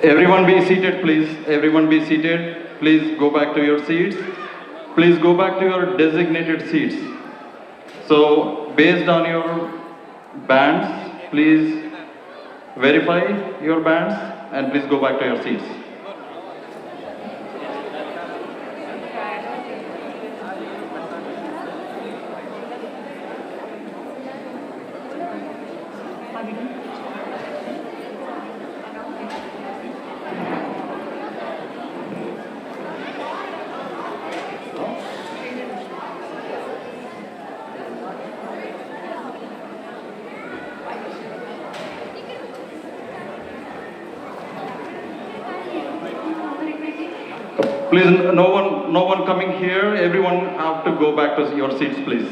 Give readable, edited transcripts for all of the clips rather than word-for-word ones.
Everyone be seated, please. Everyone be seated. Please go back to your seats. Please go back to your designated seats. So, based on your bands, please verify your bands and please go back to your seats. Please, no one coming here. Everyone have to go back to your seats, please.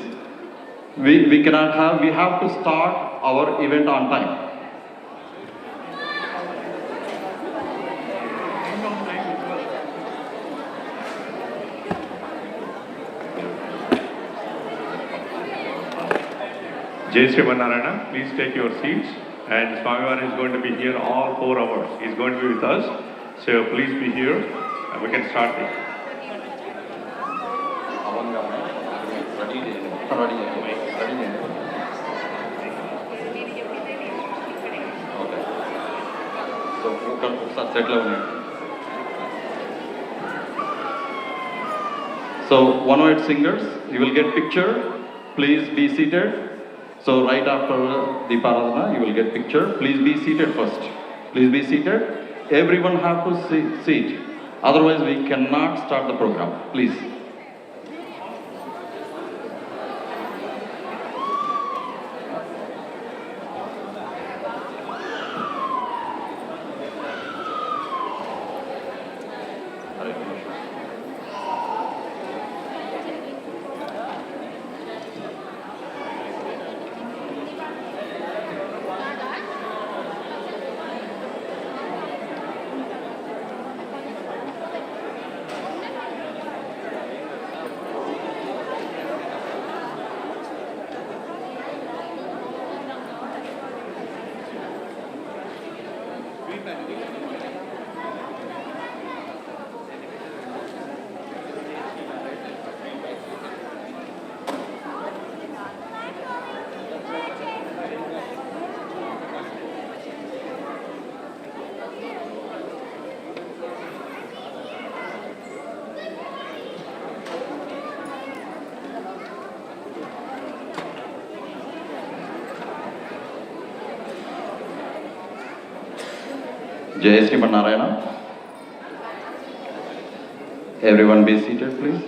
We cannot have. We have to start our event on time. Jai Srimanarayana, please take your seats. And Swamivar is going to be here all 4 hours. He's going to be with us. So please be here. And we can start it. So 108 singers, you will get picture. Please be seated. So right after the Paradana, you will get picture. Please be seated first. Please be seated. Everyone have to seat. Otherwise, we cannot start the program. Please. Jai Srimanarayana. Everyone be seated, please.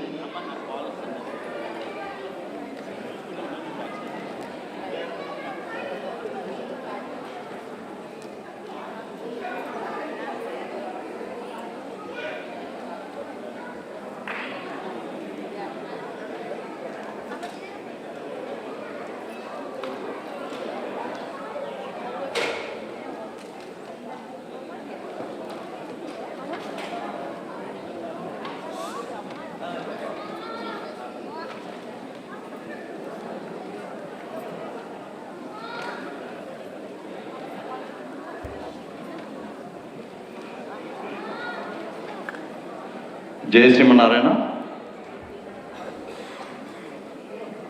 Jai Srimanarayana.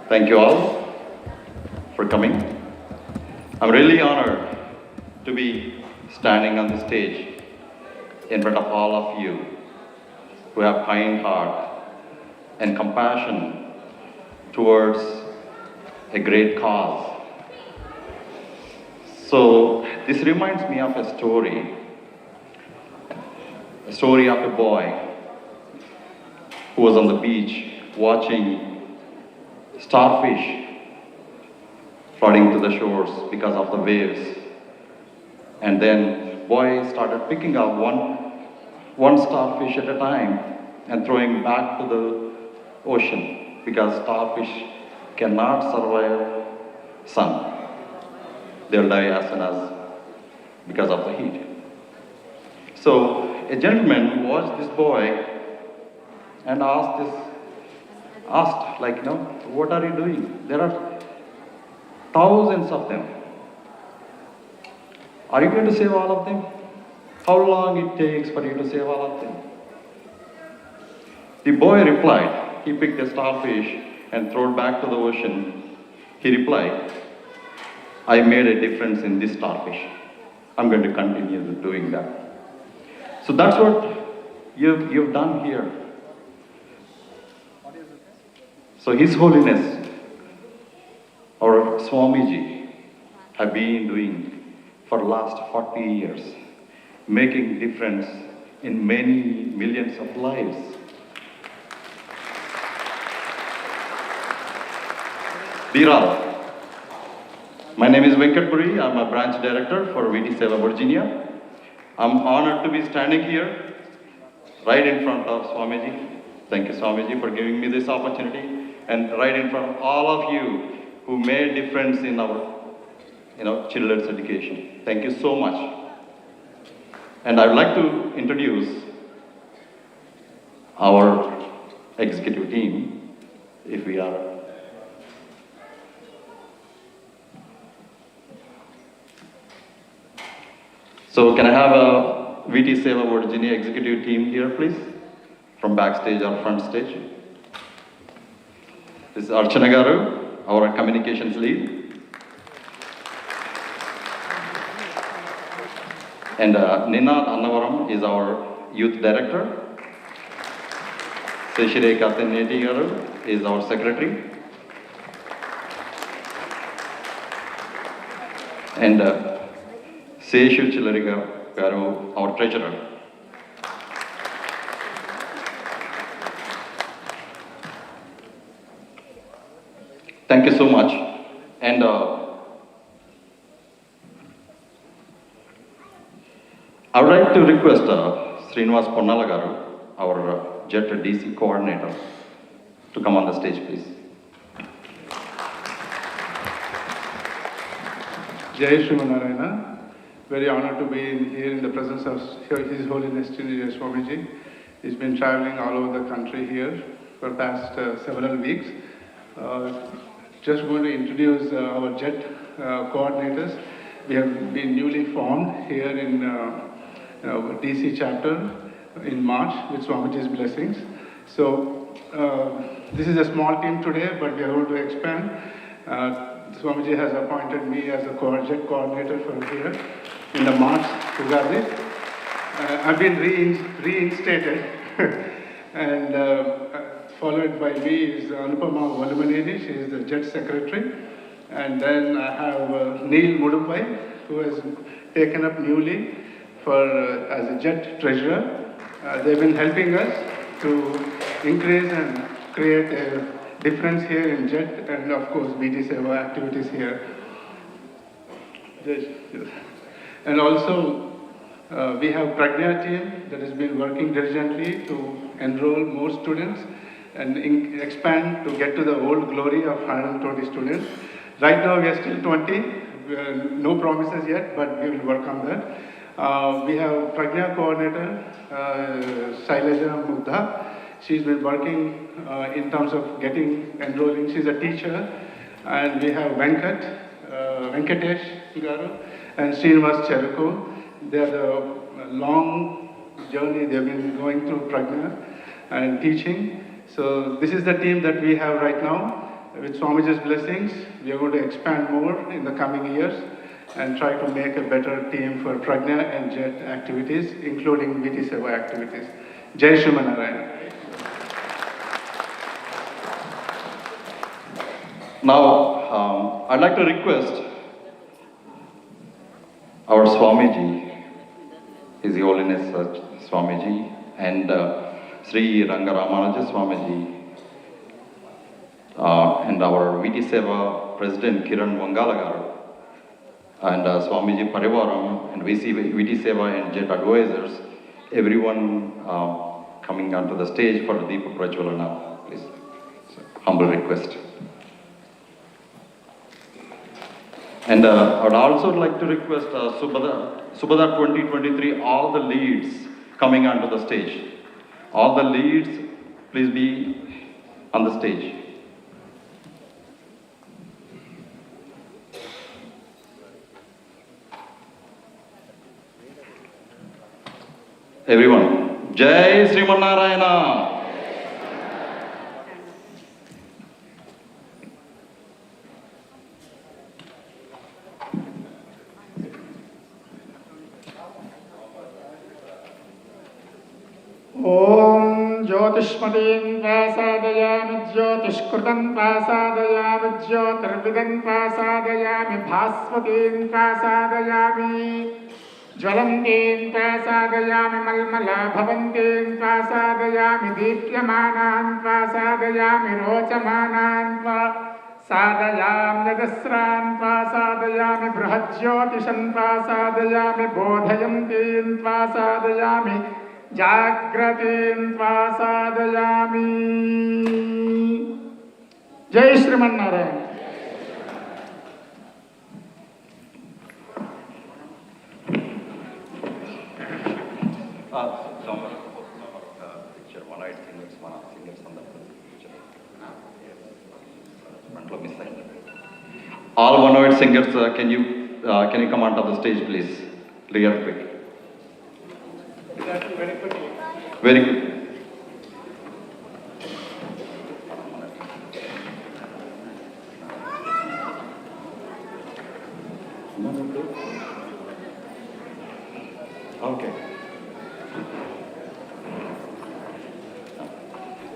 Thank you all for coming. I'm really honored to be standing on the stage in front of all of you who have kind heart and compassion towards a great cause. So this reminds me of a story of a boy who was on the beach watching starfish flooding to the shores because of the waves. And then boy started picking up one starfish at a time and throwing back to the ocean because starfish cannot survive sun. They'll die as soon as because of the heat. So a gentleman watched this boy and asked, what are you doing? There are thousands of them. Are you going to save all of them? how long it takes for you to say Valantin? The boy replied, he picked a starfish and threw it back to the ocean. He replied, I made a difference in this starfish. I'm going to continue doing that. So that's what you've done here. So His Holiness, our Swamiji, have been doing for last 40 years, making difference in many millions of lives. Dear all, my name is Venkat Puri. I'm a branch director for VT Seva Virginia. I'm honored to be standing here right in front of Swamiji. Thank you, Swamiji, for giving me this opportunity, and right in front of all of you who made difference in our children's education. Thank you so much. And I'd like to introduce our executive team, if we are. So can I have a VT Seva Virginia executive team here, please? From backstage or front stage. This is Archana Garu, our communications lead. And Ninad Annavaram is our youth director. Seshireka Neti Garu is our secretary. And Seshu Chilariga Garu, our treasurer. Thank you so much. And I would like to request Srinivas Ponnala Garu, our JET DC coordinator, to come on the stage, please. Jai Srimanarayana. Very honored to be here in the presence of His Holiness Chinnaji Swamiji. He's been traveling all over the country here for the past several weeks. Just going to introduce our JET coordinators. We have been newly formed here in DC chapter in March with Swamiji's blessings. So this is a small team today, but we are going to expand. Swamiji has appointed me as a JET coordinator for here in the March Ugadi. I've been reinstated and followed by me is Anupama Valumaneni, she is the JET secretary. And then I have Neil Mudumbai, who has taken up newly as a JET treasurer. They've been helping us to increase and create a difference here in JET and of course VT Seva activities here. And also we have Pragya team that has been working diligently to enroll more students and expand to get to the old glory of 120 students. Right now we are still 20, no promises yet, but we will work on that. We have Pragya coordinator, Shailaja Mugdha. She's been working in terms of enrolling. She's a teacher. And we have Venkatesh Garu and Srinivas Cheruku. They are the long journey they've been going through Pragya and teaching. So this is the team that we have right now. With Swamiji's blessings, we are going to expand more in the coming years and try to make a better team for Pragya and JET activities, including VT Seva activities. Jai Srimanarayana. Now, I'd like to request our Swamiji, His Holiness Swamiji, and Sri Rangaramanuja Swamiji, and our VT Seva President Kiran Vangalagaru, and Swamiji Parivaram, and VT Seva and JET advisors, everyone coming onto the stage for the Deepa Prajwala now, please. Humble request. And I would also like to request Subhada 2023, all the leads coming onto the stage. All the leads, please be on the stage. Everyone, Jai Srimanarayana. ॐ ज्योतिष्मतीं प्रसादयामि ज्योतिष्कृतं प्रसादयामि ज्योतिर्विदं प्रसादयामि भास्वतीं प्रसादयामि ज्वलन्तीं प्रसादयामि मल्मला भवन्तीं प्रसादयामि दीप्यमानान् प्रसादयामि रोचमानान् प्रसादयामि यजस्रान् प्रसादयामि बृहज्योतिषं प्रसादयामि बोधयन्तीं प्रसादयामि जाग्रतीं प्रसादयामि। जय Sriman Narayana. Picture, one-eyed singers, one of singers on the picture. Front lo miss ayindi. All one-eyed singers, can you come onto the stage, please? Real quick. Very good. Okay.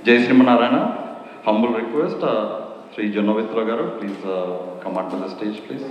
Jai Srimanarayana, humble request, Sri Janavitra Garu, please come onto the stage, please.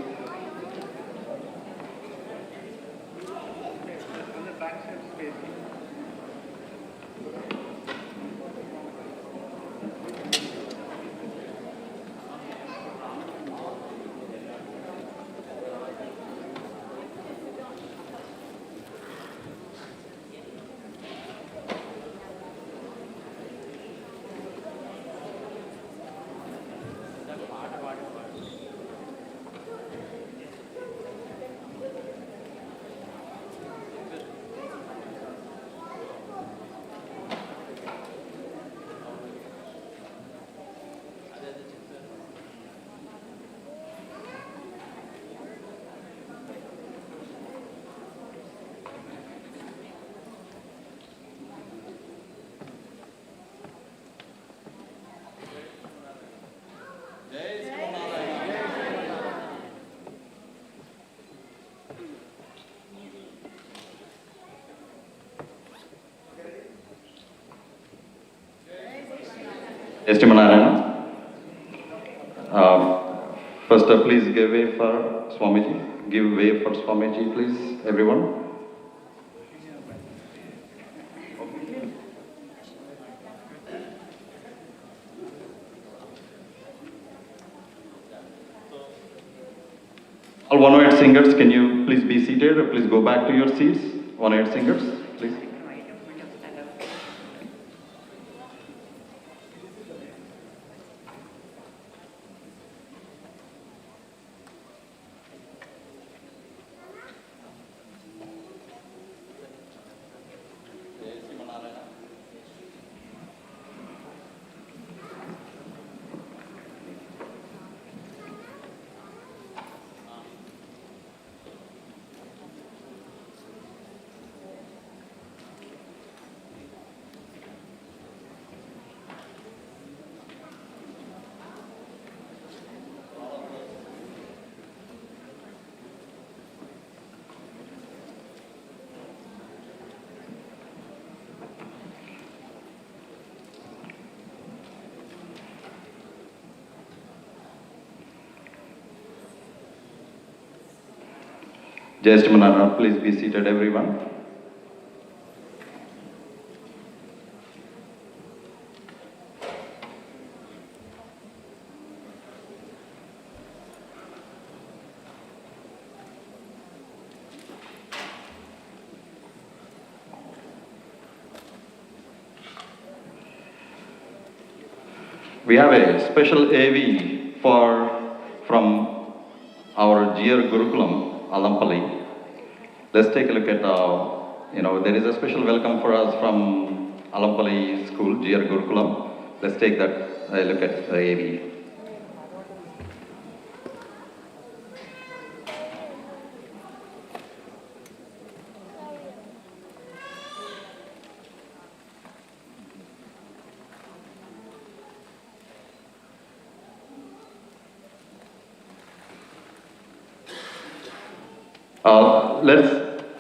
Jai Srimanarayana. First, please give way for Swamiji. Give way for Swamiji, please, everyone. All one-eyed singers, can you please be seated or please go back to your seats? One-eyed singers, please. Jai Srimanarayana, please be seated, everyone. We have a special AV from our GR Gurukulam, Alampalli. Let's take a look at, there is a special welcome for us from Alampalli School, GR Gurukulam. Let's take a look at the AV.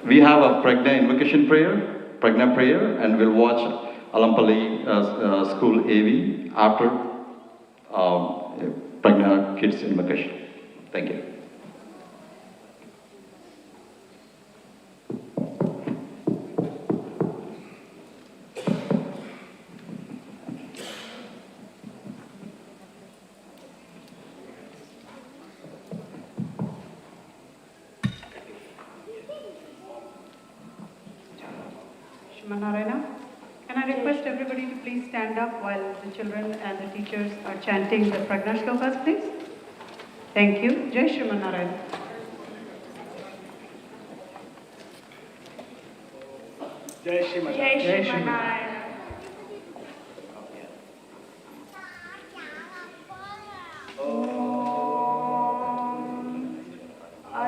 We have a Pragna prayer, and we'll watch Alampalli School AV after Pragna Kids Invocation. Thank you. Shrimanarayana. Can I request everybody to please stand up while the children and the teachers are chanting the Pragna Shlokas, please? Thank you. Jai Shrimanarayana. Jai Shrimanarayana. Jai Shrimanarayana.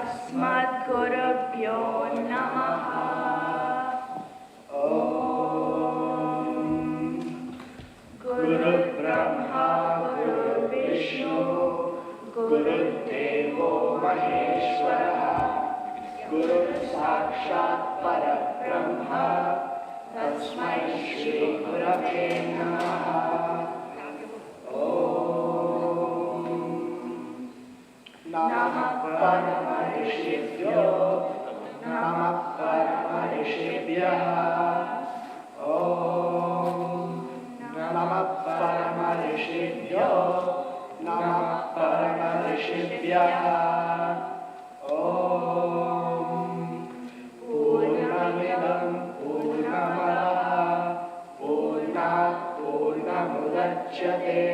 अस्मद्गुरुभ्यो नमः। गुरुर्ब्रह्मा गुरुर्विष्णु गुरुर्देवो महेश्वरः गुरुर्साक्षात् परब्रह्म तस्मै श्रीगुरवे नमः। नमः परमऋषिभ्यो नमः परमऋषिभ्यः। नमः परमऋषिभ्यो नमः परमऋषिभ्यः। पूर्णमिदं पूर्णमदः पूर्णात् पूर्णमुदच्यते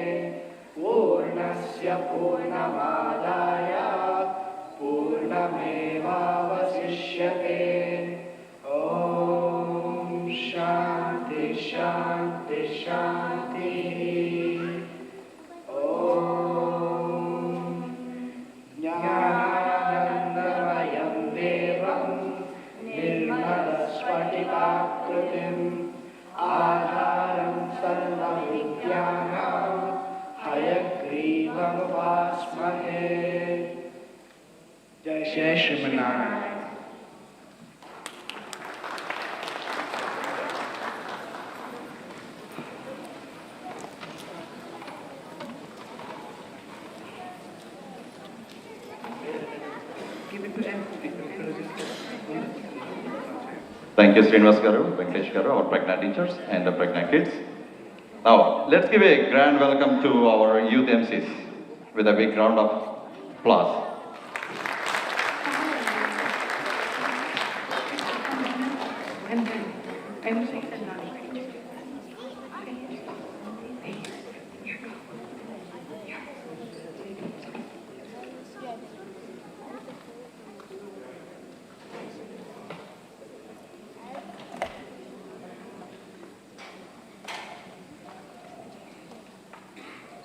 पूर्णस्य पूर्णमादाय पूर्णमेवावशिष्यते। ॐ शान्ति शान्ति शान्तिः। ॐ ज्ञानानन्दमयं देवं निर्मलस्फटिकाकृतिम् आधारं सर्वविद्यानां हयग्रीवमुपास्महे। जय Sriman Narayana. Thank you, Srinivas Garu, Venkatesh Garu, our Pragna teachers and the Pragna kids. Now, let's give a grand welcome to our youth MCs with a big round of applause.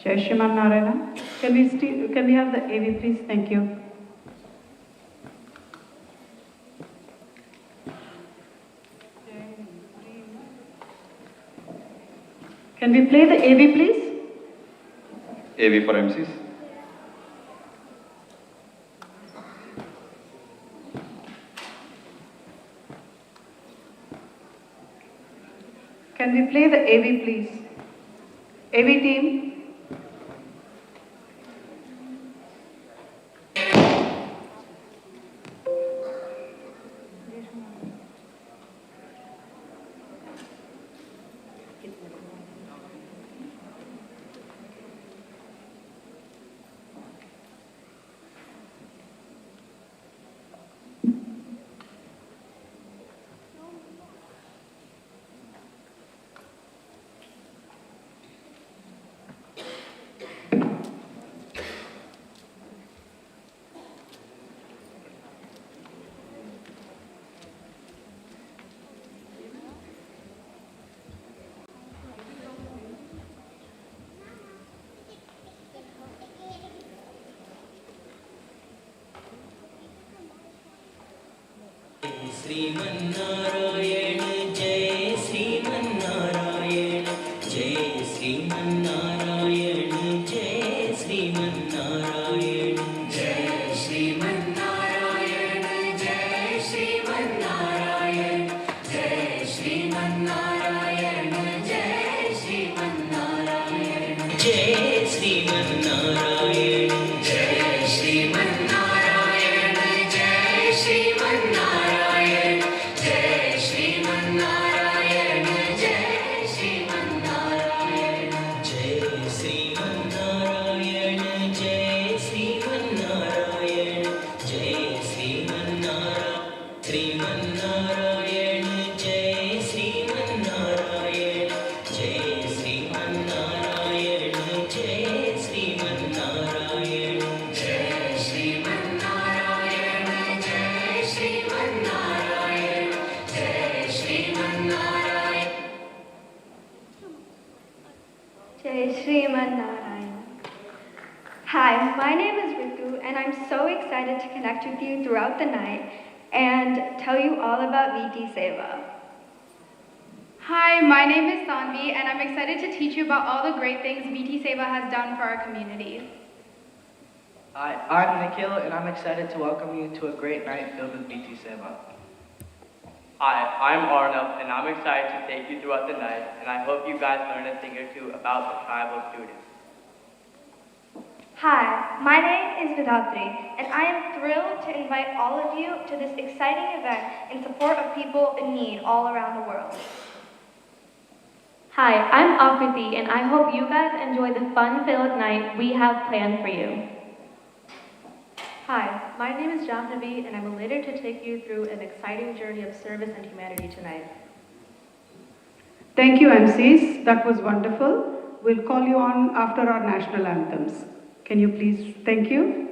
Jai Shrimanarayana. Can we have the AV, please? Thank you. Can we play the AV, please? AV for MCs. Can we play the AV, please? AV team. Sriman Narayana जय श्रीमन्नारायण जय श्रीमन्नारायण जय श्रीमन्नारायण जय श्रीमन्नारायण जय श्रीमन्नारायण जय श्रीमन्नारायण जय श्रीमन्नारायण जय श्रीमन्नारायण जय श्रीमन्नारायण जय श्रीमन्नारायण जय श्रीमन्नारायण जय श्रीमन्नारायण जय श्रीमन्नारायण जय श्रीमन्नारायण जय श्रीमन्नारायण जय Sriman Narayana Jai Shriman Narayana. Hi, my name is Ritu, and I'm so excited to connect with you throughout the night and tell you all about VT Seva. Hi, my name is Sanvi, and I'm excited to teach you about all the great things VT Seva has done for our community. Hi, I'm Nikhil, and I'm excited to welcome you to a great night filled with BT Seva. Hi, I'm Arnav, and I'm excited to take you throughout the night, and I hope you guys learn a thing or two about the tribal students. Hi, my name is Vidatri, and I am thrilled to invite all of you to this exciting event in support of people in need all around the world. Hi, I'm Akriti, and I hope you guys enjoy the fun-filled night we have planned for you. Hi, my name is Jahnavi, and I'm elated to take you through an exciting journey of service and humanity tonight. Thank you, MCs. That was wonderful. We'll call you on after our national anthems. Can you please? Thank you.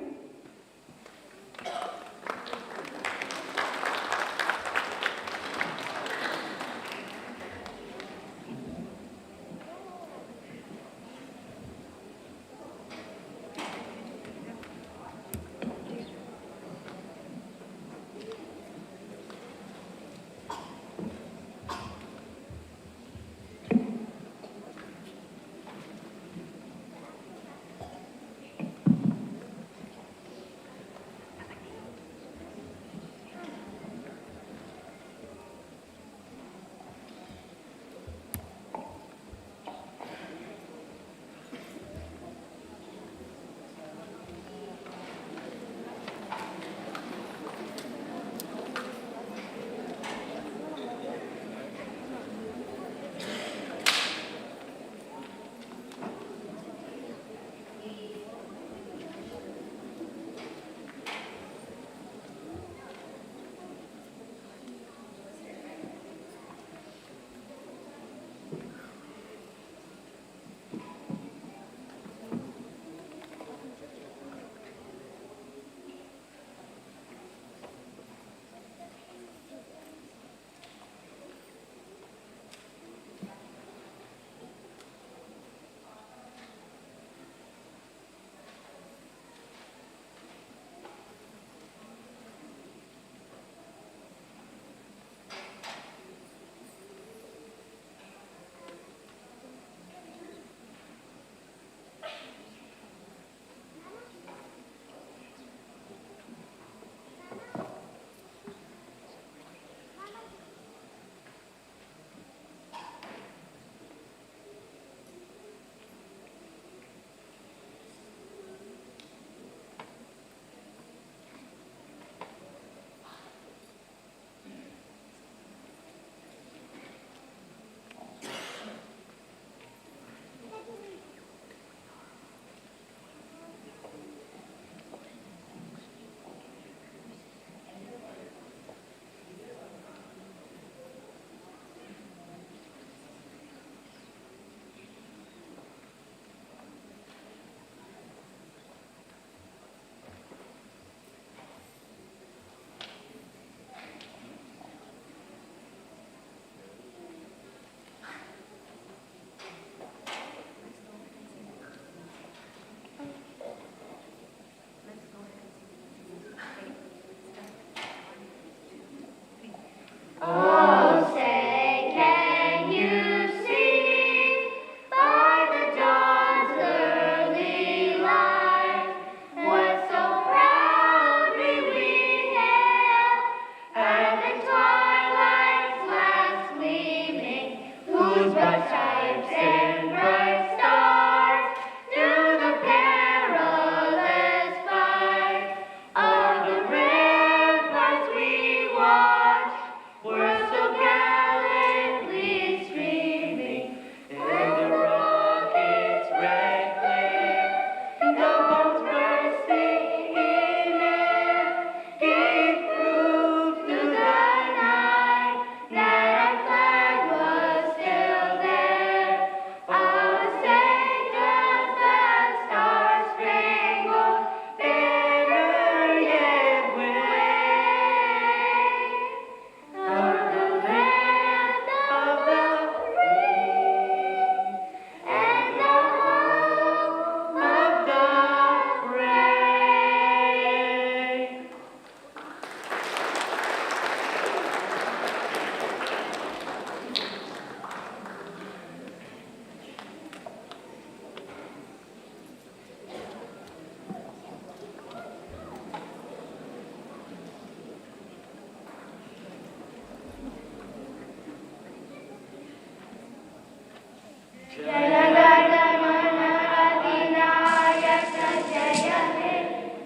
Jana Gana Mana अधिनायक जय हे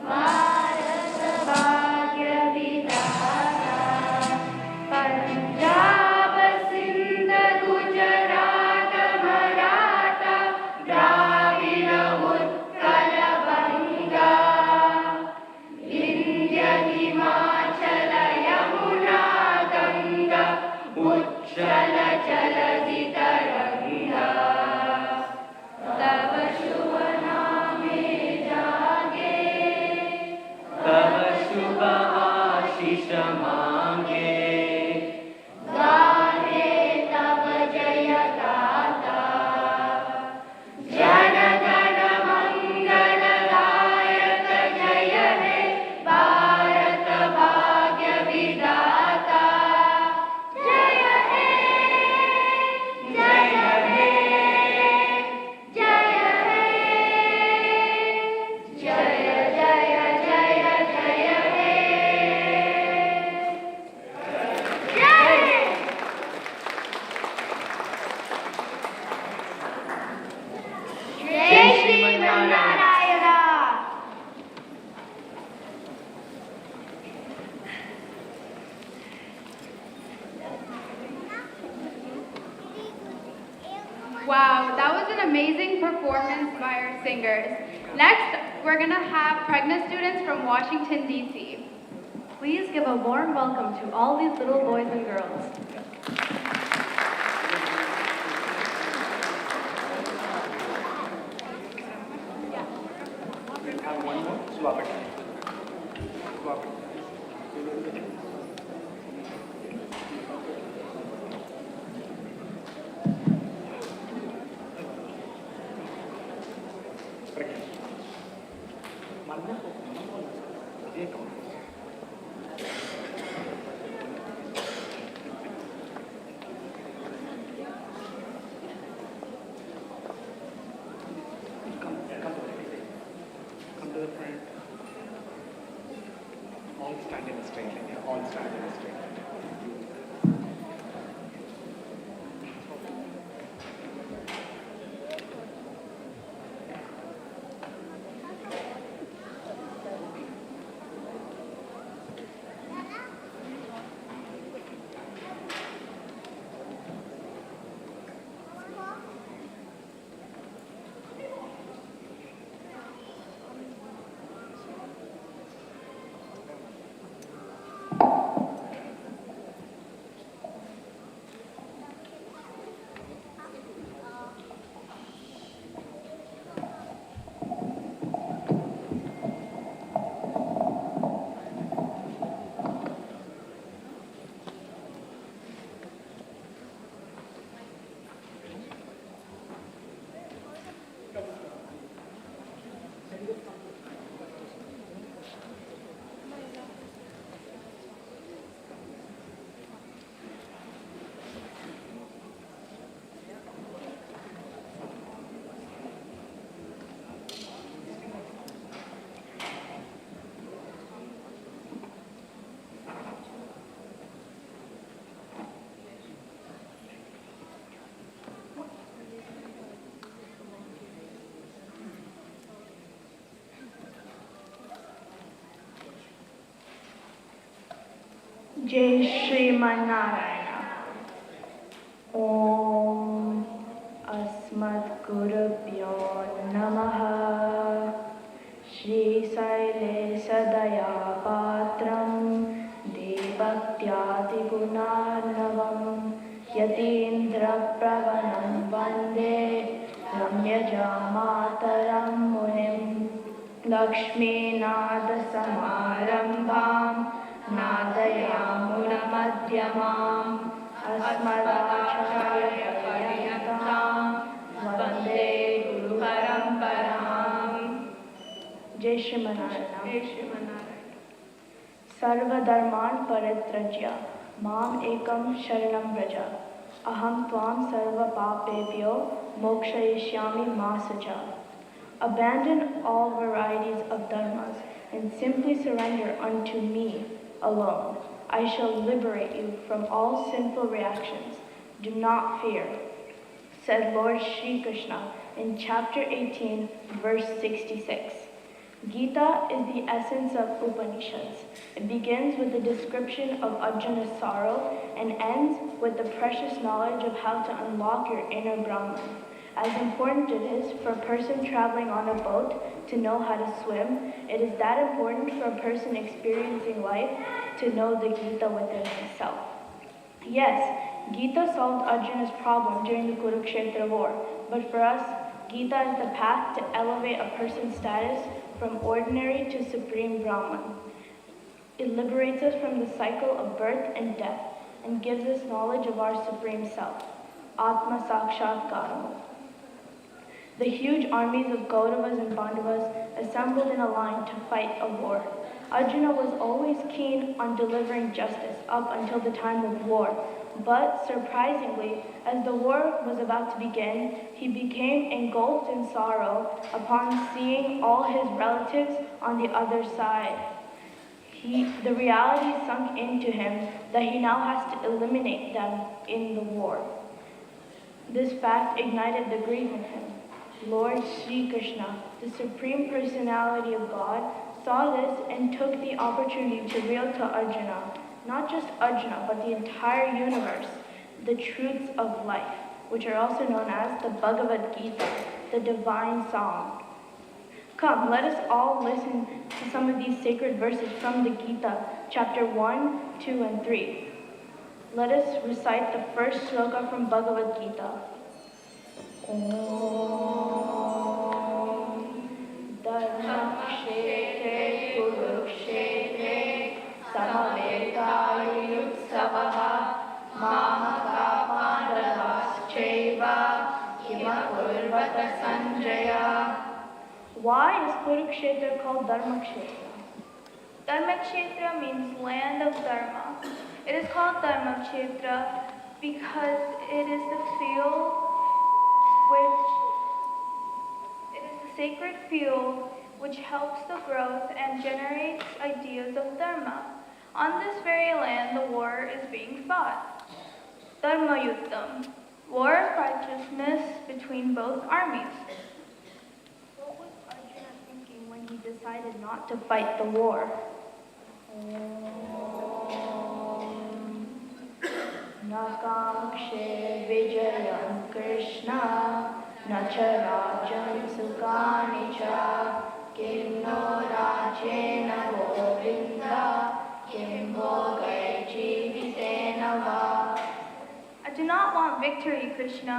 भारत भाग्य विधाता पंजाब सिंध गुजरात मराठा द्राविड उत्कल बंगा विंध्य हिमाचल यमुना गंगा उच्चल जलधि तरंगा तब शुभ नामे जागे तब शुभ आशीष मांगे गाहे तब जय गाथा जन गण मंगल दायक जय हे भारत भाग्य विधाता जय हे जय हे जय हे जय जय जय जय हे जय Sriman Narayana Wow, that was an amazing performance by our singers. Next, we're going to have pregnant students from Washington, D.C. Please give a warm welcome to all these little boys and girls. Come to the front. All stand in a straight line. Yeah, all stand in a straight line. जय श्रीमन्नारायण ओम अस्मद्गुरुभ्यो नमः श्रीशैलेशदयापात्रं देवभक्त्यादिगुणार्णवं यतीन्द्रप्रवणं वन्दे रम्यजामातरं मुनिं लक्ष्मीनाथसमारम्भां नादयामुनमध्यमाम् अस्मदाचार्यपर्यन्तां वन्दे गुरुपरम्पराम्। जय श्रीमन्नारायण। सर्वधर्मान् परित्यज्य माम् एकं शरणं व्रज अहं त्वां सर्वपापेभ्यो मोक्षयिष्यामि मा शुचा। Abandon all varieties of dharmas and simply surrender unto me alone. I shall liberate you from all sinful reactions. Do not fear. said Lord Sri Krishna in chapter 18, verse 66. Gita is the essence of Upanishads. It begins with the description of Arjuna's sorrow and ends with the precious knowledge of how to unlock your inner Brahman. As important it is for a person traveling on a boat to know how to swim, it is that important for a person experiencing life to know the Gita within himself. Yes, Gita solved Arjuna's problem during the Kurukshetra war, but for us, Gita is the path to elevate a person's status from ordinary to supreme Brahman. It liberates us from the cycle of birth and death and gives us knowledge of our supreme self, Atma Sakshatkaram. The huge armies of Kauravas and Pandavas assembled in a line to fight a war. Arjuna was always keen on delivering justice up until the time of war. But surprisingly, as the war was about to begin, he became engulfed in sorrow upon seeing all his relatives on the other side. The reality sunk into him that he now has to eliminate them in the war. This fact ignited the grief in him. Lord Sri Krishna, the Supreme Personality of God, saw this and took the opportunity to reveal to Arjuna, not just Arjuna, but the entire universe, the truths of life, which are also known as the Bhagavad Gita, the divine song. Come, let us all listen to some of these sacred verses from the Gita, chapter 1, 2, and 3. Let us recite the first sloka from Bhagavad Gita. Om Dharmakshetre Kurukshetre Samavekayutsavaha Mahaka Pandavaschaiva Kimakurvata Sanjaya. Why is Kurukshetra called Dharmakshetra? Dharmakshetra means land of Dharma. It is called Dharmakshetra because it is the field sacred field which helps the growth and generates ideas of Dharma. On this very land, the war is being fought. Dharma Yuddham, war of righteousness between both armies. What was Arjuna thinking when he decided not to fight the war? Nakakshe Vijayam Krishna Nacharajam Sukhani cha Kimno Rajena Govinda Kimbo Gai Jeevitena va. I do not want victory, Krishna,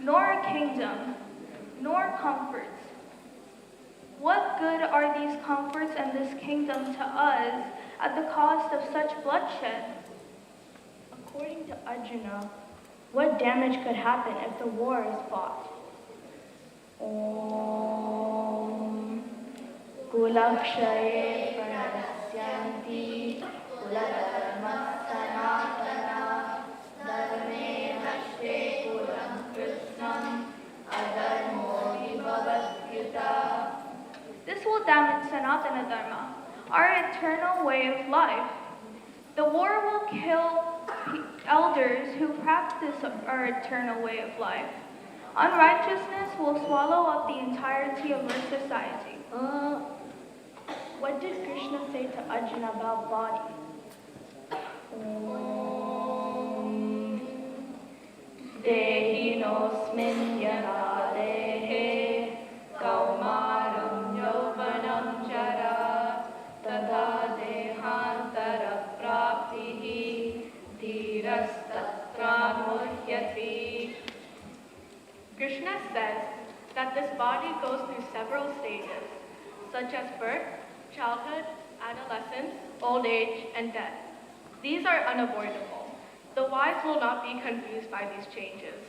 nor a kingdom, nor comforts. What good are these comforts and this kingdom to us at the cost of such bloodshed? According to Arjuna, what damage could happen if the war is fought? Om Kulakshaye Pranasyanti Kuladharma Sanatana Dharme Nashte Kulam Krishnam Adharmo Vibhavatyuta. This will damage Sanatana Dharma, our eternal way of life. The war will kill elders who practice our eternal way of life. Unrighteousness will swallow up the entirety of our society. What did Krishna say to Arjuna about body? Dehinosmin yana dehe kaumaram yauvanam chara tada dehantara praptihi dhirastatranmuhyati. Krishna says that this body goes through several stages, such as birth, childhood, adolescence, old age, and death. These are unavoidable. The wise will not be confused by these changes.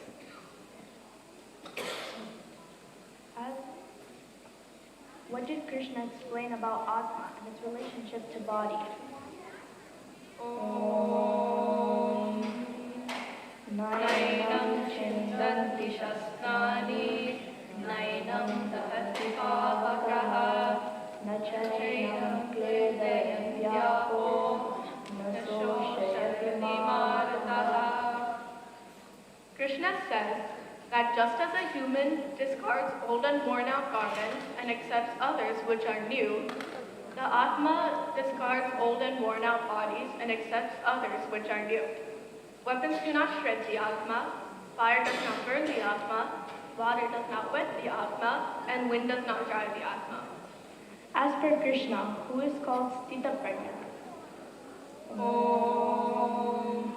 What did Krishna explain about Atma and its relationship to body? Om Nainam Chindanti Shasnani Nainam Dahati Pavakaha Nachainam Kledayam Vyapo Nasoshayati Marataha. Krishna says that just as a human discards old and worn out garments and accepts others which are new, the Atma discards old and worn out bodies and accepts others which are new. Weapons do not shred the Atma, fire does not burn the Atma, water does not wet the Atma, and wind does not dry the Atma. As per Krishna, who is called Stita Prajna. Om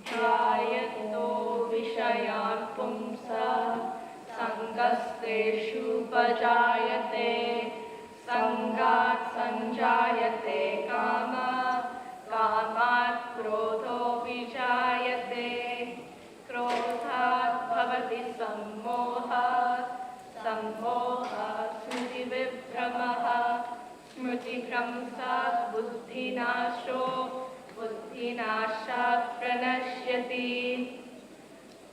Dhyayato Vishayan Pumsa Sangasteshu Pajayate Sangat Sanjayate Kama Kamat Krodho Vijayate Krodhat Bhavati Sammoha Sammoha Smriti Vibhramaha Smriti Kramsat Buddhinasho Buddhinashat Pranashyati.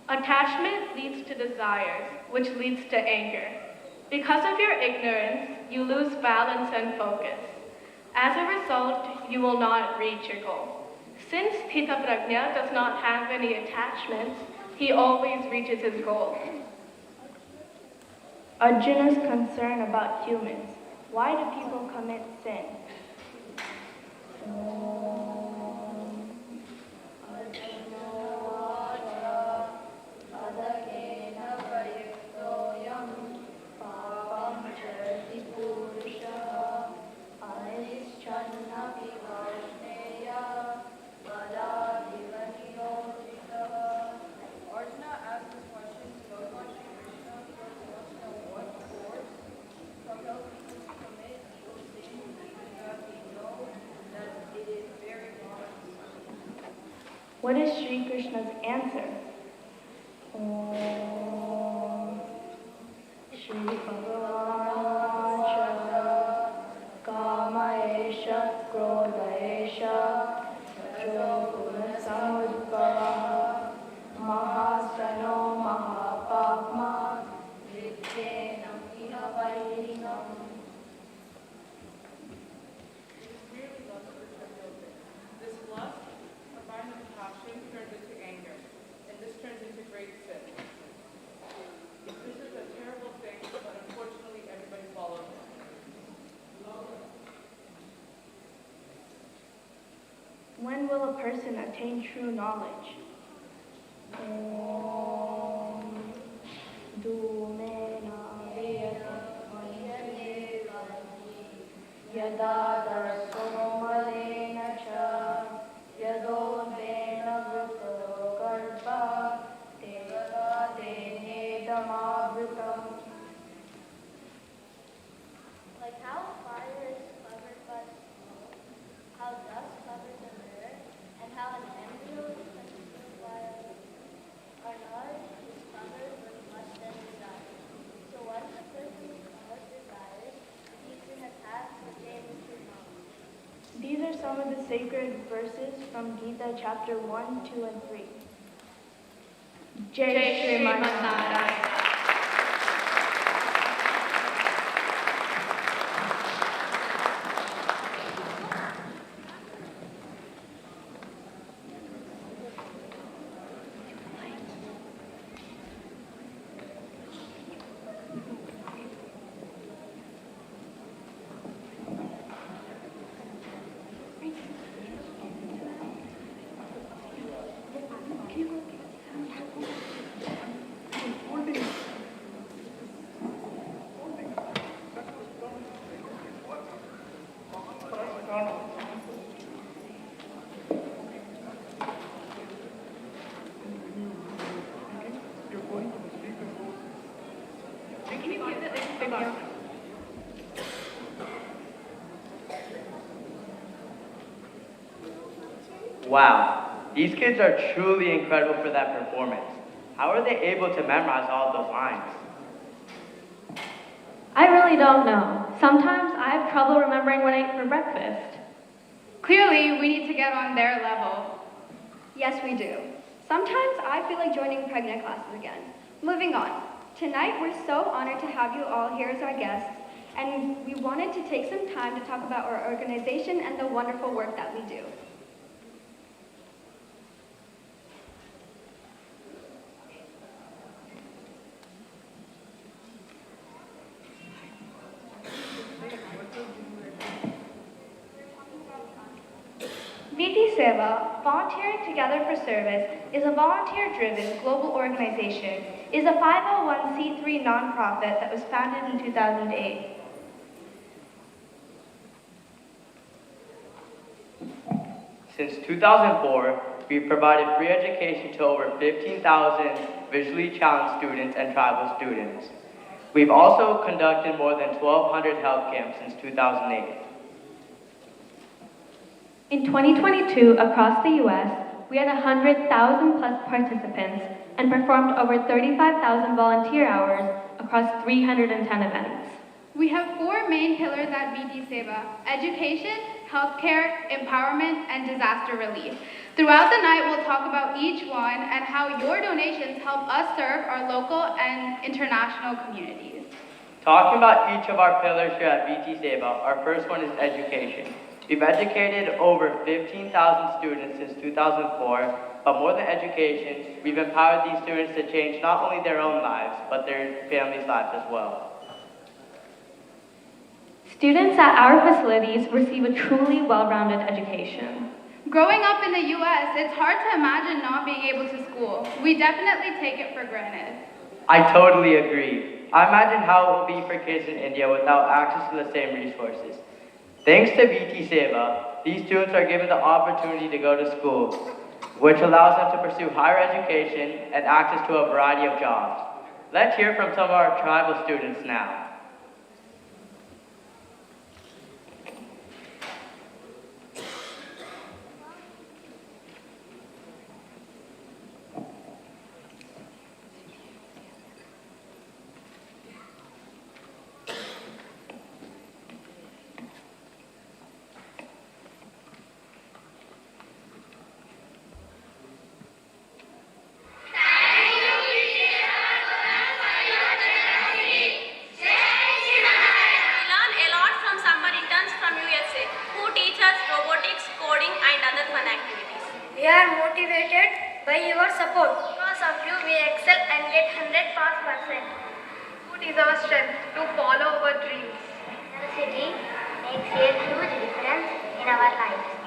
Attachment leads to desires, which leads to anger. Because of your ignorance, you lose balance and focus. As a result, you will not reach your goal. Since Sthita Prajna does not have any attachments, he always reaches his goal. Arjuna's concern about humans. Why do people commit sin? What is Sri Krishna's answer? Om Shri Bhagavacha Kama Esha Krodha Esha Rajoguna Samudbhava Mahasano Mahapapma Vidyenam Iha Vairinam. This lust, combined with passion, turns into anger, and this turns into great sin. This is a terrible thing, but unfortunately everybody follows it. When will a person attain true knowledge? Om Dhumena Yada Darso Malena Cha Yadodvena Vruto Garba Devata Denedamavrutam. Like how fire is covered by smoke, how dust covers the earth, and how an embryo is consumed by a leaf. Our knowledge is covered with lust and desire. So once a person knows desires, he can attach within true knowledge. These are some of the sacred verses from Gita chapter 1, 2, and 3. Jai Shriman Narayana. Wow, these kids are truly incredible for that performance. How are they able to memorize all of those lines? I really don't know. Sometimes I have trouble remembering what I ate for breakfast. Clearly, we need to get on their level. Yes, we do. Sometimes I feel like joining Prajna classes again. Moving on. Tonight, we're so honored to have you all here as our guests, and we wanted to take some time to talk about our organization and the wonderful work that we do. Seva, Volunteering Together for Service, is a volunteer-driven global organization. It is a 501c3 nonprofit that was founded in 2008. Since 2004, we've provided free education to over 15,000 visually challenged students and tribal students. We've also conducted more than 1,200 health camps since 2008. In 2022, across the U.S., we had 100,000 plus participants and performed over 35,000 volunteer hours across 310 events. We have four main pillars at VT Seva: education, healthcare, empowerment, and disaster relief. Throughout the night, we'll talk about each one and how your donations help us serve our local and international communities. Talking about each of our pillars here at VT Seva, our first one is education. We've educated over 15,000 students since 2004, but more than education, we've empowered these students to change not only their own lives, but their families' lives as well. Students at our facilities receive a truly well-rounded education. Growing up in the U.S., it's hard to imagine not being able to school. We definitely take it for granted. I totally agree. I imagine how it will be for kids in India without access to the same resources. Thanks to VT Seva, these students are given the opportunity to go to school, which allows them to pursue higher education and access to a variety of jobs. Let's hear from some of our tribal students now. We are motivated by your support. Because of you, we excel and get 100%. Food is our strength to follow our dreams. University makes a huge difference in our lives.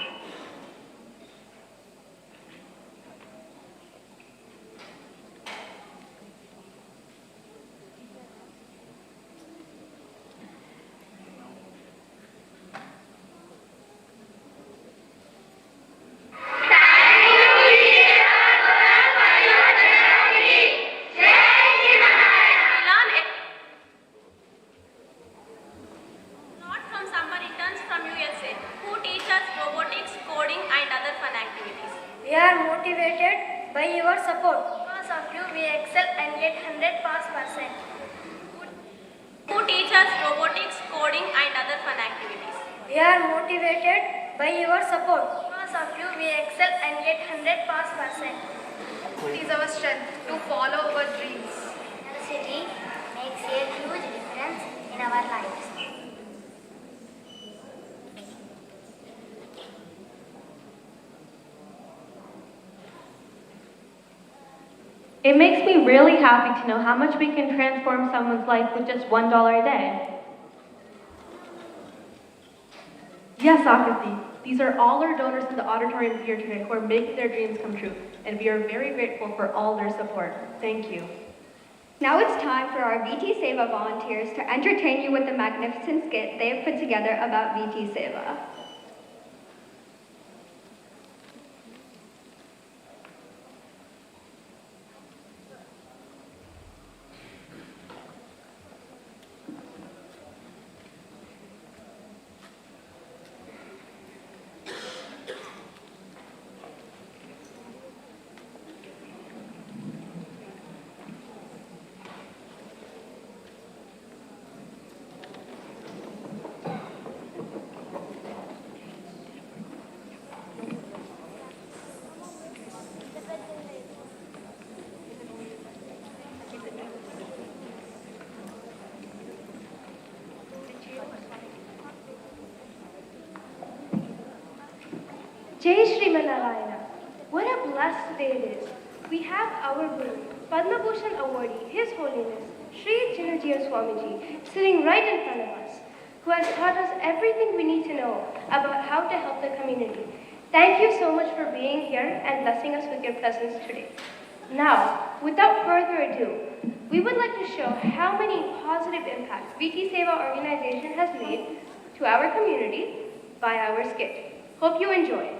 We are motivated by your support. Because of you, we excel and get 100%. Who teach us robotics, coding, and other fun activities. We are motivated by your support. Because of you, we excel and get 100%. Food is our strength to follow our dreams. University makes a huge difference in our lives. It makes me really happy to know how much we can transform someone's life with just $1 a day. Yes, Akati. These are all our donors in the auditorium here today who are making their dreams come true, and we are very grateful for all their support. Thank you. Now it's time for our VT Seva volunteers to entertain you with the magnificent skit they have put together about VT Seva. Jai Shri Narayana. What a blessed day it is. We have our Guru, Padma Bhushan awardee, His Holiness Sri Chinnajia Swamiji, sitting right in front of us, who has taught us everything we need to know about how to help the community. Thank you so much for being here and blessing us with your presence today. Now, without further ado, we would like to show how many positive impacts VT Seva organization has made to our community by our skit. Hope you enjoy.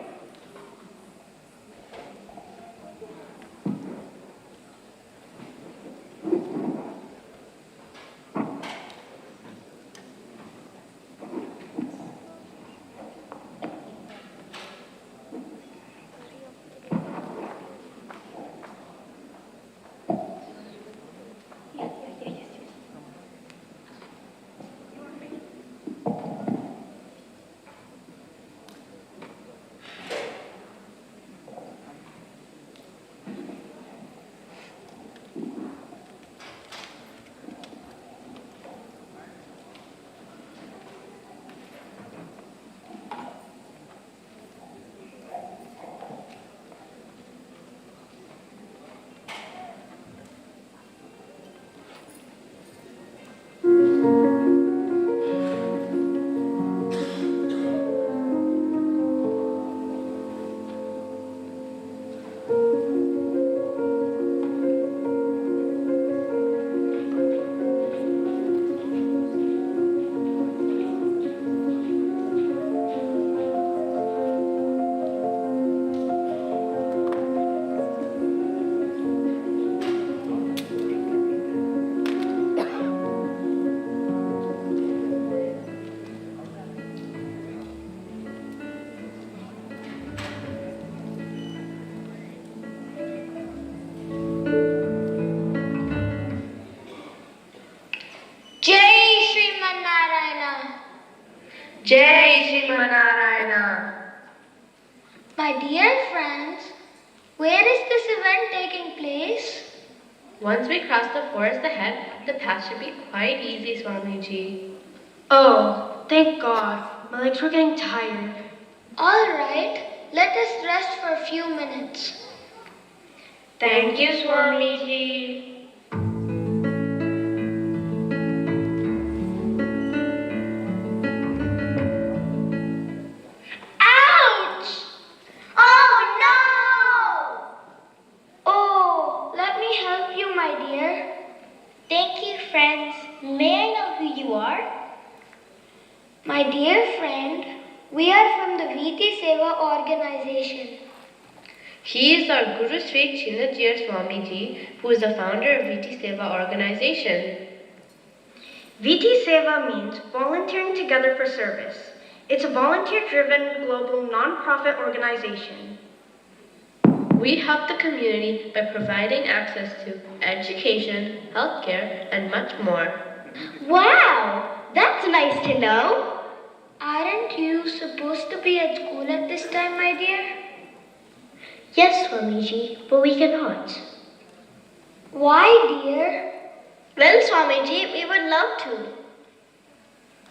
Jai Shriman Narayana. Jai Shriman Narayana. My dear friends, where is this event taking place? Once we cross the forest ahead, the path should be quite easy, Swamiji. Oh, thank God. My legs were getting tired. All right, let us rest for a few minutes. Thank you, Swamiji. Ouch! Oh no! Oh, let me help you, my dear. Thank you, friends. May I know who you are? My dear friend, we are from the VT Seva organization. He is our Guru Sri Chinnajir Swamiji, who is the founder of VT Seva organization. VT Seva means volunteering together for service. It's a volunteer-driven global non-profit organization. We help the community by providing access to education, healthcare, and much more. Wow, that's nice to know. Aren't you supposed to be at school at this time, my dear? Yes, Swamiji, but we cannot. Why, dear? Well, Swamiji, we would love to.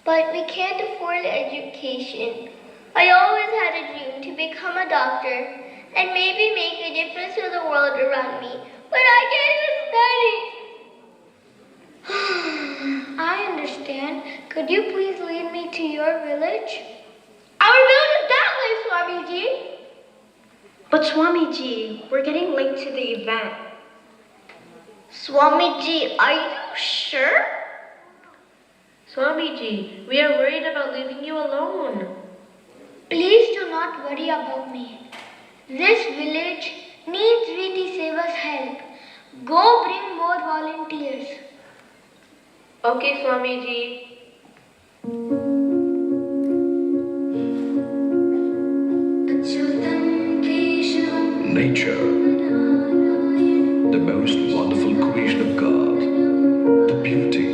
But we can't afford education. I always had a dream to become a doctor and maybe make a difference to the world around me, but I can't study. I understand. Could you please lead me to your village? Our village is that way, Swamiji. But Swamiji, we're getting late to the event. Swamiji, are you sure? Swamiji, we are worried about leaving you alone. Please do not worry about me. This village needs VT Seva's help. Go bring more volunteers. Okay, Swamiji. Nature, the most wonderful creation of God, the beauty.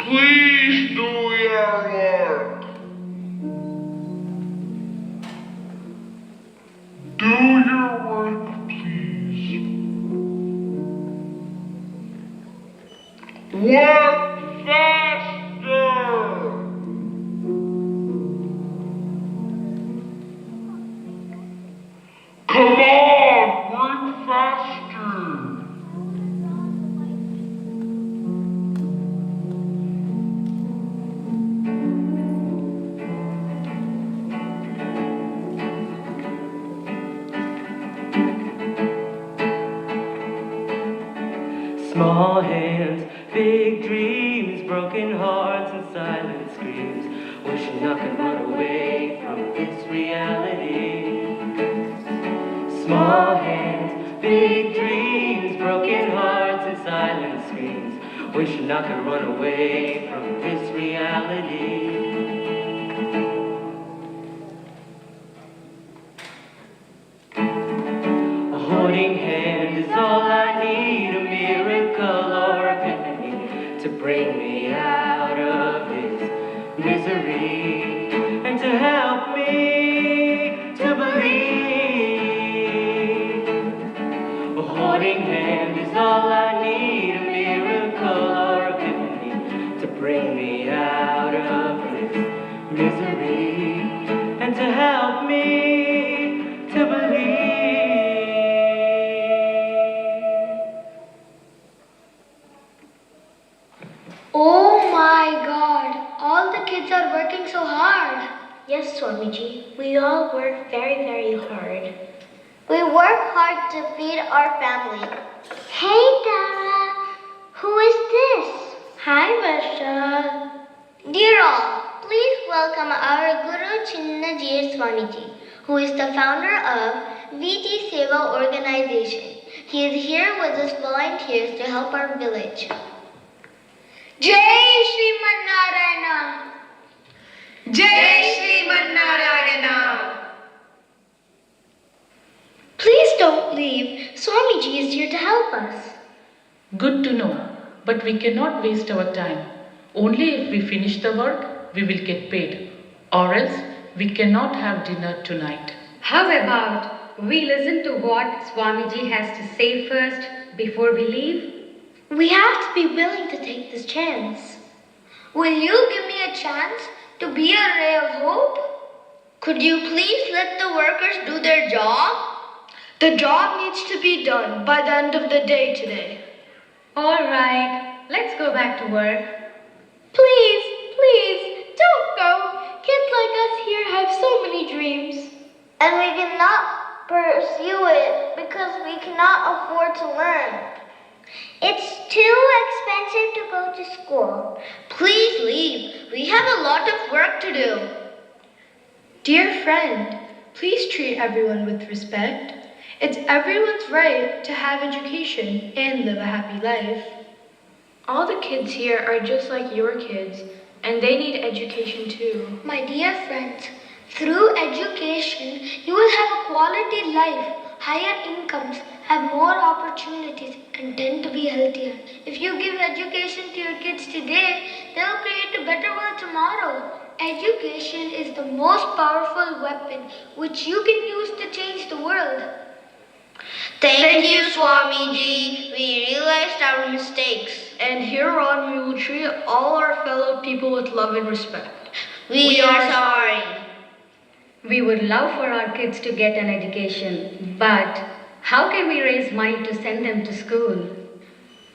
Please do your work. Do your work, please. Work faster. Come on, work faster. Small hands, big dreams, broken hearts and silent screams, wishing I could run away from this reality. Small hands, big dreams, broken hearts and silent screams, wishing I could run away from this reality. A holding hand is all I need, a miracle or epiphany to bring me out of this misery and to help me to believe. A holding hand is all I need, a miracle or epiphany to bring me out of this misery and to help me to believe. Oh my God, all the kids are working so hard. Yes, Swamiji, we all work very, very hard. We work hard to feed our family. Hey Tara, who is this? Hi Varsha. Dear all, please welcome our Guru Chinnajir Swamiji, who is the founder of VT Seva organization. He is here with his volunteers to help our village. Jai Shriman Narayana! Jai Shriman Narayana! Please don't leave. Swamiji is here to help us. Good to know, but we cannot waste our time. Only if we finish the work, we will get paid. Or else, we cannot have dinner tonight. How about we listen to what Swamiji has to say first before we leave? We have to be willing to take this chance. Will you give me a chance to be a ray of hope? Could you please let the workers do their job? The job needs to be done by the end of the day today. All right, let's go back to work. Please, please, don't go. Kids like us here have so many dreams. And we cannot pursue it because we cannot afford to learn. It's too expensive to go to school. Please leave. We have a lot of work to do. Dear friend, please treat everyone with respect. It's everyone's right to have education and live a happy life. All the kids here are just like your kids, and they need education too. My dear friends, through education, you will have a quality life, higher incomes, have more opportunities, and tend to be healthier. If you give education to your kids today, they will create a better world tomorrow. Education is the most powerful weapon which you can use to change the world. Thank you, Swamiji. We realized our mistakes. And hereon we will treat all our fellow people with love and respect. We are sorry. We would love for our kids to get an education, but how can we raise money to send them to school?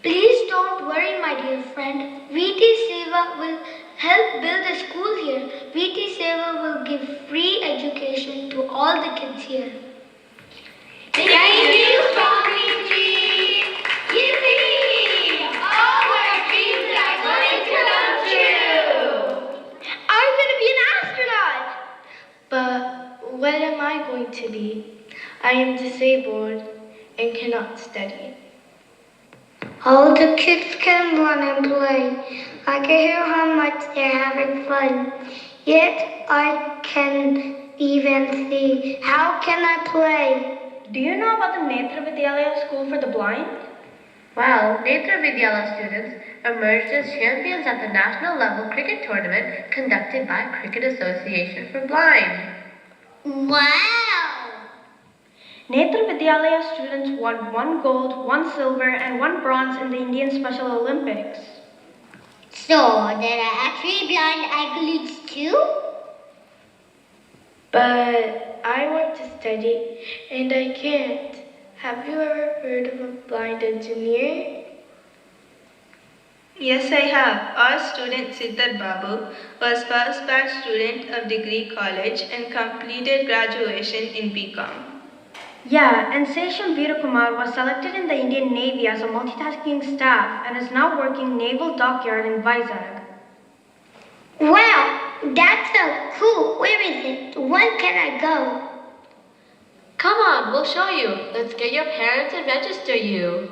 Please don't worry, my dear friend. VT Seva will help build a school here. VT Seva will give free education to all the kids here. Thank you, Swamiji. Yippee! All our dreams are going to come true. I'm going to be an astronaut. But what am I going to be? I am disabled and cannot study. All the kids can run and play. I can hear how much they're having fun. Yet I can even see. How can I play? Do you know about the Netra Vidyalaya School for the Blind? Well, Netra Vidyala students emerged as champions at the national level cricket tournament conducted by Cricket Association for Blind. Wow! Netra Vidyalaya students won 1 gold, 1 silver, and 1 bronze in the Indian Special Olympics. So, there are actually blind athletes too? But I want to study and I can't. Have you ever heard of a blind engineer? Yes, I have. Our student Siddhar Babu was first batch student of Degree College and completed graduation in BCom. Yeah, and Sesham Veerakumar was selected in the Indian Navy as a multitasking staff and is now working Naval Dockyard in Vizag. Wow, that's so cool. Where is it? When can I go? Come on, we'll show you. Let's get your parents and register you.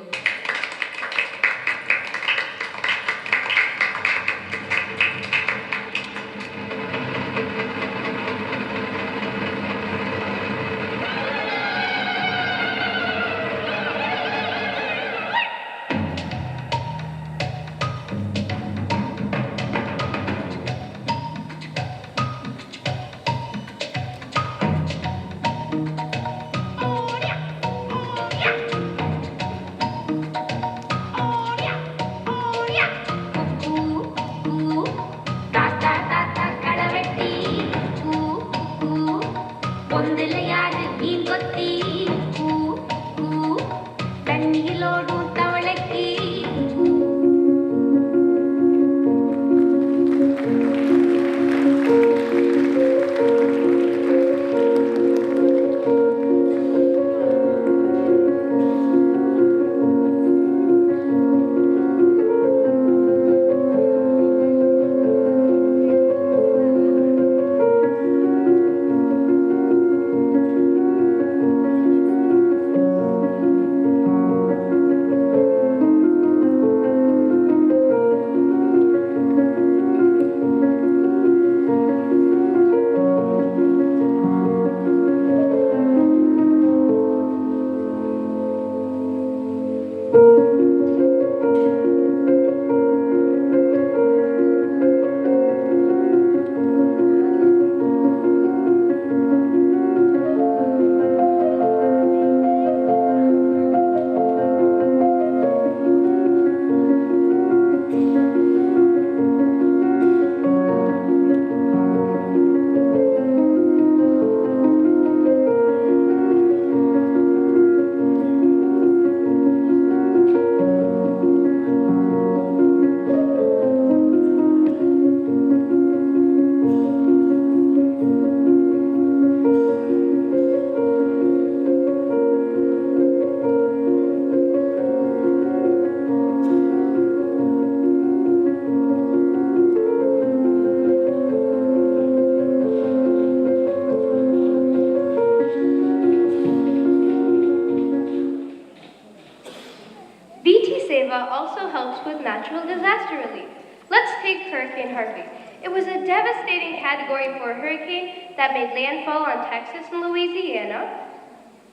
also helps with natural disaster relief. Let's take Hurricane Harvey. It was a devastating Category 4 hurricane that made landfall on Texas and Louisiana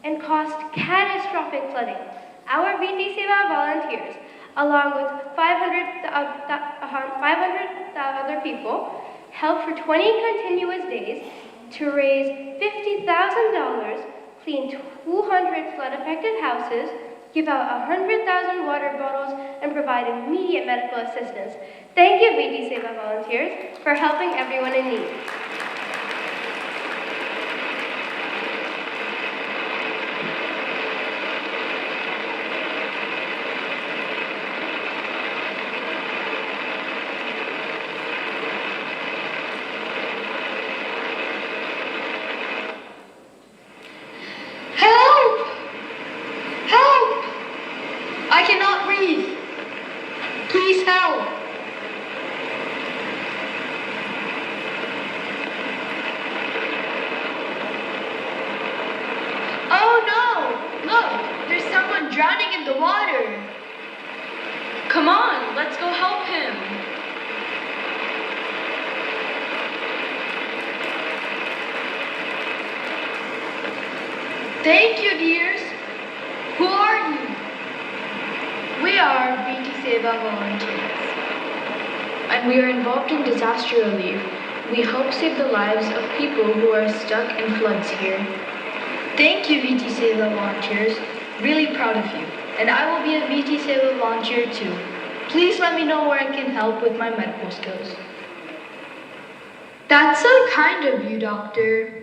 and caused catastrophic flooding. Our VT Seva volunteers, along with 500 other people, helped for 20 continuous days to raise $50,000, clean 200 flood-affected houses, give out 100,000 water bottles, and provide immediate medical assistance. Thank you, VT Seva volunteers, for helping everyone in need. Help! Help! I cannot breathe. Please help. Oh no! Look, there's someone drowning in the water. Come on, let's go help him. Thank you, dears. Who are you? We are Seva volunteers. And we are involved in disaster relief. We help save the lives of people who are stuck in floods here. Thank you, VT Seva volunteers. Really proud of you. And I will be a VT Seva volunteer too. Please let me know where I can help with my medical skills. That's so kind of you, Doctor.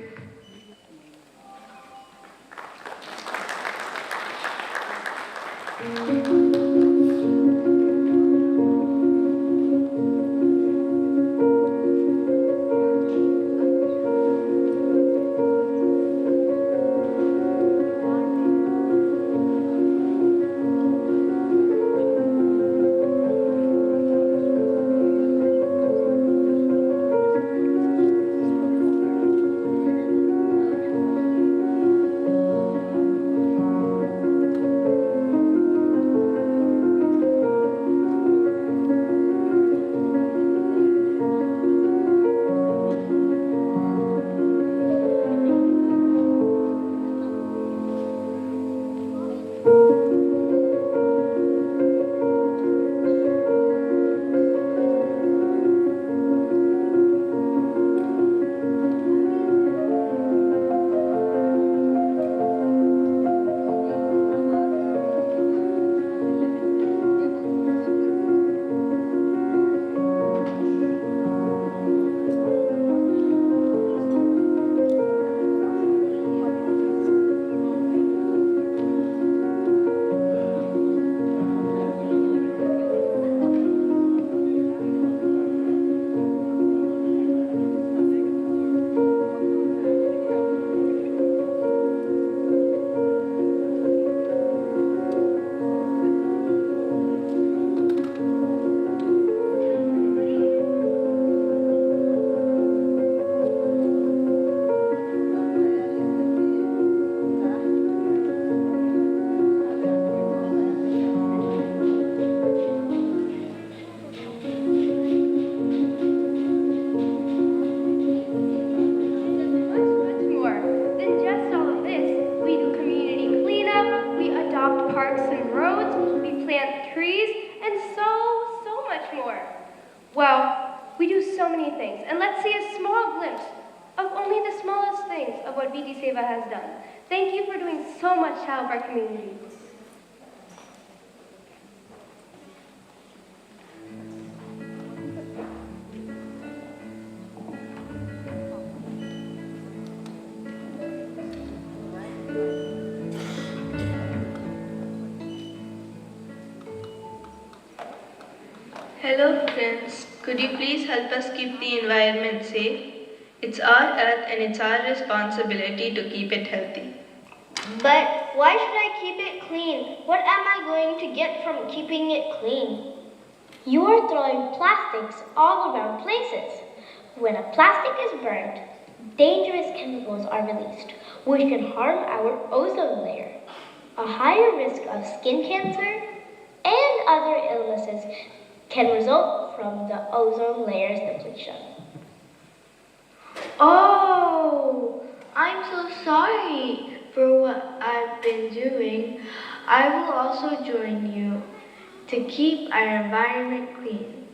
Well, we do so many things, and let's see a small glimpse of only the smallest things of what VT Seva has done. Thank you for doing so much to help our community. Hello friends, could you please help us keep the environment safe? It's our earth and it's our responsibility to keep it healthy. But why should I keep it clean? What am I going to get from keeping it clean? You are throwing plastics all around places. When a plastic is burnt, dangerous chemicals are released, which can harm our ozone layer. A higher risk of skin cancer and other illnesses can result from the ozone layer's depletion. Oh, I'm so sorry for what I've been doing. I will also join you to keep our environment clean.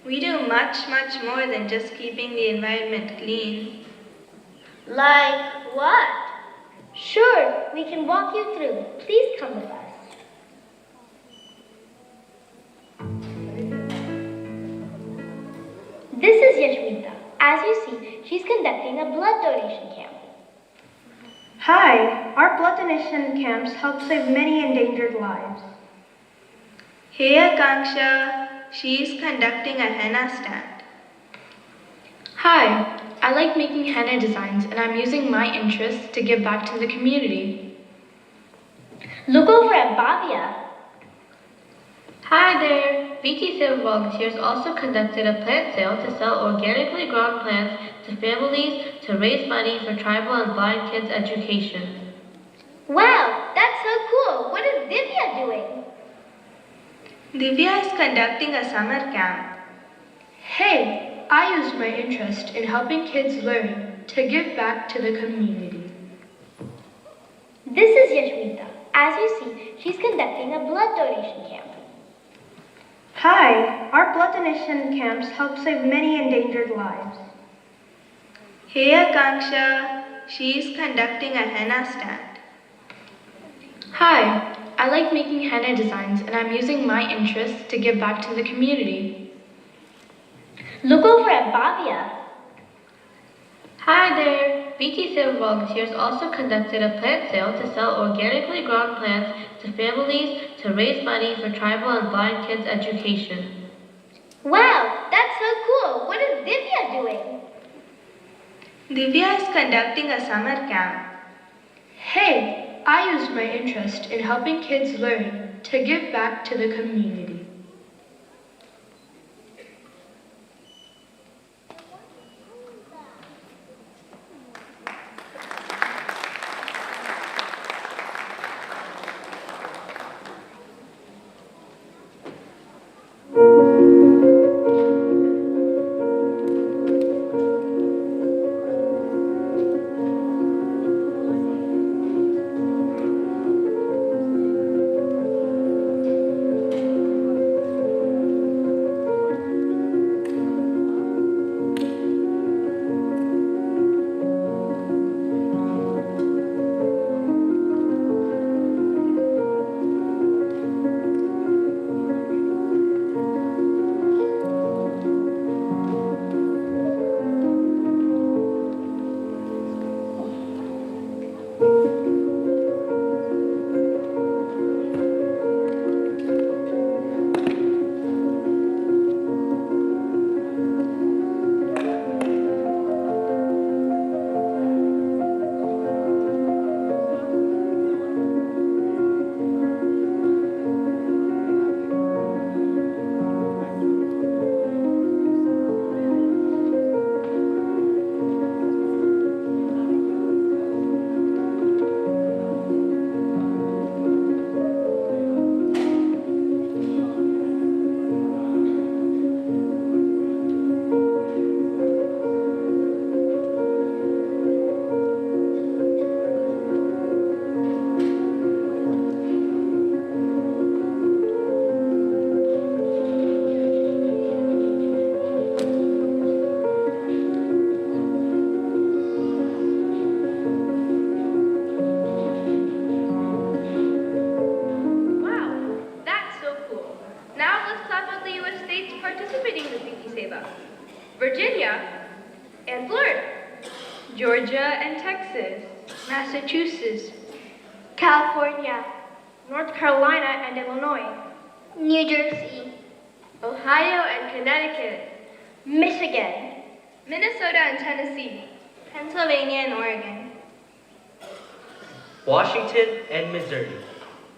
We do much more than just keeping the environment clean. Like what? Sure, we can walk you through. Please come with us. This is Yashmita. As you see, she's conducting a blood donation camp. Hi, our blood donation camps help save many endangered lives. Hey Akanksha, she is conducting a henna stand. Hi, I like making henna designs and I'm using my interests to give back to the community. Look over at Bhavya. Hi there! VT Seva volunteers also conducted a plant sale to sell organically grown plants to families to raise money for tribal and blind kids' education. Wow, that's so cool. What is Divya doing? Divya is conducting a summer camp. Hey, I use my interest in helping kids learn to give back to the community. This is Yashmita. As you see, she's conducting a blood donation camp. Hi, our blood donation camps help save many endangered lives. Hey Akanksha, she is conducting a henna stand. Hi, I like making henna designs and I'm using my interests to give back to the community. Look over at Bhavya. Hi there! VT Save volunteers also conducted a plant sale to sell organically grown plants to families to raise money for tribal and blind kids' education. Wow, that's so cool. What is Divya doing? Divya is conducting a summer camp. Hey, I used my interest in helping kids learn to give back to the community. Virginia and Florida, Georgia and Texas, Massachusetts, California, North Carolina and Illinois, New Jersey, Ohio and Connecticut, Michigan, Minnesota and Tennessee, Pennsylvania and Oregon, Washington and Missouri.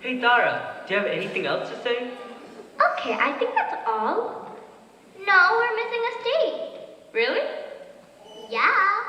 Hey Tara, do you have anything else to say? Okay, I think that's all. No, we're missing a state. Really? Yeah.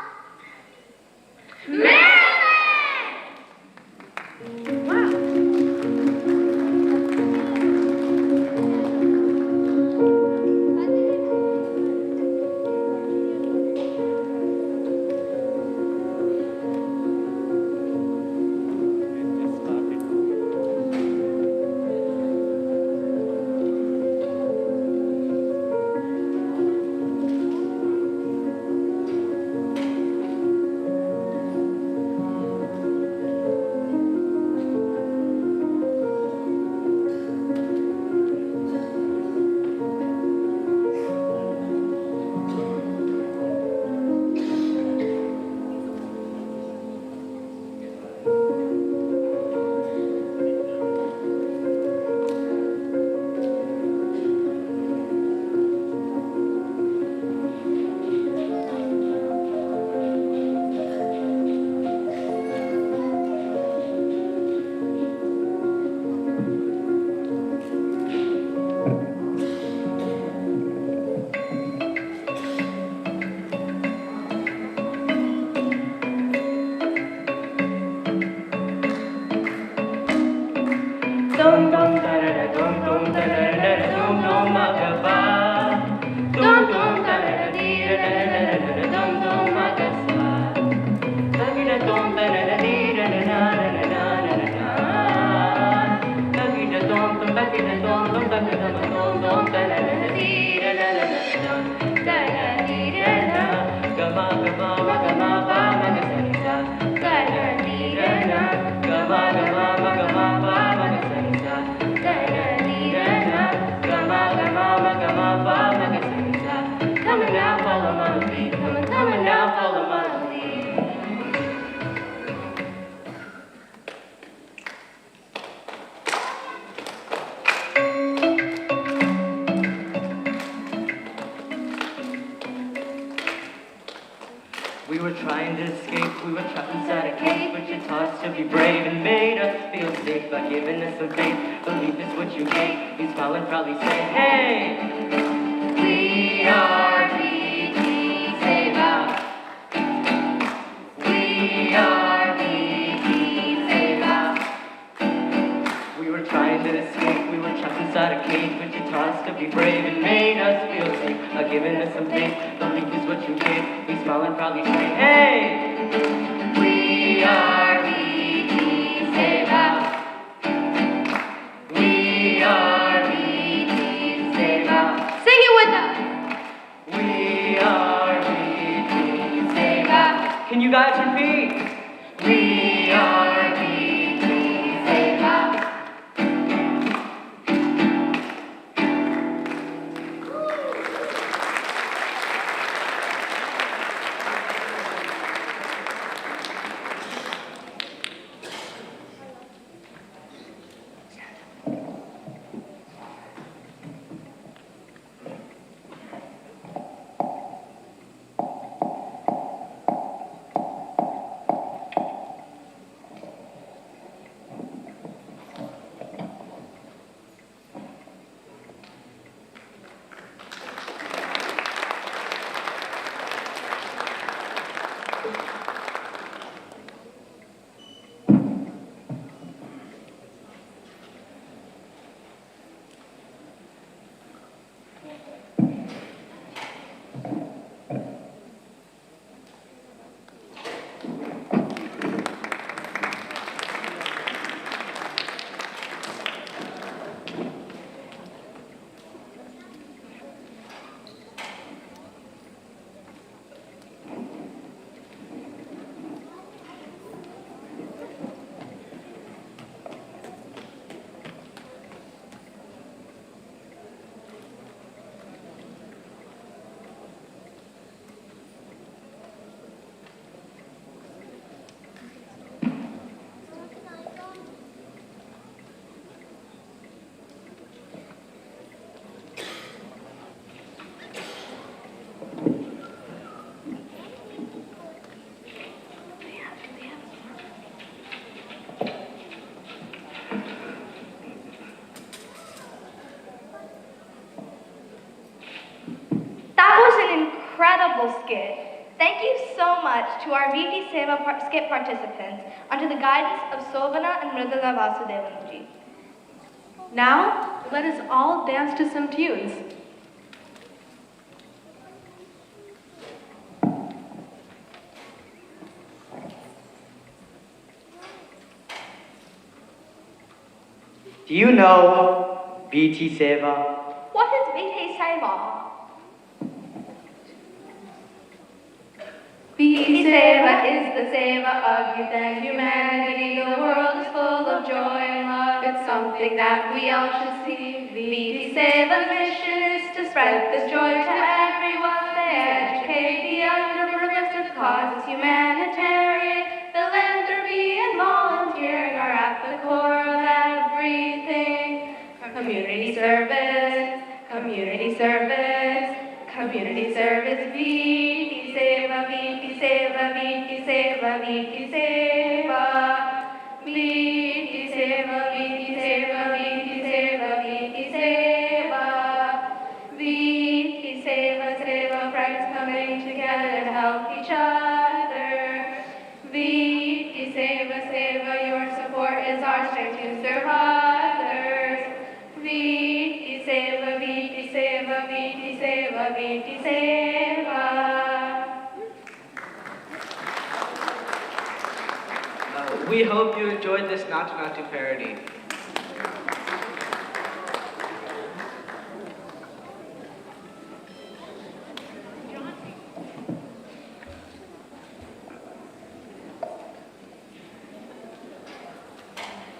come on, follow me, come on now, follow my lead, come on now, follow my lead. We were trying to escape, we were trapped inside a cage, but you taught us to be brave and made us feel safe by giving us some faith. Believe is what you gave. We smile and proudly say, hey, we are VT Seva. We are VT Seva. We were trying to escape, we were trapped inside a cage, but you taught us to be brave and made us feel safe by giving us some faith. Believe is what you gave. We smile and proudly say, hey, we are VT Seva. We are VT Seva. Sing it with us. We are VT Seva. Can you guys repeat? We are VT Seva. Incredible skit. Thank you so much to our VT Seva skit participants under the guidance of Sovana and Mridula Vasudevanji. Now, let us all dance to some tunes. Do you know VT Seva? What is VT Seva? VT Seva is the seva of youth and humanity. The world is full of joy and love. It's something that we all should see. VT Seva's mission is to spread this joy to everyone. They educate the young to progressive causes, humanitarian, philanthropy, and volunteering are at the core of everything. Community service, community service, community service. VT Seva, VT Seva, VT Seva, VT Seva. VT Seva, VT Seva, VT Seva, VT Seva. VT Seva, Seva, friends coming together to help each other. VT Seva, Seva, your support is our strength to serve others. VT Seva, VT Seva, VT Seva, VT Seva. We hope you enjoyed this Natu Natu parody.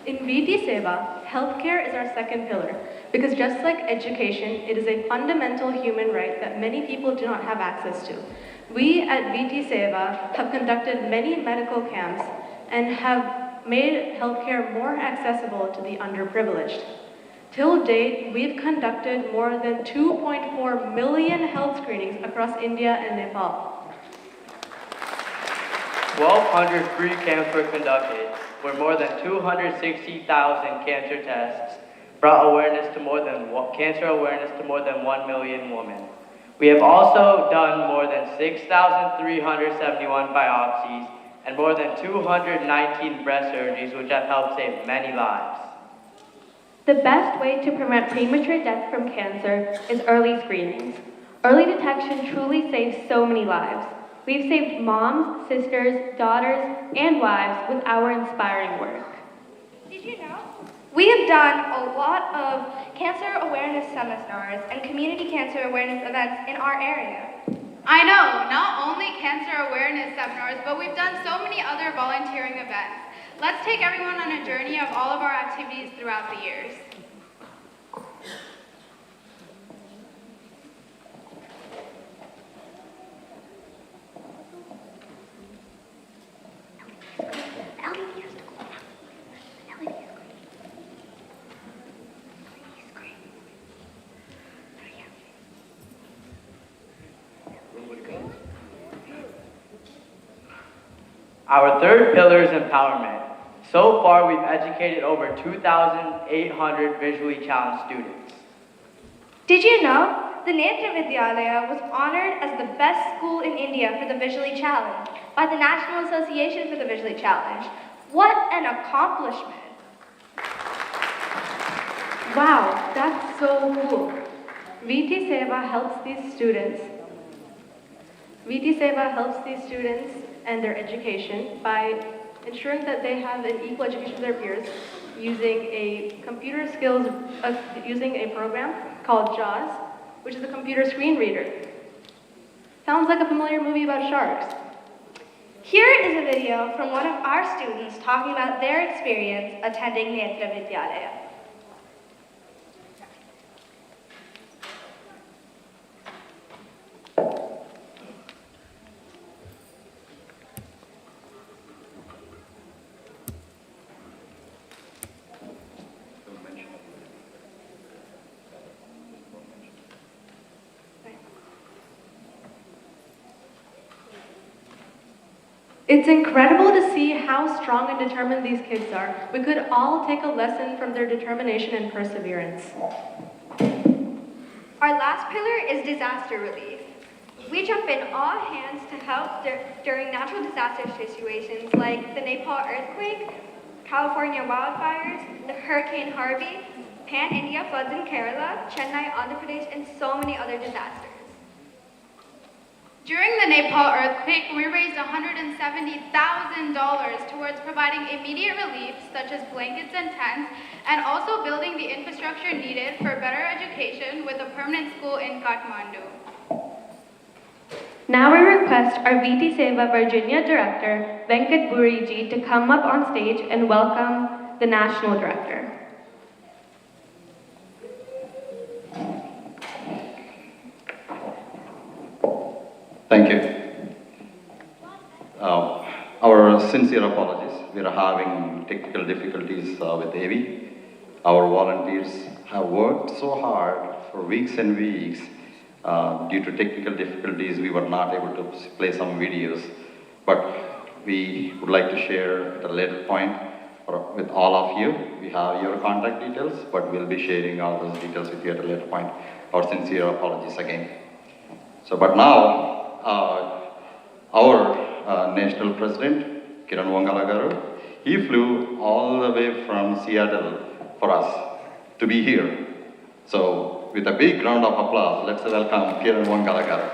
In VT Seva, healthcare is our second pillar. Because just like education, it is a fundamental human right that many people do not have access to. We at VT Seva have conducted many medical camps and have made healthcare more accessible to the underprivileged. Till date, we've conducted more than 2.4 million health screenings across India and Nepal. 1,200 free camps were conducted, where more than 260,000 cancer tests brought cancer awareness to more than 1 million women. We have also done more than 6,371 biopsies and more than 219 breast surgeries, which have helped save many lives. The best way to prevent premature death from cancer is early screenings. Early detection truly saves so many lives. We've saved moms, sisters, daughters, and wives with our inspiring work. Did you know? We have done a lot of cancer awareness seminars and community cancer awareness events in our area. I know, not only cancer awareness seminars, but we've done so many other volunteering events. Let's take everyone on a journey of all of our activities throughout the years. Our third pillar is empowerment. So far, we've educated over 2,800 visually challenged students. Did you know the Netra Vidyalaya was honored as the best school in India for the visually challenged by the National Association for the Visually Challenged? What an accomplishment! Wow, that's so cool. VT Seva helps these students. VT Seva helps these students and their education by ensuring that they have an equal education with their peers using a using a program called JAWS, which is a computer screen reader. Sounds like a familiar movie about sharks. Here is a video from one of our students talking about their experience attending Netra Vidyalaya. It's incredible to see how strong and determined these kids are. We could all take a lesson from their determination and perseverance. Our last pillar is disaster relief. We jump in all hands to help during natural disaster situations like the Nepal earthquake, California wildfires, the Hurricane Harvey, Pan-India floods in Kerala, Chennai, Andhra Pradesh, and so many other disasters. During the Nepal earthquake, we raised $170,000 towards providing immediate relief, such as blankets and tents, and also building the infrastructure needed for better education with a permanent school in Kathmandu. Now we request our VT Seva Virginia Director, Venkat Buriji, to come up on stage and welcome the National Director. Thank you. Our sincere apologies. We are having technical difficulties with AV. Our volunteers have worked so hard for weeks and weeks. Due to technical difficulties, we were not able to play some videos. But we would like to share at a later point with all of you. We have your contact details, but we'll be sharing all those details with you at a later point. Our sincere apologies again. So, but now, our national president, Kiran Wangala Garu, he flew all the way from Seattle for us to be here. So, with a big round of applause, let's welcome Kiran Wangala Garu.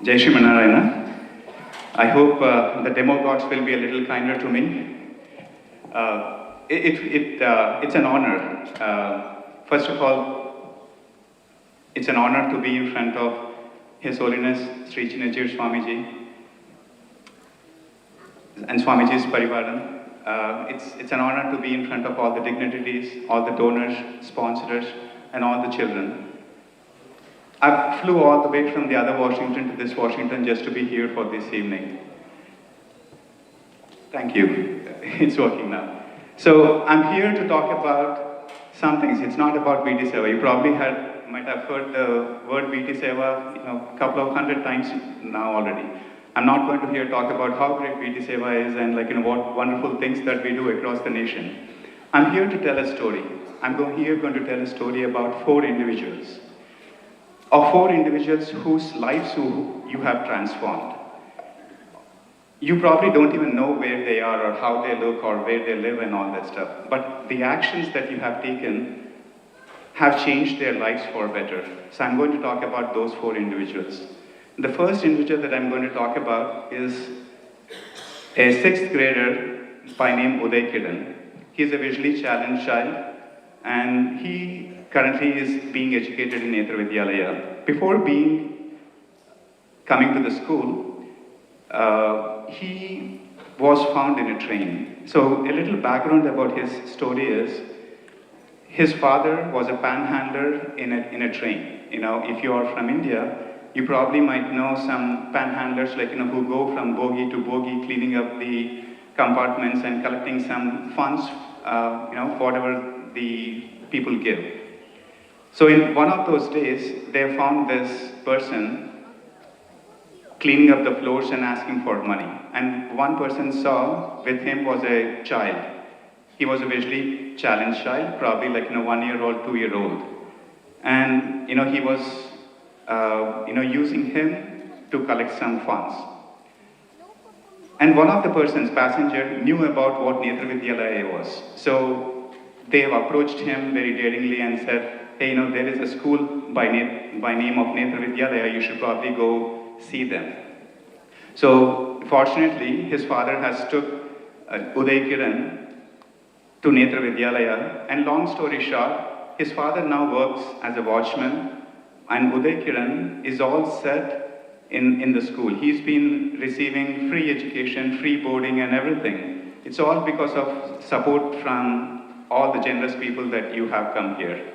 Jai Shri Manarayana. I hope the demo gods will be a little kinder to me. It's an honor First of all, it's an honor to be in front of His Holiness Sri Chinajir Swamiji and Swamiji's Parivaram. It's an honor to be in front of all the dignitaries, all the donors, sponsors, and all the children. I flew all the way from the other Washington to this Washington just to be here for this evening. Thank you. It's working now. So I'm here to talk about some things. It's not about VT Seva. You probably might have heard the word VT Seva, a couple of hundred times now already. I'm not going to here talk about how great VT Seva is and what wonderful things that we do across the nation. I'm here to tell a story. I'm going to tell a story about 4 individuals. Of 4 individuals whose lives you have transformed. You probably don't even know where they are or how they look or where they live and all that stuff. But the actions that you have taken have changed their lives for better. So I'm going to talk about those 4 individuals. The first individual that I'm going to talk about is a 6th grader by name Uday Kiran. He's a visually challenged child and he currently is being educated in Netra Vidyalaya. Before coming to the school, he was found in a train. So a little background about his story is, his father was a panhandler in a train. If you are from India, you probably might know some panhandlers who go from bogie to bogie, cleaning up the compartments and collecting some funds, whatever the people give. So in one of those days, they found this person cleaning up the floors and asking for money. And one person saw with him was a child. He was a visually challenged child, probably 1-year-old, 2-year-old. And he was using him to collect some funds. And one of the person's passenger knew about what Netra Vidyalaya was. So they have approached him very daringly and said, hey, there is a school by name of Netra Vidyalaya, you should probably go see them. So fortunately, his father has took Uday Kiran to Netra Vidyalaya, and long story short, his father now works as a watchman, and Uday Kiran is all set in the school. He's been receiving free education, free boarding and everything. It's all because of support from all the generous people that you have come here.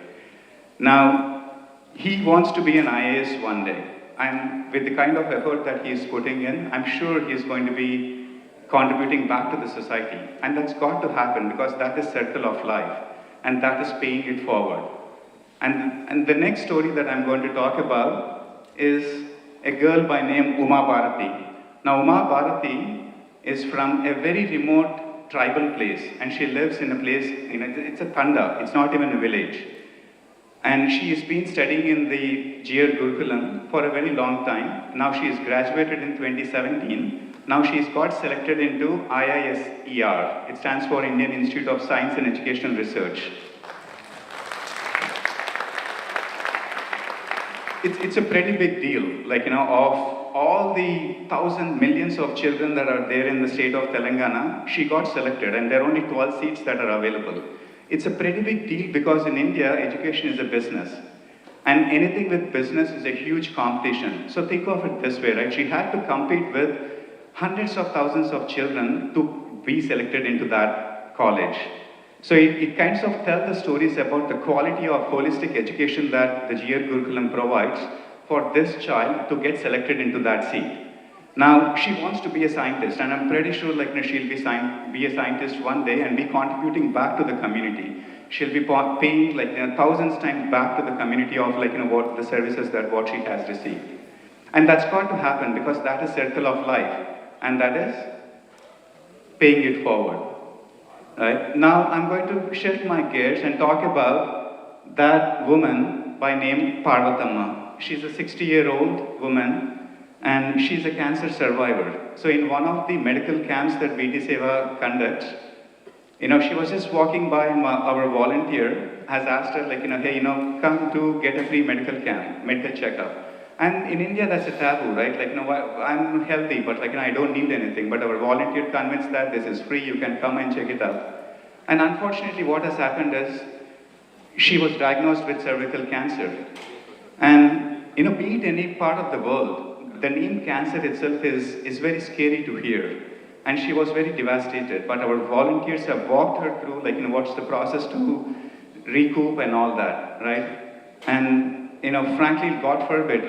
Now, he wants to be an IAS one day. And with the kind of effort that he is putting in, I'm sure he is going to be contributing back to the society. And that's got to happen because that is circle of life. And that is paying it forward. And the next story that I'm going to talk about is a girl by name Uma Bharati. Now, Uma Bharati is from a very remote tribal place. And she lives in a place, it's a Tanda, it's not even a village. And she has been studying in the GR Gurukulam for a very long time. Now she is graduated in 2017. Now she's got selected into IISER. It stands for Indian Institute of Science and Educational Research. It's a pretty big deal. Of all the millions of children that are there in the state of Telangana, she got selected, and there are only 12 seats that are available. It's a pretty big deal because in India, education is a business. And anything with business is a huge competition. So think of it this way, right? She had to compete with hundreds of thousands of children to be selected into that college. So it kind of tells the stories about the quality of holistic education that the GR Gurukulam provides for this child to get selected into that seat. Now, she wants to be a scientist, and I'm pretty sure she'll be a scientist one day and be contributing back to the community. She'll be paying thousands times back to the community of what the services that what she has received. And that's got to happen because that is circle of life, and that is paying it forward. Right? Now, I'm going to shift my gears and talk about that woman by name Parvatamma. She's a 60-year-old woman, and she's a cancer survivor. So in one of the medical camps that VT Seva conducts, she was just walking by and our volunteer has asked her hey, come to get a free medical checkup. And in India, that's a taboo, right? I'm healthy, but I don't need anything. But our volunteer convinced that this is free, you can come and check it out. And unfortunately, what has happened is, she was diagnosed with cervical cancer. And, be it any part of the world, the name cancer itself is very scary to hear. And she was very devastated. But our volunteers have walked her through, what's the process to recoup and all that, right? And, frankly, God forbid,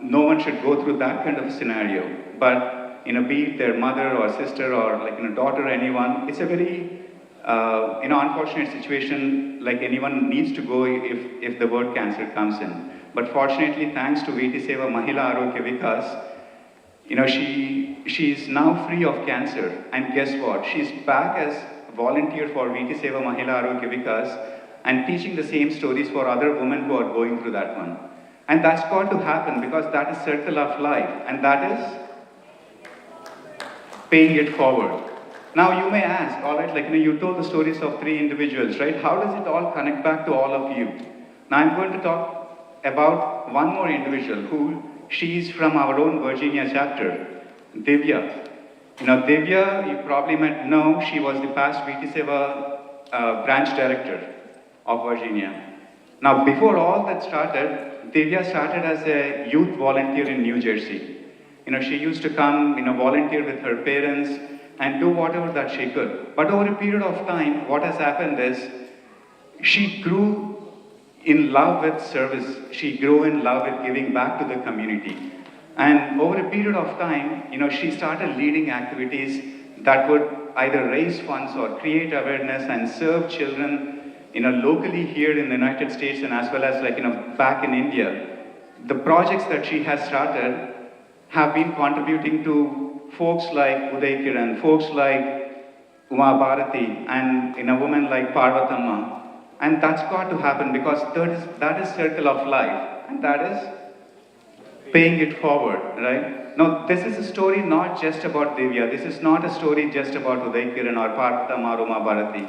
no one should go through that kind of a scenario. But, be it their mother or sister or daughter or anyone, it's a very, unfortunate situation like anyone needs to go if the word cancer comes in. But fortunately, thanks to VT Seva Mahila Arogya Vikas, she's now free of cancer. And guess what? She's back as volunteer for VT Seva Mahila Arogya Vikas and teaching the same stories for other women who are going through that one. And that's got to happen because that is circle of life, and that is paying it forward. Now you may ask, all right, you told the stories of 3 individuals, right? How does it all connect back to all of you? Now I'm going to talk about one more individual she's from our own Virginia chapter, Divya. Divya, you probably might know, she was the past VT Seva branch director of Virginia. Now, before all that started, Divya started as a youth volunteer in New Jersey. She used to come, volunteer with her parents and do whatever that she could. But over a period of time, what has happened is she grew in love with service. She grew in love with giving back to the community. And over a period of time, she started leading activities that would either raise funds or create awareness and serve children locally here in the United States and as well as back in India. The projects that she has started have been contributing to folks like Uday Kiran, folks like Uma Bharati, and a woman like Parvathamma. And that's got to happen because that is circle of life, and that is paying it forward, right? Now, this is a story not just about Divya. This is not a story just about Uday Kiran or Parvathamma or Uma Bharati.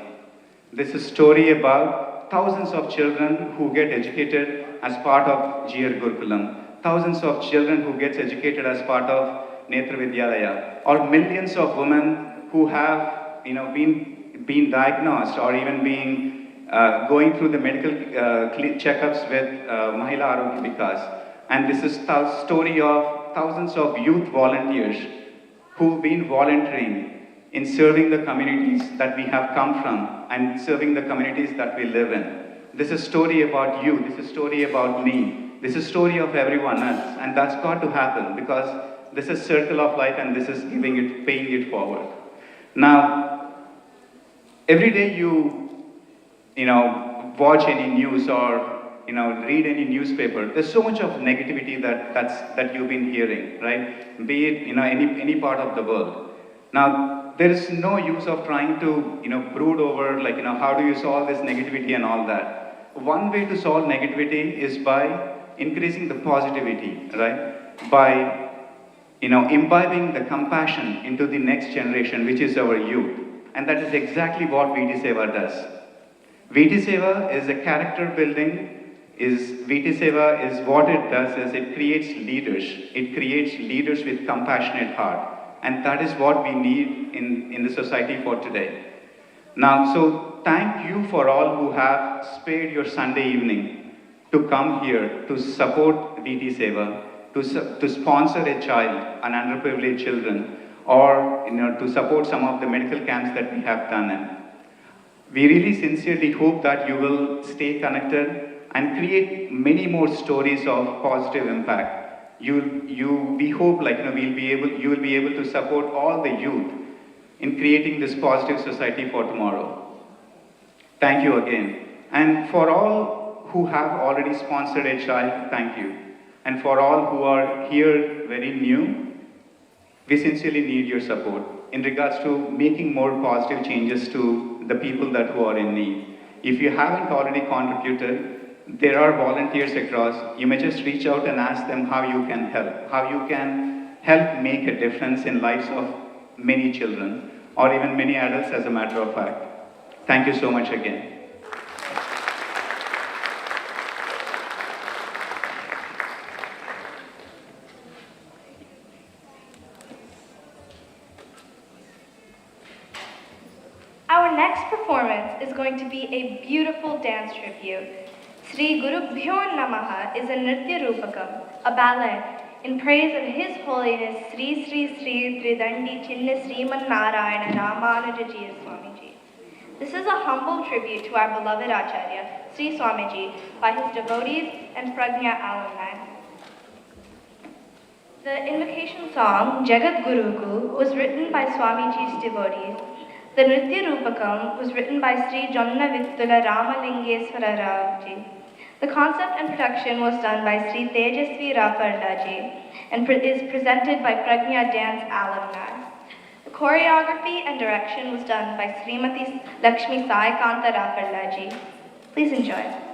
This is a story about thousands of children who get educated as part of GR Gurukulam, thousands of children who get educated as part of Netra Vidyalaya, or millions of women who have been diagnosed or even being going through the medical checkups with Mahila Arogya Vikas. And this is the story of thousands of youth volunteers who've been volunteering in serving the communities that we have come from and serving the communities that we live in. This is a story about you, this is a story about me, this is a story of everyone else, and that's got to happen because this is circle of life and this is paying it forward. Now, every day you watch any news or read any newspaper, there's so much of negativity that you've been hearing, right? Be it any part of the world. Now, there is no use of trying to brood over how do you solve this negativity and all that. One way to solve negativity is by increasing the positivity, right? By imbibing the compassion into the next generation, which is our youth. And that is exactly what VT Seva does. VT Seva is a character building. VT Seva is what it does is it creates leaders. It creates leaders with compassionate heart. And that is what we need in the society for today. Now, so thank you for all who have spared your Sunday evening to come here to support VT Seva, to sponsor a child, an underprivileged children, or to support some of the medical camps that we have done in. We really sincerely hope that you will stay connected and create many more stories of positive impact. We hope you will be able to support all the youth in creating this positive society for tomorrow. Thank you again. And for all who have already sponsored a child, thank you. And for all who are here very new, we sincerely need your support in regards to making more positive changes to the people who are in need. If you haven't already contributed, there are volunteers across. You may just reach out and ask them how you can help make a difference in lives of many children or even many adults as a matter of fact. Thank you so much again. Our next performance performance is going to be a beautiful dance tribute. Sri Gurubhyo Namaha is a Nritya Rupakam, a ballet, in praise of His Holiness Sri Sri Sri Tridandi Chinna Sriman Narayana Ramanujaji Swamiji. This is a humble tribute to our beloved Acharya, Sri Swamiji, by his devotees and Pragya alumni. The invocation song, Jagat Guruku, was written by Swamiji's devotees. The Nritya Rupakam was written by Sri Jonna Vittula Ramalingeswara Raoji. The concept and production was done by Sri Tejasvi Rapardaji and is presented by Pragya Dance alumni. The choreography and direction was done by Srimati Lakshmi Sai Kanta Rapardaji. Please enjoy.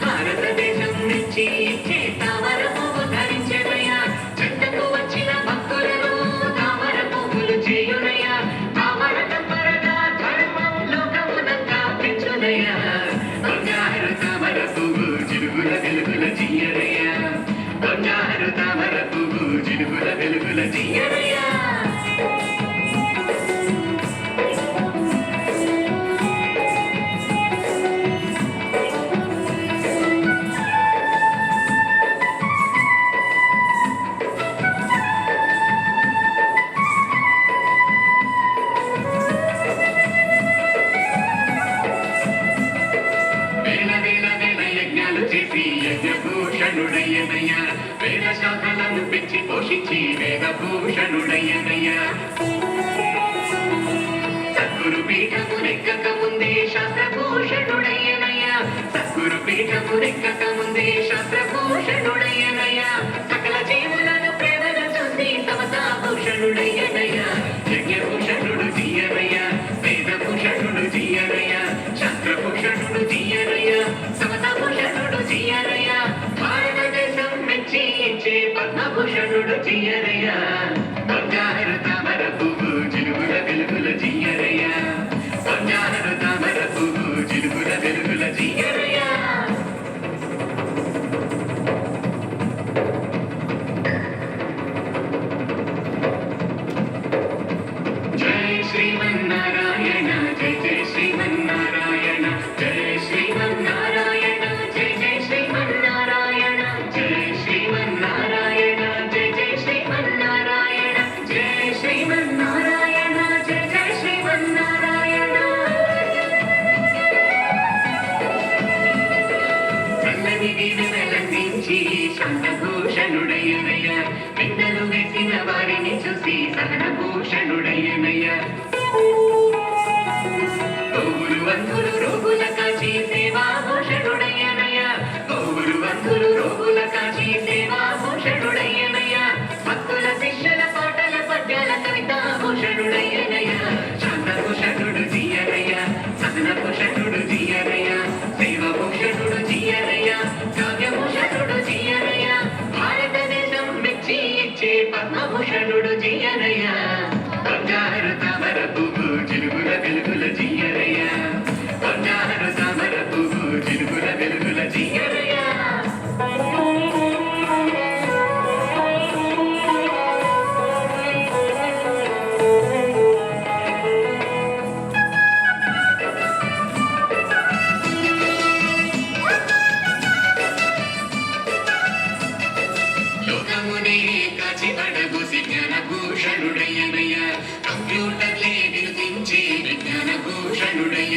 భారతదేశం నుంచి తామర పువ్వు వెలుగుల జీయరయ్యా యజ్ఞభూషణుడయ్యనయ్యా వేద శాఖలను పెంచి పోషించి వేదభూషణుడయ్యనయ్యా సద్గురు పీఠము నెక్కక ముందే శాస్త్రభూషణుడయ్యనయ్యా సద్గురు పీఠము నెక్కక ముందే శాస్త్రభూషణుడయ్యనయ్యా సకల జీవులను ప్రేమను చూసి సమతాభూషణుడయ్యనయ్యా యజ్ఞభూషణుడు జీయనయ్యా వేదభూషణుడు జీయనయ్యా శాస్త్రభూషణుడు జీయనయ్యా సమతాభూషణుడు జీయనయ్యా భారతదేశం మెచ్చి ఇచ్చే పద్మభూషణుడు జీయనయ్యా బంగారు తామర పువ్వు జిలుగుల వెలుగుల జీయనయ్యా బంగారు తామర పువ్వు జిలుగుల వెలుగుల జీయనయ్యా జై శ్రీమన్నారాయణ జై జై శ్రీమన్నారాయణ జై శ్రీమన్నారాయణ జై జై శ్రీమన్నారాయణ జై శ్రీమన్నారాయణ జై జై శ్రీమన్నారాయణ జై శ్రీమన్నారాయణ జై జై శ్రీమన్నారాయణ చల్లని దీవెనలందించి శాంతభూషణుడయ్యనయ్యా విందలు వేసిన వారిని చూసి సహనభూషణుడయ్యనయ్యా గోవులు వంతులు రోగుల కాచి సేవాభూషణుడయ్యనయ్యా గోవులు వంతులు రోగుల కాచి సేవాభూషణుడయ్యనయ్యా భక్తుల శిష్యుల పాటల పద్యాల కవితాభూషణుడయ్యనయ్యా శాంతభూషణుడు జీయనయ్యా సహనభూషణుడు జీయనయ్యా సేవభూషణుడు జీయనయ్యా కావ్యభూషణుడు జీయనయ్యా భారతదేశం మెచ్చి ఇచ్చే పద్మభూషణుడు జీయనయ్యా బంగారు తామర పువ్వు జిలుగుల వెలుగుల జీయనయ్యా బంగారు తామర పువ్వు జిలుగుల వెలుగుల జీయనయ్యా లోకమునే కాచి పడబోసి జ్ఞానభూషణుడయ్యనయ్యా కంప్యూటర్లే వినిపించే విజ్ఞానభూషణుడయ్య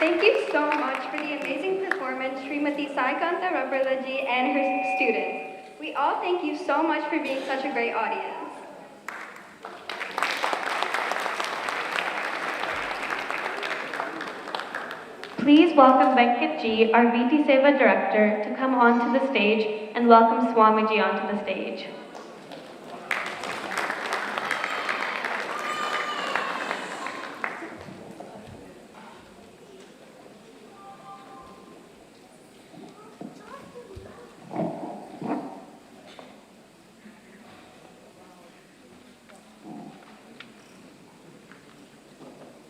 Thank you so much for the amazing performance, Srimati Saikanta Rabralaji and her students. We all thank you so much for being such a great audience. Please welcome Venkat Ji, our VT Seva Director, to come onto the stage and welcome Swamiji onto the stage.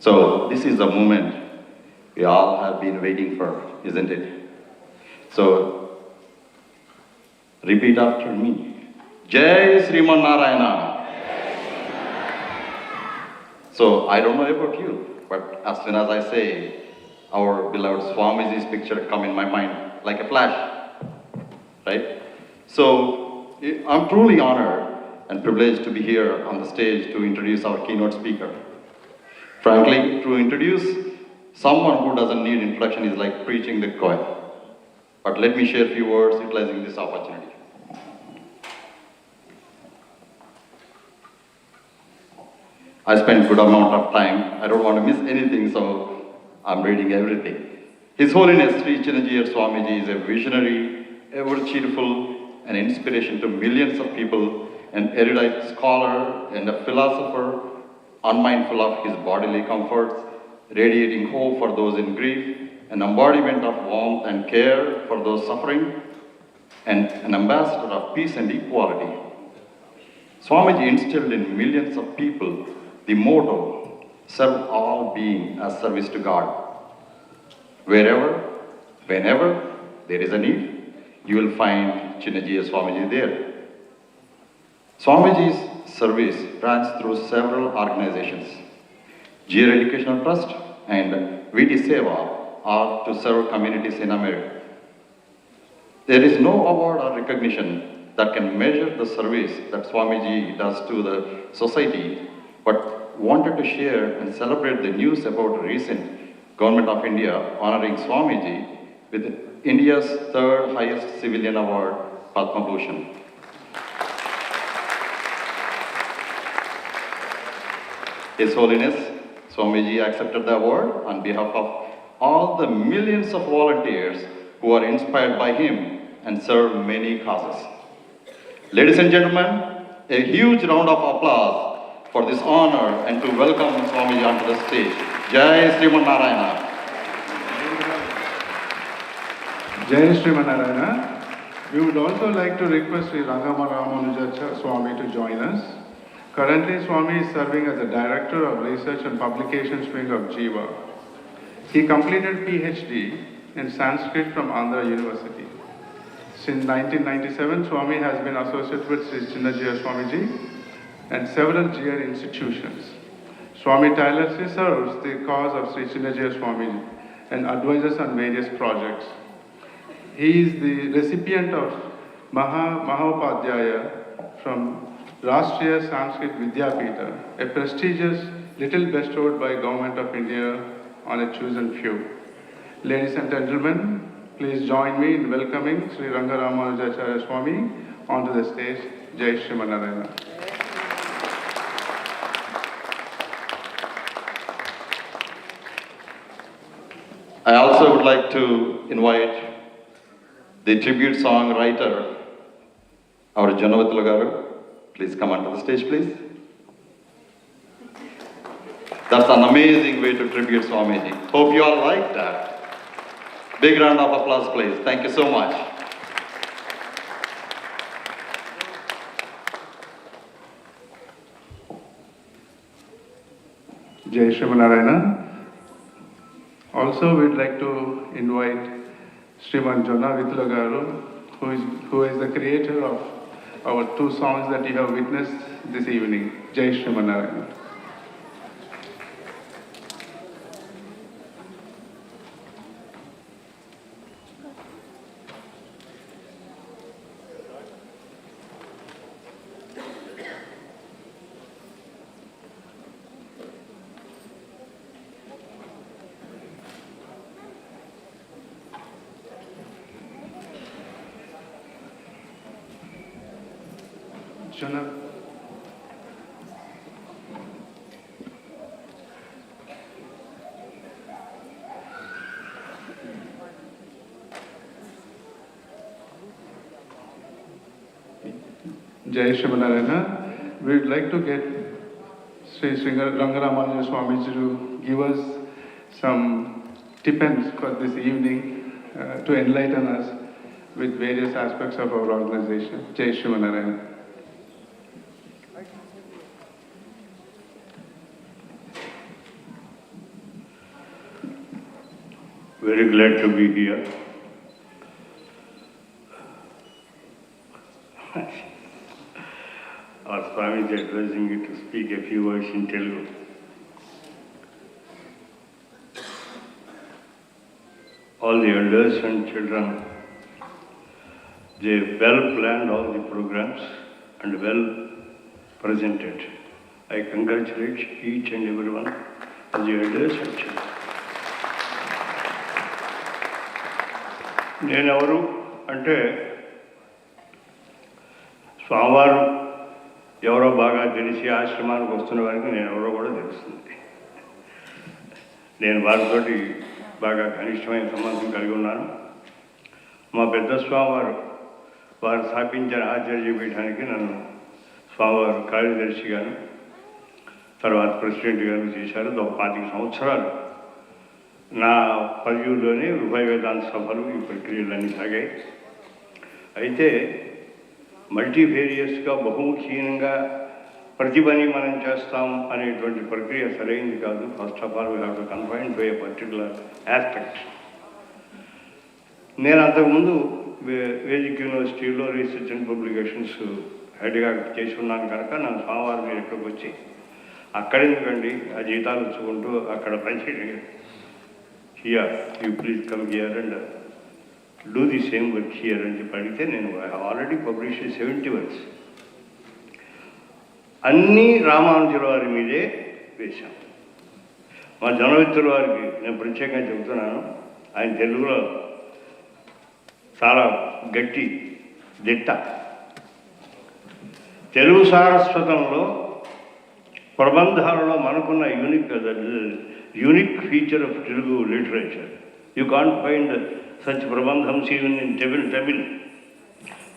So this is the moment we all have been waiting for, isn't it? So repeat after me. Jai Sriman Narayana. So I don't know about you, but as soon as I say our beloved Swamiji's picture come in my mind like a flash, right? So I'm truly honored and privileged to be here on the stage to introduce our keynote speaker. Frankly, to introduce someone who doesn't need introduction is like preaching the choir. But let me share a few words utilizing this opportunity. I spent good amount of time. I don't want to miss anything, so I'm reading everything. His Holiness Sri Chinnajir Swamiji is a visionary, ever cheerful, and inspiration to millions of people, an erudite scholar and a philosopher, unmindful of his bodily comforts, radiating hope for those in grief, an embodiment of warmth and care for those suffering, and an ambassador of peace and equality. Swamiji instilled in millions of people the motto, serve all being as service to God. Wherever, whenever there is a need, you will find Chinnajir Swamiji there. Swamiji's service runs through several organizations. GR Educational Trust and VT Seva are to serve communities in America. There is no award or recognition that can measure the service that Swamiji does to the society, but wanted to share and celebrate the news about recent Government of India honoring Swamiji with India's third highest civilian award, Padma Bhushan. His Holiness Swamiji accepted the award on behalf of all the millions of volunteers who are inspired by him and serve many causes. Ladies and gentlemen, a huge round of applause for this honor and to welcome Swamiji onto the stage. Jai Sriman Narayana. Jai Sriman Narayana. We would also like to request Sri Rangama Ramanuja Swami to join us. Currently, Swami is serving as the Director of Research and Publications Wing of Jiva. He completed PhD in Sanskrit from Andhra University. Since 1997, Swami has been associated with Sri Chinnajir Swamiji and several GR institutions. Swami tirelessly serves the cause of Sri Chinnajir Swamiji and advises on various projects. He is the recipient of Mahaupadhyaya from Rashtriya Sanskrit Vidyapita, a prestigious title bestowed by Government of India on a chosen few. Ladies and gentlemen, please join me in welcoming Sri Rangaramanuja Swami onto the stage. Jai Sriman Narayana. I also would like to invite the tribute song writer, our Janavathula Garu. Please come onto the stage, please. That's an amazing way to tribute Swamiji. Hope you all like that. Big round of applause, please. Thank you so much. Jai Sriman Narayana. Also, we'd like to invite Sriman Janavathula Garu, who is the creator of our two songs that you have witnessed this evening. Jai Sriman Narayana. Jai Sriman Narayana. We'd like to get Sri Rangaramanuja Swamiji to give us some stipends for this evening to enlighten us with various aspects of our organization. Jai Sriman Narayana. Very glad to be here. Our Swami is advising me to speak a few words in Telugu. All the elders and children, they well planned all the programs and well presented. I congratulate each and everyone of the elders and children. నేనెవరు అంటే స్వామివారు ఎవరో బాగా తెలిసి ఆశ్రమానికి వస్తున్న వారికి నేను ఎవరో కూడా తెలుస్తుంది. నేను వారితోటి బాగా కనిష్టమైన సంబంధం కలిగి ఉన్నాను. మా పెద్ద స్వామివారు వారు స్థాపించిన ఆచార్య పీఠానికి నన్ను స్వామివారు కార్యదర్శిగాను తర్వాత ప్రెసిడెంట్గాను చేశారు. 25 సంవత్సరాలు నా పదవిలోనే ఉభయ వేదాంత సభలు ఈ ప్రక్రియలన్నీ సాగాయి. అయితే మల్టీవేరియస్గా బహుముఖీనంగా ప్రతిభని మనం చేస్తాం అనేటువంటి ప్రక్రియ సరైనది కాదు. First of all we have to confine to A particular aspect. నేను అంతకుముందు వేదిక్ యూనివర్సిటీలో రీసెర్చ్ అండ్ పబ్లికేషన్స్ హెడ్గా చేసి ఉన్నాను కనుక నన్ను స్వామివారు మీరు ఎక్కడికి వచ్చి అక్కడెందుకండి ఆ జీతాలు వచ్చుకుంటూ అక్కడ పనిచేయడం, here you please come here and do the same work here అని చెప్పి అడిగితే నేను I have already publish 70 works. అన్నీ రామానుజుల వారి మీదే వేశాం. మా జనవిత్తుల వారికి నేను ప్రత్యేకంగా చెబుతున్నాను, ఆయన తెలుగులో చాలా గట్టి దిట్ట. తెలుగు సారస్వతంలో ప్రబంధాలలో మనకున్న unique feature of Telugu literature. You can't find such ప్రబంధమ్స్ ఈవెన్ ఇన్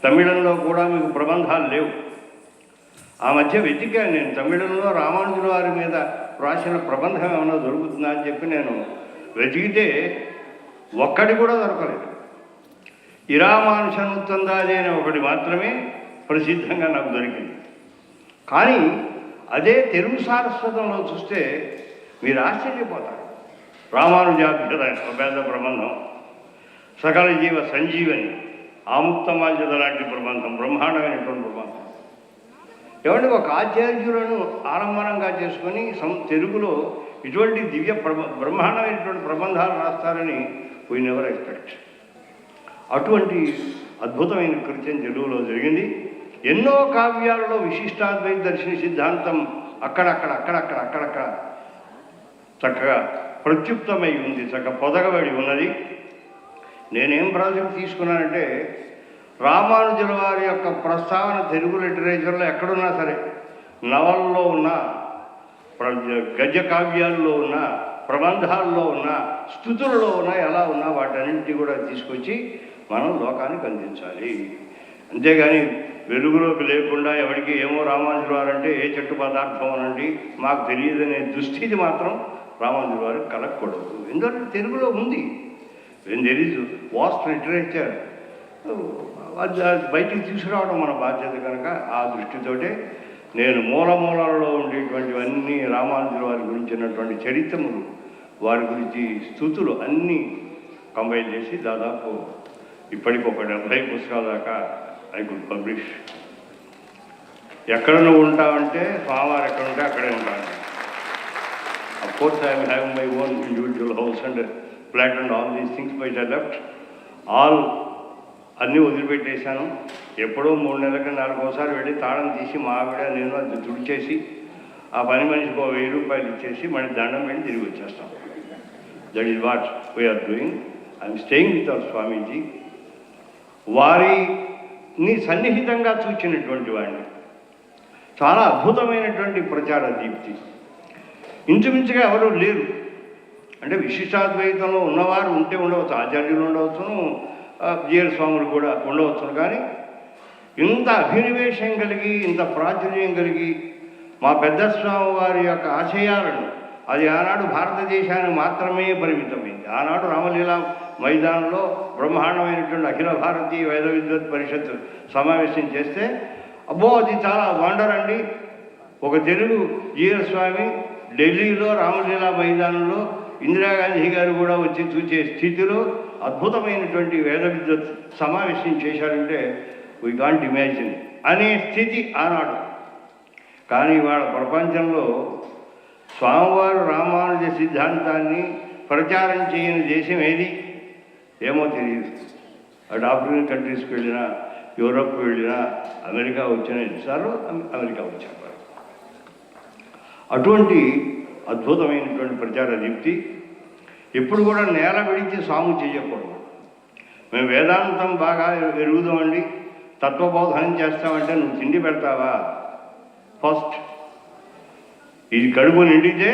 తమిళంలో కూడా మీకు ప్రబంధాలు లేవు. ఆ మధ్య వెతికాను నేను, తమిళంలో రామానుజుల వారి మీద రాసిన ప్రబంధం ఏమైనా దొరుకుతుందా అని చెప్పి నేను వెతికితే ఒక్కటి కూడా దొరకలేదు. ఇరామానుషనుత్తందాది అనే ఒకటి మాత్రమే ప్రసిద్ధంగా నాకు దొరికింది. కానీ అదే తెలుగు సారస్వతంలో చూస్తే మీరు ఆశ్చర్యపోతారు. రామానుజాభ్యుదయ పెద్ద ప్రబంధం, సకల జీవ సంజీవని, ఆముక్తమాల్యద లాంటి ప్రబంధం, బ్రహ్మాండమైనటువంటి ప్రబంధం. ఏమంటే ఒక ఆచార్యులను ఆలంబనంగా చేసుకొని తెలుగులో ఇటువంటి దివ్య బ్రహ్మాండమైనటువంటి ప్రబంధాలు రాస్తారని వీ నెవర్ ఎక్స్పెక్ట్. అటువంటి అద్భుతమైన కృత్యం తెలుగులో జరిగింది. ఎన్నో కావ్యాలలో విశిష్టాద్వైత దర్శన సిద్ధాంతం అక్కడక్కడ చక్కగా ప్రత్యుక్తమై ఉంది, చక్కగా పొదగబడి ఉన్నది. నేనేం ప్రాజెక్ట్ తీసుకున్నానంటే, రామానుజుల వారి యొక్క ప్రస్తావన తెలుగు లిటరేచర్లో ఎక్కడున్నా సరే, నవల్లో ఉన్న, గద్య కావ్యాల్లో ఉన్న, ప్రబంధాల్లో ఉన్న, స్తుతులలో ఉన్న, ఎలా ఉన్నా వాటన్నింటినీ కూడా తీసుకొచ్చి మనం లోకానికి అందించాలి. అంతేగాని వెలుగులోకి లేకుండా ఎవరికి ఏమో రామానుజుల వారు అంటే ఏ చెట్టు పదార్థం అనండి మాకు తెలియదనే దుస్థితి మాత్రం రామానుజుల వారికి కలగకూడదు. ఎందుకంటే తెలుగులో ఉంది. When there is vast literature, బయటికి తీసుకురావడం మన బాధ్యత కనుక ఆ దృష్టితోటే నేను మూలలో ఉండేటువంటివన్నీ రామానుజుల వారి గురించినటువంటి చరిత్రములు, వారి గురించి స్తుతులు అన్నీ కంబైన్ చేసి దాదాపు ఇప్పటికి ఒక 70 పుస్తకాల దాకా ఐ కుడ్ పబ్లిష్. ఎక్కడ నువ్వు ఉంటావంటే స్వామివారు ఎక్కడ ఉంటే అక్కడే ఉంటాను. Of course I have my own individual house and flat and all these things but I left all. అన్నీ వదిలిపెట్టేశాను. ఎప్పుడో 3 నెలలకి 4 వెళ్ళి తాళం తీసి మా ఆవిడ నేను అది తుడిచేసి ఆ పని మనిషికి 1000 రూపాయలు ఇచ్చేసి మళ్ళీ దండం వెళ్ళి తిరిగి వచ్చేస్తాం. That is what we are doing. I'm staying with our Swamiji. వారిని సన్నిహితంగా చూచినటువంటి వాడిని, చాలా అద్భుతమైనటువంటి ప్రచార దీప్తి. ఇంచుమించుగా ఎవరు లేరు. అంటే విశిష్టాద్వైతంలో ఉన్నవారు ఉంటే ఉండవచ్చు, ఆచార్యులు ఉండవచ్చును, జీఎల్ స్వాములు కూడా ఉండవచ్చును. కానీ ఇంత అభినివేశం కలిగి, ఇంత ప్రాచుర్యం కలిగి, మా పెద్ద స్వామి వారి యొక్క ఆశయాలను, అది ఆనాడు భారతదేశానికి మాత్రమే పరిమితమైంది. ఆనాడు రామలీలా మైదానంలో బ్రహ్మాండమైనటువంటి అఖిల భారతీయ వేద విద్వత్ పరిషత్ సమావేశం చేస్తే, అబ్బో అది చాలా వండర్ అండి. ఒక తెలుగు జీఎల్ స్వామి ఢిల్లీలో రామలీలా మైదానంలో ఇందిరాగాంధీ గారు కూడా వచ్చి చూసే స్థితిలో అద్భుతమైనటువంటి వేద విద్వత్ సమావేశం చేశారంటే వీ కాంట్ ఇమాజిన్ అనే స్థితి ఆనాడు. కానీ వాళ్ళ ప్రపంచంలో స్వామివారు రామానుజ సిద్ధాంతాన్ని ప్రచారం చేయని దేశం ఏది ఏమో తెలియదు. అటు ఆఫ్రికన్ కంట్రీస్కి వెళ్ళినా, యూరోప్కి వెళ్ళినా, అమెరికా వచ్చిన సార్లు అమెరికా వచ్చారు. అటువంటి అద్భుతమైనటువంటి ప్రచార దీప్తి. ఎప్పుడు కూడా నేల విడిచి సాము చేయకూడదు. మేము వేదాంతం బాగా ఎరుగుదామండి, తత్వబోధనం చేస్తామంటే నువ్వు తిండి పెడతావా? ఫస్ట్ ఇది కడుపు నిండితే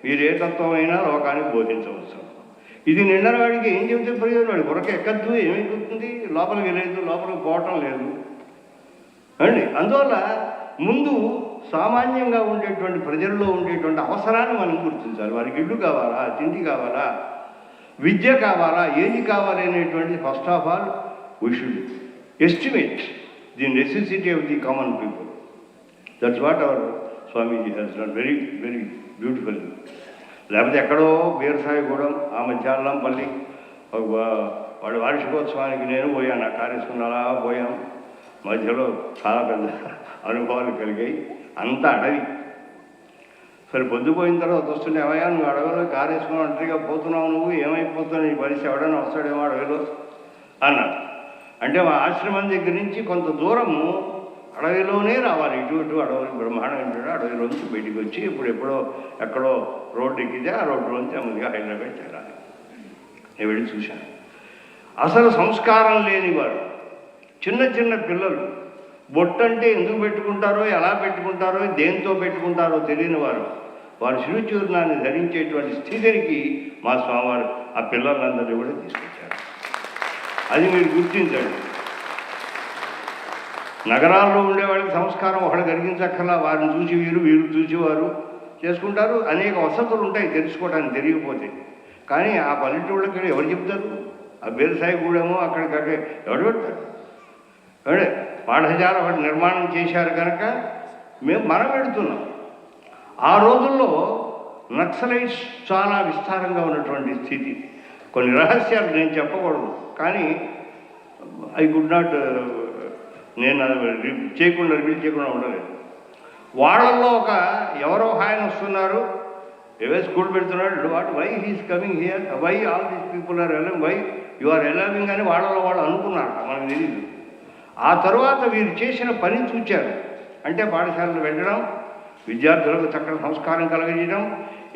మీరు ఏ తత్వమైనా లోకానికి బోధించవచ్చు. ఇది నిండిన వాడికి ఏం చెబితే ప్రయోజనం? వాడి బుర్రకి ఎక్కద్దు, ఏమైపోతుంది? లోపలికి లేదు, లోపలికి పోవటం లేదు అండి. అందువల్ల ముందు సామాన్యంగా ఉండేటువంటి ప్రజల్లో ఉండేటువంటి అవసరాన్ని మనం గుర్తించాలి. వారికి ఇల్లు కావాలా, తిండి కావాలా, విద్య కావాలా, ఏది కావాలి అనేటువంటి first of all we should estimate the necessity of the common people. That's what our Swamiji has done very very beautiful. లేకపోతే ఎక్కడో బీరసాయిగూడెం, ఆ మధ్యాహ్నంపల్లి వాడి వార్షికోత్సవానికి నేను పోయాను. ఆ కార్యక్రమం అలా పోయాం. మధ్యలో చాలా పెద్ద అనుభవాలు కలిగాయి. అంతా అడవి. సరే పొద్దుపోయిన తర్వాత వస్తుంటే, ఏమయ్యా నువ్వు అడవిలో కారేసుకుని ఒంటరిగా పోతున్నావు, నువ్వు ఏమైపోతున్నావు, నీ పరిస్థితి ఎవడైనా వస్తాడేమో అడవిలో అన్నారు. అంటే మా ఆశ్రమం దగ్గర నుంచి కొంత దూరము అడవిలోనే రావాలి. ఇటు ఇటు అడవి బ్రహ్మాండంగా అడవిలోంచి బయటికి వచ్చి ఎప్పుడో ఎక్కడో రోడ్డు ఎక్కితే ఆ రోడ్డులోంచి అమ్మదిగా హైదరాబాద్ చేరాలి. నేను వెళ్ళి చూశాను. అసలు సంస్కారం లేనివారు, చిన్న చిన్న పిల్లలు బొట్టంటే ఎందుకు పెట్టుకుంటారో, ఎలా పెట్టుకుంటారో, దేంతో పెట్టుకుంటారో తెలియని వారు శివచూర్ణాన్ని ధరించేటువంటి స్థితికి మా స్వామివారు ఆ పిల్లలందరినీ కూడా తీసుకొచ్చారు. అది మీరు గుర్తించండి. నగరాల్లో ఉండేవాళ్ళకి సంస్కారం ఒకటి కలిగించక్కర్లా. వారిని చూసి వీరు చూసి వారు చేసుకుంటారు. అనేక వసతులు ఉంటాయి తెలుసుకోవడానికి, తెలియకపోతే. కానీ ఆ పల్లెటూళ్ళకి ఎవరు చెప్తారు? ఆ బీరసాయిగూడెమో అక్కడికక్కడ ఎవరు పెడతారు? ఎవడే పాఠశాల ఒకటి నిర్మాణం చేశారు కనుక మనం పెడుతున్నాం. ఆ రోజుల్లో నక్సలైట్స్ చాలా విస్తారంగా ఉన్నటువంటి స్థితి. కొన్ని రహస్యాలు నేను చెప్పకూడదు, కానీ ఐ గుడ్ నాట్, నేను చేయకుండా రివీల్ చేయకుండా ఉండలేదు. వాళ్ళల్లో ఎవరో ఆయన వస్తున్నారు, ఏవే స్కూల్ పెడుతున్నాడు, why he's coming here, why all these people are allowing, why you are allowing అని వాళ్ళలో వాళ్ళు అనుకున్నారు. మనకు తెలియదు. ఆ తర్వాత వీరు చేసిన పని చూచారు. అంటే పాఠశాలలో వెళ్ళడం, విద్యార్థులకు చక్కటి సంస్కారం కలగజేయడం,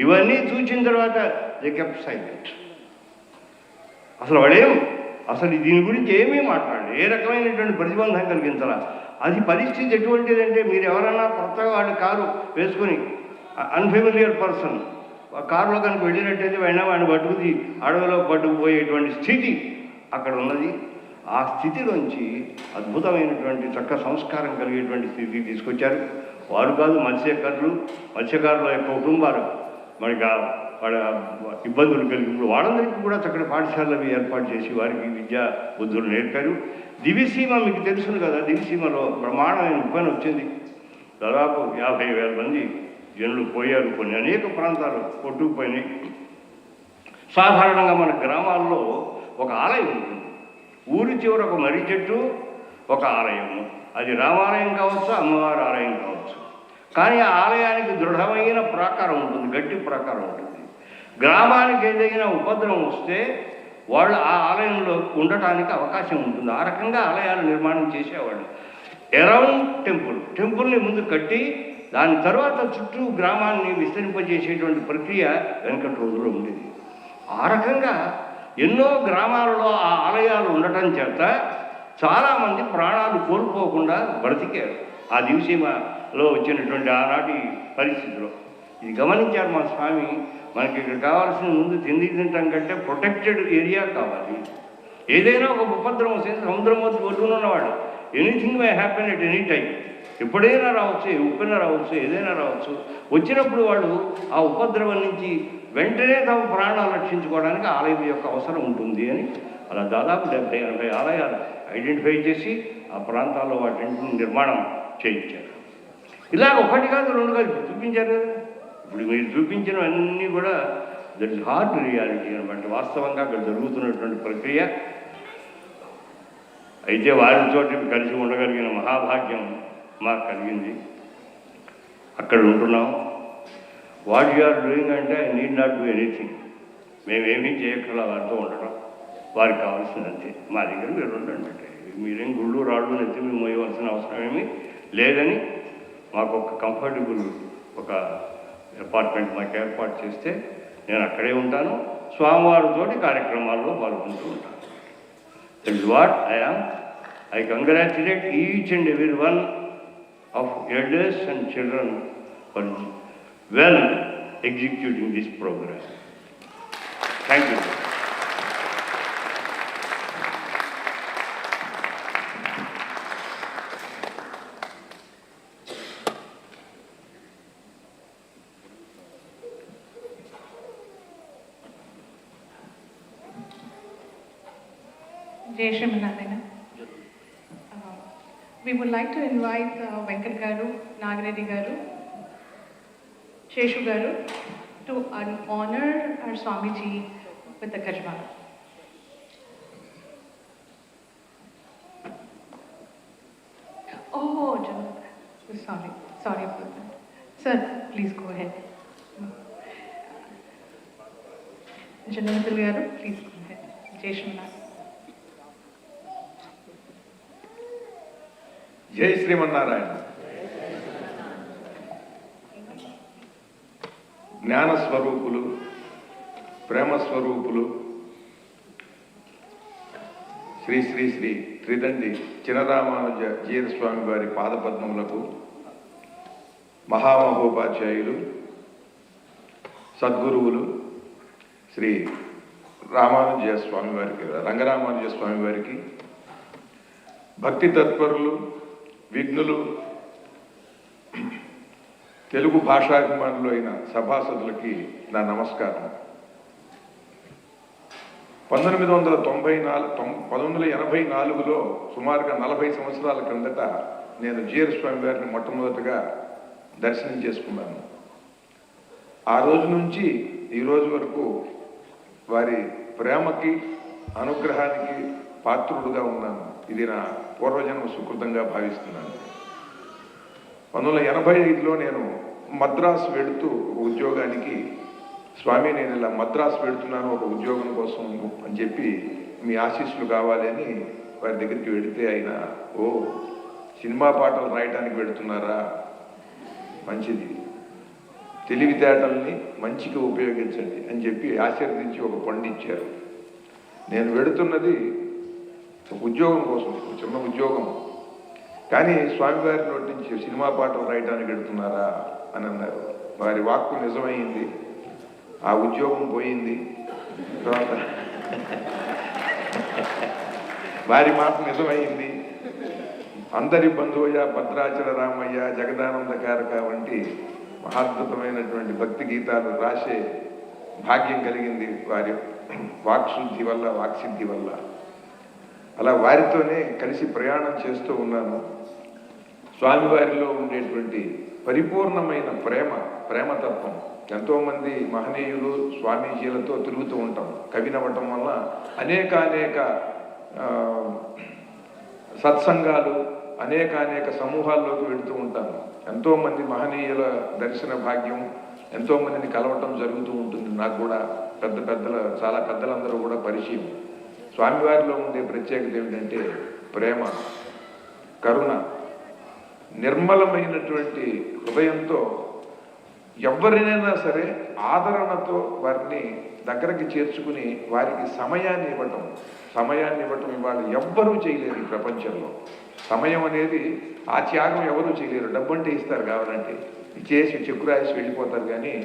ఇవన్నీ చూసిన తర్వాత దే కెప్ట్ సైలెంట్. అసలు దీని గురించి ఏమీ మాట్లాడండి, ఏ రకమైనటువంటి ప్రతిబంధం కలిగించాలా. అది పరిస్థితి ఎటువంటిదంటే, మీరు ఎవరన్నా కొత్తగా వాళ్ళు కారు వేసుకొని అన్ఫెమిలియర్ పర్సన్ కారులో కనుక వెళ్ళినట్టయితే వాడిని పట్టుకుని అడవిలో పట్టుకుపోయేటువంటి స్థితి అక్కడ ఉన్నది. ఆ స్థితిలోంచి అద్భుతమైనటువంటి చక్క సంస్కారం కలిగేటువంటి స్థితికి తీసుకొచ్చారు. వారు కాదు, మత్స్యకారుల యొక్క కుటుంబాలు మనకి వాళ్ళ ఇబ్బందులు కలిగి ఇప్పుడు వాళ్ళందరికీ కూడా చక్కటి పాఠశాలలు ఏర్పాటు చేసి వారికి విద్యా బుద్ధులు నేర్పారు. దివిసీమ మీకు తెలుసును కదా, దివిసీమలో బ్రహ్మాండమైన ఉప్పని వచ్చింది. దాదాపు 50,000 మంది జనులు పోయారు. కొన్ని అనేక ప్రాంతాలు కొట్టుకుపోయినాయి. సాధారణంగా మన గ్రామాల్లో ఒక ఆలయం ఉంటుంది. ఊరి చివర ఒక మర్రి చెట్టు, ఒక ఆలయము. అది రామాలయం కావచ్చు, అమ్మవారి ఆలయం కావచ్చు. కానీ ఆ ఆలయానికి దృఢమైన ప్రాకారం ఉంటుంది, గట్టి ప్రాకారం ఉంటుంది. గ్రామానికి ఏదైనా ఉపద్రవం వస్తే వాళ్ళు ఆ ఆలయంలో ఉండటానికి అవకాశం ఉంటుంది. ఆ రకంగా ఆలయాలు నిర్మాణం చేసేవాళ్ళు. అరౌండ్ టెంపుల్ని ముందు కట్టి దాని తర్వాత చుట్టూ గ్రామాన్ని విస్తరింపజేసేటువంటి ప్రక్రియ వెనకటి రోజుల్లో ఉండేది. ఆ రకంగా ఎన్నో గ్రామాలలో ఆ ఆలయాలు ఉండటం చేత చాలామంది ప్రాణాలు కోల్పోకుండా బ్రతికారు ఆ దివిసీమలో వచ్చినటువంటి ఆనాటి పరిస్థితిలో. ఇది గమనించారు మా స్వామి. మనకి ఇక్కడ కావాల్సిన ముందు తిండి తినటం కంటే ప్రొటెక్టెడ్ ఏరియా కావాలి. ఏదైనా ఒక ఉపద్రవం వస్తే సముద్రం వద్ద ఒడ్డునున్నవాడు anything may happen at any time, ఎప్పుడైనా రావచ్చు, ఉప్పైనా రావచ్చు, ఏదైనా రావచ్చు. వచ్చినప్పుడు వాళ్ళు ఆ ఉపద్రవం నుంచి వెంటనే తమ ప్రాణాలు రక్షించుకోవడానికి ఆలయం యొక్క అవసరం ఉంటుంది అని అలా దాదాపు 70-80 ఆలయాలు ఐడెంటిఫై చేసి ఆ ప్రాంతాల్లో వాటిని నిర్మాణం చేయించారు. ఇలాగ ఒకటి కాదు, రెండు కాదు చూపించారు కదా. ఇప్పుడు మీరు చూపించినవన్నీ కూడా దట్ ఇస్ హార్డ్ రియాలిటీ అనమాట. వాస్తవంగా అక్కడ జరుగుతున్నటువంటి ప్రక్రియ. అయితే వారితో కలిసి ఉండగలిగిన మహాభాగ్యం మాకు కలిగింది. అక్కడ ఉంటున్నాం. వాట్ యు ఆర్ డూయింగ్ అంటే I need not do anything. మేమేమీ చేయక్కర్లా వారితో ఉండటం, వారికి కావాల్సిందంతే. మా దగ్గర మీరు ఉండండి అంటే మీరేం గుళ్ళు రాళ్ళు నెత్తి మేము మోయవలసిన అవసరం ఏమీ లేదని మాకు ఒక కంఫర్టబుల్ ఒక అపార్ట్మెంట్ మాకు ఏర్పాటు చేస్తే నేను అక్కడే ఉంటాను. స్వామివారితోటి కార్యక్రమాల్లో పాల్గొంటూ ఉంటాను. That is what I am. I congratulate each and every one of elders and children for well executing this program. Thank you. Jai Shri Manarayana. We would like to invite Venkat Garu, Nagareddy Garu, Sheshu Garu to honor our Swamiji with the Kajmala. Oh, sorry about that. Sir, please go ahead. Jananathil Garu, please go ahead. Jai Shri Manarayana. జై శ్రీమన్నారాయణ. జ్ఞానస్వరూపులు, ప్రేమస్వరూపులు శ్రీ శ్రీ శ్రీ త్రిదండి చినరామానుజ జీర స్వామి వారి పాదపద్మములకు మహామహోపాధ్యాయులు సద్గురువులు శ్రీ రామానుజ స్వామి వారికి, రంగరామానుజ స్వామి వారికి, భక్తి తత్పరులు, విఘ్నులు, తెలుగు భాషాభిమానులు అయిన సభాసదులకి నా నమస్కారం. 1984లో సుమారుగా 40 సంవత్సరాల క్రిందట నేను జీర స్వామి వారిని మొట్టమొదటిగా దర్శనం చేసుకున్నాను. ఆ రోజు నుంచి ఈ రోజు వరకు వారి ప్రేమకి, అనుగ్రహానికి పాత్రుడుగా ఉన్నాను. ఇది నా పూర్వజన్మ సుకృతంగా భావిస్తున్నాను. 1985లో నేను మద్రాసు వెళుతూ ఒక ఉద్యోగానికి, స్వామి నేను ఇలా మద్రాసు వెళుతున్నాను ఒక ఉద్యోగం కోసం అని చెప్పి మీ ఆశీస్సులు కావాలి అని వారి దగ్గరికి వెళితే ఆయన, ఓ సినిమా పాటలు రాయడానికి వెళుతున్నారా, మంచిది, తెలివితేటల్ని మంచిగా ఉపయోగించండి అని చెప్పి ఆశీర్వదించి ఒక పండు ఇచ్చారు. నేను వెళుతున్నది ఉద్యోగం కోసం, చిన్న ఉద్యోగం. కానీ స్వామివారి నోటి నుంచి సినిమా పాటలు రాయడానికి వెళుతున్నారా అని అన్నారు. వారి వాక్కు నిజమైంది. ఆ ఉద్యోగం పోయింది. తర్వాత వారి మాట నిజమైంది. అందరి బంధువయ్య, భద్రాచల రామయ్య, జగదానందకారక వంటి మహాద్భుతమైనటువంటి భక్తి గీతాలు రాసే భాగ్యం కలిగింది వారి వాక్శుద్ధి వల్ల, వాక్సిద్ధి వల్ల. అలా వారితోనే కలిసి ప్రయాణం చేస్తూ ఉన్నాను. స్వామివారిలో ఉండేటువంటి పరిపూర్ణమైన ప్రేమతత్వం. ఎంతోమంది మహనీయులు స్వామీజీలతో తిరుగుతూ ఉంటాం. కవినవ్వటం వల్ల అనేక సత్సంగాలు, అనేక సమూహాల్లోకి వెళుతూ ఉంటాను. ఎంతోమంది మహనీయుల దర్శన భాగ్యం, ఎంతోమందిని కలవటం జరుగుతూ ఉంటుంది. నాకు కూడా చాలా పెద్దలందరూ కూడా పరిచయం. స్వామివారిలో ఉండే ప్రత్యేకత ఏమిటంటే ప్రేమ, కరుణ, నిర్మలమైనటువంటి హృదయంతో ఎవరినైనా సరే ఆదరణతో వారిని దగ్గరికి చేర్చుకుని వారికి సమయాన్ని ఇవ్వటం ఇవాళ ఎవ్వరూ చేయలేరు ఈ ప్రపంచంలో. సమయం అనేది ఆ త్యాగం ఎవరూ చేయలేరు. డబ్బంటే ఇస్తారు కావాలంటే, ఇచ్చేసి చెక్కు రాసి వెళ్ళిపోతారు. కానీ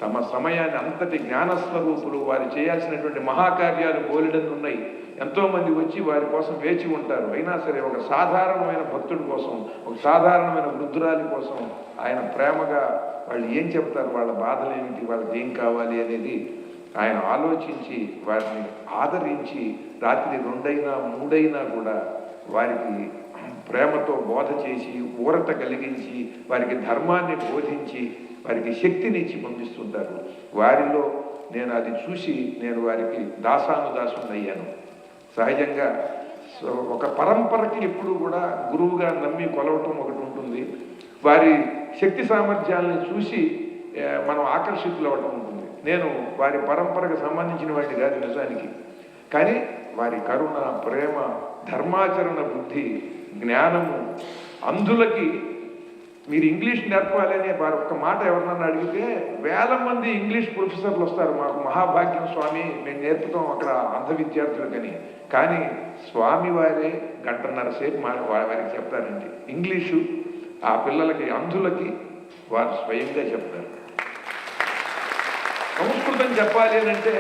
తమ సమయాన్ని, అంతటి జ్ఞానస్వరూపులు, వారు చేయాల్సినటువంటి మహాకార్యాలు బోలెడన్ని ఉన్నాయి. ఎంతోమంది వచ్చి వారి కోసం వేచి ఉంటారు. అయినా సరే ఒక సాధారణమైన భక్తుడి కోసం, ఒక సాధారణమైన వృద్ధురాలి కోసం ఆయన ప్రేమగా వాళ్ళు ఏం చెప్తారు, వాళ్ళ బాధలు ఏమిటి, వాళ్ళకి ఏం కావాలి అనేది ఆయన ఆలోచించి వారిని ఆదరించి రాత్రి 2 అయినా 3 అయినా కూడా వారికి ప్రేమతో బోధ చేసి, ఊరట కలిగించి, వారికి ధర్మాన్ని బోధించి, వారికి శక్తినిచ్చి పంపిస్తుంటారు. వారిలో నేను అది చూసి నేను వారికి దాసానుదాసునయ్యాను. సహజంగా ఒక పరంపరకి ఎప్పుడు కూడా గురువుగా నమ్మి కొలవటం ఒకటి ఉంటుంది, వారి శక్తి సామర్థ్యాలను చూసి మనం ఆకర్షితులు అవ్వటం ఉంటుంది. నేను వారి పరంపరకు సంబంధించిన వాటిని కాదు నిజానికి, కానీ వారి కరుణ, ప్రేమ, ధర్మాచరణ బుద్ధి, జ్ఞానము, అంధులకి మీరు ఇంగ్లీష్ నేర్పాలి అనే వారు ఒక్క మాట ఎవరినన్నా అడిగితే వేల మంది ఇంగ్లీష్ ప్రొఫెసర్లు వస్తారు, మాకు మహాభాగ్యం స్వామి మేము నేర్పుతాం అక్కడ అంధ విద్యార్థులకని. కానీ స్వామి వారే గంటన్నర సేపు వారికి చెప్తారండి ఇంగ్లీషు. ఆ పిల్లలకి, అంధులకి వారు స్వయంగా చెప్తారు. సంస్కృతం చెప్పాలి అని అంటే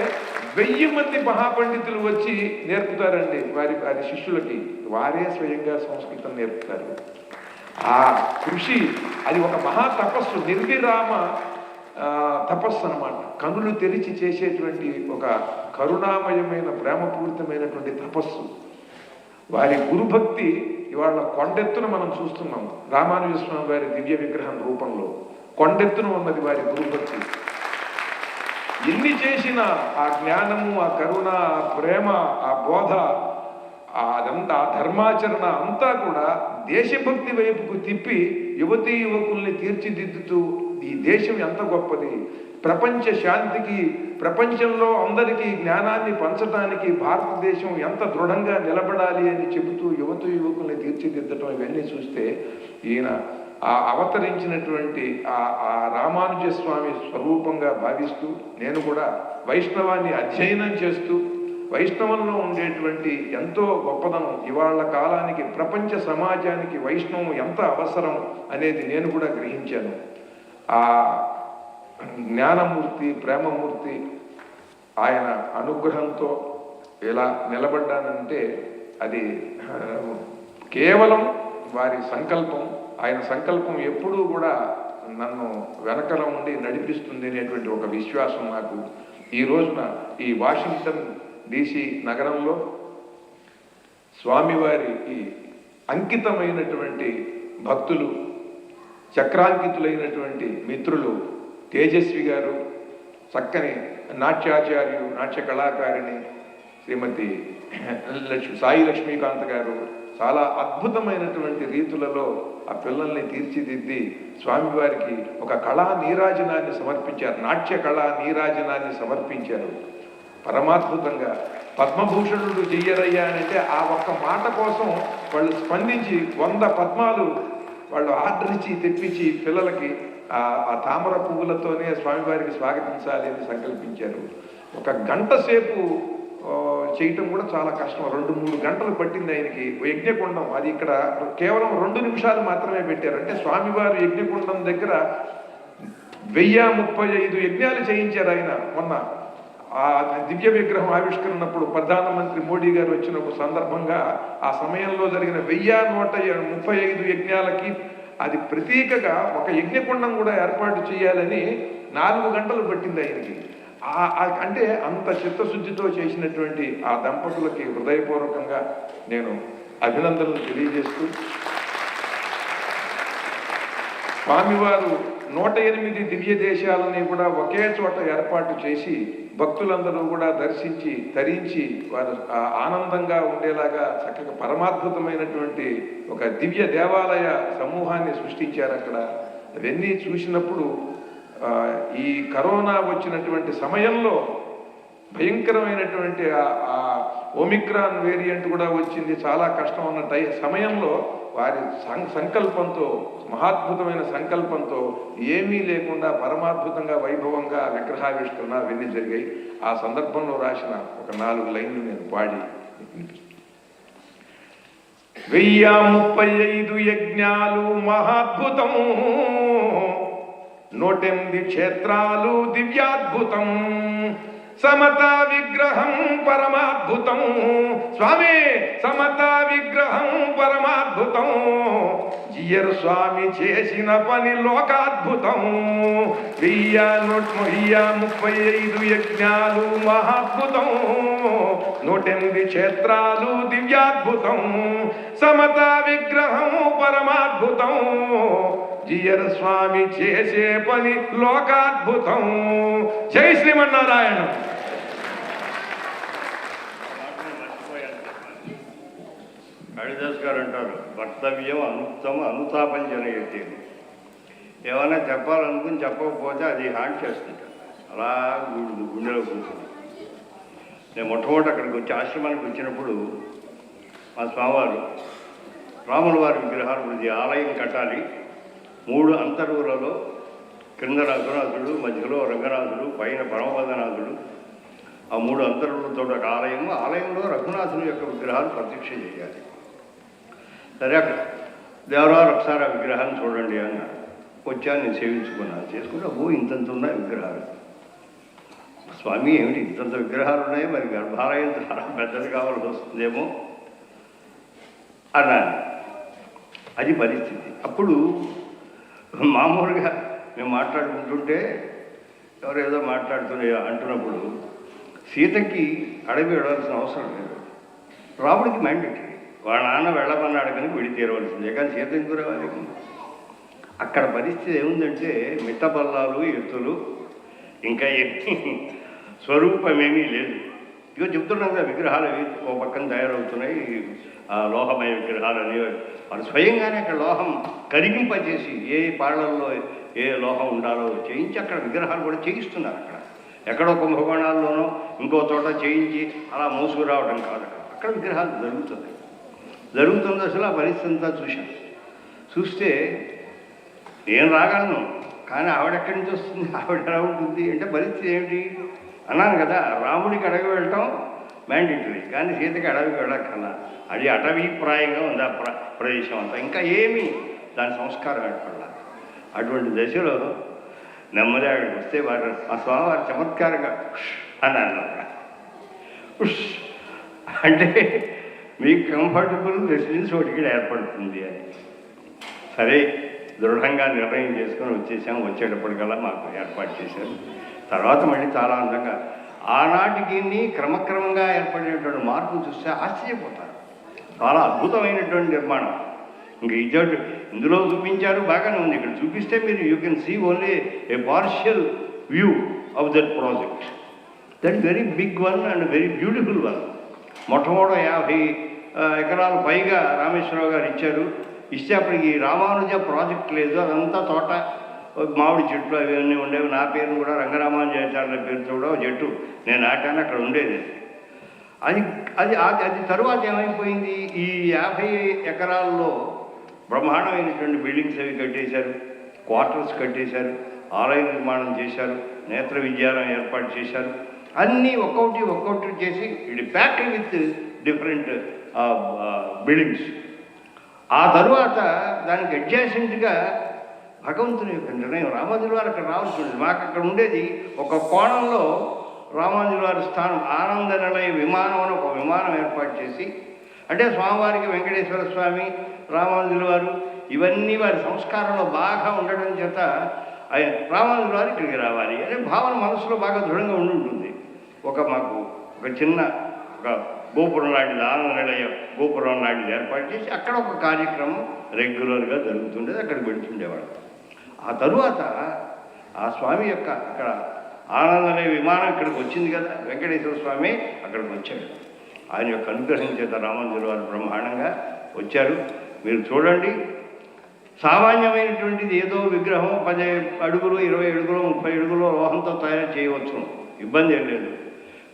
1000 మంది మహాపండితులు వచ్చి నేర్పుతారండి వారి శిష్యులకి. వారే స్వయంగా సంస్కృతం నేర్పుతారు. ఆ కృషి అది ఒక మహా తపస్సు, నిర్విరామ తపస్సు అన్నమాట. కనులు తెరిచి చేసేటువంటి ఒక కరుణామయమైన ప్రేమపూరితమైనటువంటి తపస్సు. వారి గురుభక్తి ఇవాళ కొండెత్తున మనం చూస్తున్నాం. రామానుజ స్వామి వారి దివ్య విగ్రహం రూపంలో కొండెత్తున ఉన్నది వారి గురుభక్తి. ఎన్ని చేసిన ఆ జ్ఞానము, ఆ కరుణ, ఆ ప్రేమ, ఆ బోధ, అదంతా ఆ ధర్మాచరణ అంతా కూడా దేశభక్తి వైపుకు తిప్పి యువతీ యువకుల్ని తీర్చిదిద్దుతూ ఈ దేశం ఎంత గొప్పది, ప్రపంచ శాంతికి, ప్రపంచంలో అందరికీ జ్ఞానాన్ని పంచడానికి భారతదేశం ఎంత దృఢంగా నిలబడాలి అని చెబుతూ యువతీ యువకుల్ని తీర్చిదిద్దటం ఇవన్నీ చూస్తే ఈయన ఆ అవతరించినటువంటి ఆ రామానుజ స్వామి స్వరూపంగా భావిస్తూ నేను కూడా వైష్ణవాన్ని అధ్యయనం చేస్తూ వైష్ణవంలో ఉండేటువంటి ఎంతో గొప్పదనం, ఇవాళ కాలానికి ప్రపంచ సమాజానికి వైష్ణవం ఎంత అవసరం అనేది నేను కూడా గ్రహించాను. ఆ జ్ఞానమూర్తి, ప్రేమమూర్తి ఆయన అనుగ్రహంతో ఎలా నిలబడ్డానంటే అది కేవలం వారి సంకల్పం. ఆయన సంకల్పం ఎప్పుడూ కూడా నన్ను వెనకల ఉండి నడిపిస్తుంది అనేటువంటి ఒక విశ్వాసం నాకు. ఈ రోజున ఈ వాషింగ్టన్ DC నగరంలో స్వామివారికి అంకితమైనటువంటి భక్తులు, చక్రాంకితులైనటువంటి మిత్రులు తేజస్వి గారు, చక్కని నాట్యాచార్యులు, నాట్య కళాకారిణి శ్రీమతి సాయి లక్ష్మీకాంత్ గారు చాలా అద్భుతమైనటువంటి రీతులలో ఆ పిల్లల్ని తీర్చిదిద్ది స్వామివారికి ఒక కళా నీరాజనాన్ని సమర్పించారు, నాట్య కళా నీరాజనాన్ని సమర్పించారు. పరమాద్భుతంగా పద్మభూషణుడు చెయ్యరయ్యా అంటే ఆ ఒక్క మాట కోసం వాళ్ళు స్పందించి 100 పద్మాలు వాళ్ళు ఆర్డర్ ఇచ్చి తెప్పించి పిల్లలకి ఆ తామర పువ్వులతోనే స్వామివారికి స్వాగతించాలి అని సంకల్పించారు. 1 గంట సేపు చేయటం కూడా చాలా కష్టం. 2-3 గంటలు పట్టింది ఆయనకి. యజ్ఞకుండం అది ఇక్కడ కేవలం 2 నిమిషాలు మాత్రమే పెట్టారు. అంటే స్వామివారు యజ్ఞకుండం దగ్గర 1035 యజ్ఞాలు చేయించారు ఆయన. మొన్న ఆ దివ్య విగ్రహం ఆవిష్కరణప్పుడు ప్రధానమంత్రి మోడీ గారు వచ్చిన ఒక సందర్భంగా ఆ సమయంలో జరిగిన 1135 యజ్ఞాలకి అది ప్రతీకగా ఒక యజ్ఞకుండం కూడా ఏర్పాటు చేయాలని 4 గంటలు పట్టింది ఆయనకి. అంటే అంత చిత్తశుద్ధితో చేసినటువంటి ఆ దంపతులకి హృదయపూర్వకంగా నేను అభినందనలు తెలియజేస్తూ, స్వామివారు 108 దివ్య దేశాలని కూడా ఒకే చోట ఏర్పాటు చేసి భక్తులందరూ కూడా దర్శించి తరించి వారు ఆనందంగా ఉండేలాగా చక్కగా పరమాద్భుతమైనటువంటి ఒక దివ్య దేవాలయ సమూహాన్ని సృష్టించారు అక్కడ. అవన్నీ చూసినప్పుడు ఈ కరోనా వచ్చినటువంటి సమయంలో భయంకరమైనటువంటి ఆ ఒమిక్రాన్ వేరియంట్ కూడా వచ్చింది, చాలా కష్టం ఉన్న సమయంలో వారి సంకల్పంతో, మహాద్భుతమైన సంకల్పంతో ఏమీ లేకుండా పరమాద్భుతంగా వైభవంగా విగ్రహావిష్కరణ అవన్నీ జరిగాయి. ఆ సందర్భంలో రాసిన ఒక 4 లైన్లు నేను పాడి వినిపిస్తాను. 1035 యజ్ఞాలు మహాద్భుతం, 108 క్షేత్రాలు దివ్యాద్భుతం, సమతా విగ్రహం పరమాద్భుతం. స్వామి సమతా విగ్రహం పరమాద్భుతం, జియర్ స్వామి చేసిన పని లోకాద్భుతం. 1035 యజ్ఞాలు మహాద్భుతం, 108 క్షేత్రాలు దివ్యాద్భుతం, సమతా విగ్రహం పరమాద్భుతం, జియర స్వామి చేసే పని లోకాద్భుతం. జై శ్రీమన్నారాయణ. కాళిదాస్ గారు అంటారు, కర్తవ్యం అనుక్తం అనుతాపం జనయతే. ఏమైనా చెప్పాలనుకుని చెప్పకపోతే అది హాంట్ చేస్తుంటారు, అలా గుండెలో కూర్చుంది. నేను మొట్టమొదటి అక్కడికి వచ్చి ఆశ్రమానికి వచ్చినప్పుడు మా స్వామివారు రాముల వారి విగ్రహాలు గురించి ఆలయం కట్టాలి, 3 అంతర్వులలో క్రింద రఘునాథుడు, మధ్యలో రంగనాథుడు, పైన పరమపదనాథుడు, ఆ 3 అంతర్వులతో ఒక ఆలయంలో రఘునాథుని యొక్క విగ్రహాలు ప్రత్యక్షం చేయాలి. సరే అక్కడ దేవరావు ఒకసారి ఆ విగ్రహాన్ని చూడండి అన్నారు. వచ్చాను, నేను సేవించుకున్నాను, చేసుకుంటే ఇంతంత ఉన్నాయి విగ్రహాలు. స్వామి ఏమిటి ఇంతంత విగ్రహాలు ఉన్నాయి, మరి గర్భాలయం చాలా పెద్దది కావాల్సి వస్తుందేమో అన్నాను. అది పరిస్థితి. అప్పుడు మామూలుగా మేము మాట్లాడుకుంటుంటే ఎవరేదో అంటున్నప్పుడు సీతకి అడవి వెళ్ళాల్సిన అవసరం లేదు, రాముడికి మ్యాండేటరీ. వాళ్ళ నాన్న వెళ్ళమన్నాడు కానీ విడి తీరవలసిందే, కానీ సీత ఎందుకు రావాలి? అక్కడ పరిస్థితి ఏముందంటే మిట్టపల్లాలు, ఎత్తులు, ఇంకా స్వరూపమేమీ లేదు. ఇగో చెప్తున్నాం కదా, విగ్రహాలు ఓ పక్కన తయారవుతున్నాయి, లోహమయ విగ్రహాలు అనేవి. వాళ్ళు స్వయంగానే అక్కడ లోహం కరిగింపజేసి ఏ పాళ్లల్లో ఏ లోహం ఉండాలో చేయించి అక్కడ విగ్రహాలు కూడా చేయిస్తున్నారు. అక్కడ ఎక్కడో కుంభకోణాల్లోనో ఇంకో చోట చేయించి అలా మోసుకురావడం కాదు, అక్కడ విగ్రహాలు జరుగుతుంది. అసలు ఆ పరిస్థితి అంతా చూస్తే నేను రాగలను, కానీ ఆవిడెక్కడి నుంచి వస్తుంది, ఆవిడ ఎలా ఉంటుంది అంటే పరిస్థితి ఏమిటి అన్నాను కదా. రాముడికి అడవి వెళ్ళటం మ్యాండేటరీ, కానీ సీతకి అడవికి వెళ్ళక్కర్లా. అది అటవీప్రాయంగా ఉంది ఆ ప్రదేశం అంతా, ఇంకా ఏమీ దాని సంస్కారం ఏర్పడాలి. అటువంటి దశలో నెమ్మది అక్కడికి వస్తే వారు మా స్వామివారు చమత్కారంగా అన్నారు. అంటే మీకు కంఫర్టబుల్ రెసిడెన్స్ ఒకటికి ఏర్పడుతుంది అని. సరే దృఢంగా నిర్ణయం చేసుకొని వచ్చేటప్పటికల్లా మాకు ఏర్పాటు చేశారు. తర్వాత మళ్ళీ చాలా అందంగా ఆనాటికి క్రమక్రమంగా ఏర్పడినటువంటి మార్పులు చూస్తే ఆశ్చర్యపోతారు. చాలా అద్భుతమైనటువంటి నిర్మాణం. ఇంకా ఇందులో చూపించారు, బాగానే ఉంది. ఇక్కడ చూపిస్తే మీరు you can see only a partial view of that project. That very big one and very beautiful one. మొట్టమొదటి 50 ఎకరాలు పైగా రామేశ్వరరావు గారు ఇచ్చారు. ఇస్తే అప్పటికి రామానుజ ప్రాజెక్ట్ లేదు, అదంతా తోట, మామిడి చెట్లు అవన్నీ ఉండేవి. నా పేరును కూడా రంగరామానుజాచార్యుల పేరుతో కూడా చెట్టు నేను నాటాను, అక్కడ ఉండేది. అది అది అది తరువాత ఏమైపోయింది, ఈ 50 ఎకరాల్లో బ్రహ్మాండమైనటువంటి బిల్డింగ్స్ అవి కట్టేశారు, క్వార్టర్స్ కట్టేశారు, ఆలయ నిర్మాణం చేశారు, నేత్ర విద్యాలయం ఏర్పాటు చేశారు. అన్నీ ఒక్కొక్కటి చేసి ఇది ప్యాక్డ్ విత్ డిఫరెంట్ బిల్డింగ్స్. ఆ తరువాత దానికి అడ్జాసెంట్గా భగవంతుని యొక్క నిర్ణయం, రామానుజుల వారు అక్కడ రావాల్సి ఉండేది. మాకు అక్కడ ఉండేది ఒక కోణంలో రామానుజుల వారి స్థానం, ఆనంద నిలయ విమానం అని ఒక విమానం ఏర్పాటు చేసి, అంటే స్వామివారికి వెంకటేశ్వర స్వామి, రామానుజుల వారు ఇవన్నీ వారి సంస్కారంలో బాగా ఉండడం చేత ఆయన రామానుజుల వారు ఇక్కడికి రావాలి అనే భావన మనసులో బాగా దృఢంగా ఉంటుంది. మాకు ఒక చిన్న గోపురం లాంటిది, ఆనంద నిలయ గోపురం లాంటిది ఏర్పాటు చేసి అక్కడ ఒక కార్యక్రమం రెగ్యులర్గా జరుగుతుండేది, అక్కడికి వెళుతుండేవాడు. ఆ తరువాత ఆ స్వామి యొక్క అక్కడ ఆనంద నిలయ విమానం ఇక్కడికి వచ్చింది కదా, వెంకటేశ్వర స్వామి అక్కడికి వచ్చాడు. ఆయన యొక్క అనుగ్రహం చేత రామానుజుల వారు బ్రహ్మాండంగా వచ్చారు. మీరు చూడండి, సామాన్యమైనటువంటిది ఏదో విగ్రహం 10 అడుగులు, 20 అడుగులు, 30 అడుగులు లోహంతో తయారు చేయవచ్చు, ఇబ్బంది ఏం లేదు.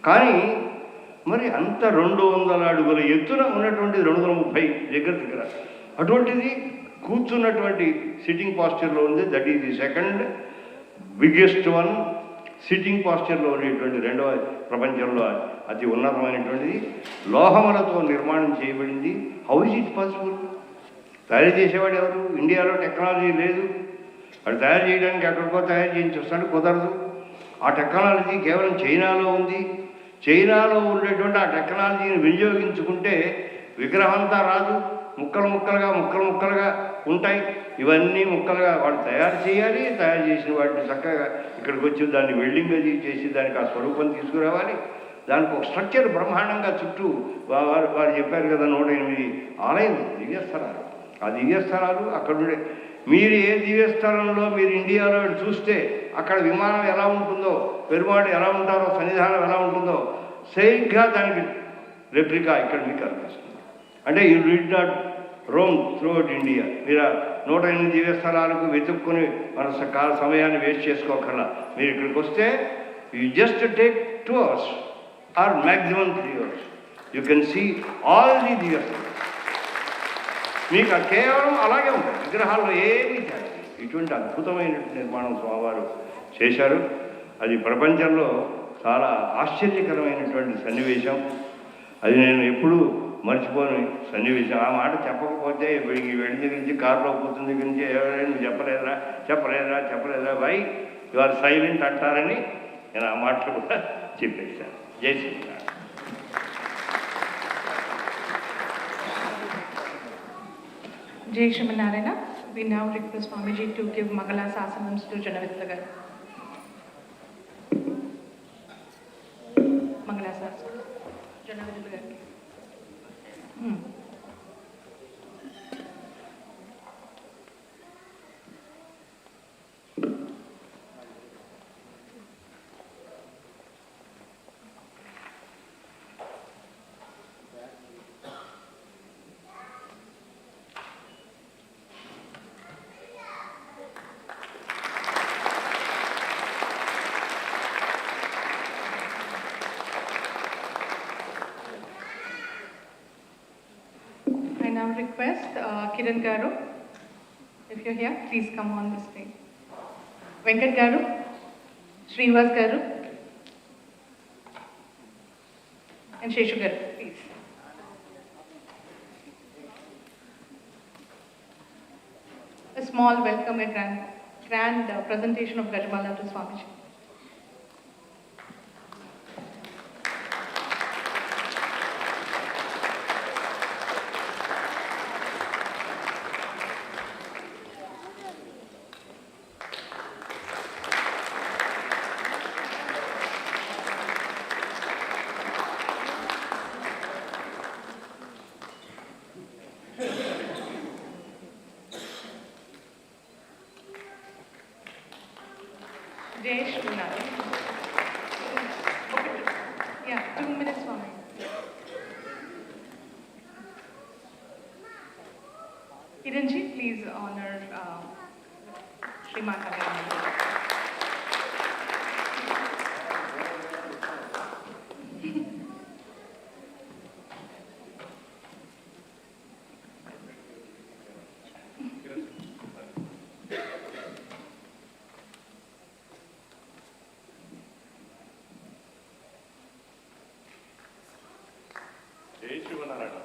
కానీ మరి అంత 200 అడుగుల ఎత్తున ఉన్నటువంటి 230 దగ్గర అటువంటిది కూర్చున్నటువంటి సిట్టింగ్ పాస్చర్లో ఉంది. That is the second biggest one. Sitting పాస్చర్లో ఉండేటువంటి రెండవ ప్రపంచంలో అతి ఉన్నతమైనటువంటిది లోహములతో నిర్మాణం చేయబడింది. How is it possible? తయారు చేసేవాడు ఎవరు? ఇండియాలో టెక్నాలజీ లేదు, వాడు తయారు చేయడానికి ఎక్కడికో తయారు చేయించి వస్తాడు, కుదరదు. ఆ టెక్నాలజీ కేవలం చైనాలో ఉంది. చైనాలో ఉండేటువంటి ఆ టెక్నాలజీని వినియోగించుకుంటే విగ్రహం అంతా రాదు, ముక్కలు ముక్కలుగా ఉంటాయి. ఇవన్నీ ముక్కలుగా వాడు తయారు చేయాలి, తయారు చేసిన వాటిని చక్కగా ఇక్కడికి వచ్చి దాన్ని వెల్డింగ్ అది చేసి దానికి ఆ స్వరూపం తీసుకురావాలి. దానికి ఒక స్ట్రక్చర్ బ్రహ్మాండంగా చుట్టూ వారు చెప్పారు కదా 108 ఆలయం దివ్యస్థలాలు. ఆ దివ్యస్థలాలు అక్కడ ఉండే మీరు ఏ దివ్యస్థలంలో మీరు ఇండియాలో చూస్తే అక్కడ విమానం ఎలా ఉంటుందో, పెరుమాడు ఎలా ఉంటారో, సన్నిధానం ఎలా ఉంటుందో సరిగ్గా దానికి రెప్లికా ఇక్కడ మీకు కనిపిస్తుంది. అంటే you read not Rome throughout India. మీరు 108 దివ్యస్థలాలకు వెతుక్కుని మన సమయాన్ని వేస్ట్ చేసుకోకల్లా మీరు ఇక్కడికి వస్తే you just take 2 hours or maximum 3 hours. You can see all the దివ్యస్థలాలు. మీకు కేవలం అలాగే ఉంటాయి, విగ్రహాల్లో ఏమీ తేడా. ఇటువంటి అద్భుతమైన నిర్మాణం స్వామివారు చేశారు. అది ప్రపంచంలో చాలా ఆశ్చర్యకరమైనటువంటి సన్నివేశం. అది నేను ఎప్పుడూ మర్చిపోని సన్నివేశం. ఆ మాట చెప్పకపోతే వెళ్ళి దగ్గర నుంచి కారులో కూర్చుని దగ్గర నుంచి ఎవరైనా నువ్వు చెప్పలేదురా వై యు ఆర్ సైలెంట్ అంటారని నేను ఆ మాటలు కూడా చెప్పేశాను. జై Sriram. Jai Shrimanarayana. We now request Swamiji to give Mangala Sasanams to Janavitla Garu. Mangala Sasanams. Janavitla Garu. I now request Kiran Garu, if you're here, please come on the stage. Venkat Garu, Srinivas Garu, and Sheshu Garu, please. A small welcome, a grand presentation of Gajamala to Swamiji. Jai Shrimanarayana. Yeah, 2 minutes for me. Kiranji, please honor Shriman Kagayamani. జై శ్రీమన్నారాయణ.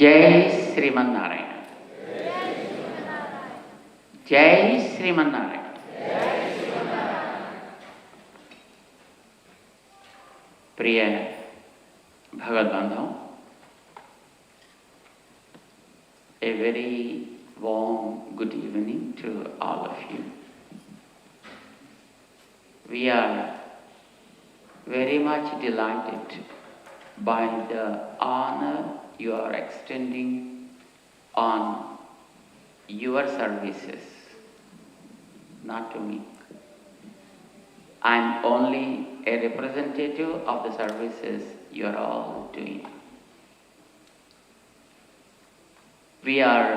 జై శ్రీమన్నారాయణ. జై శ్రీమన్నారాయణ. ప్రియ భగవద్బంధం, a very warm good evening to all of you. We are very much delighted by the honor you are extending on your services, not to me. I am only a representative of the services you are all doing. We are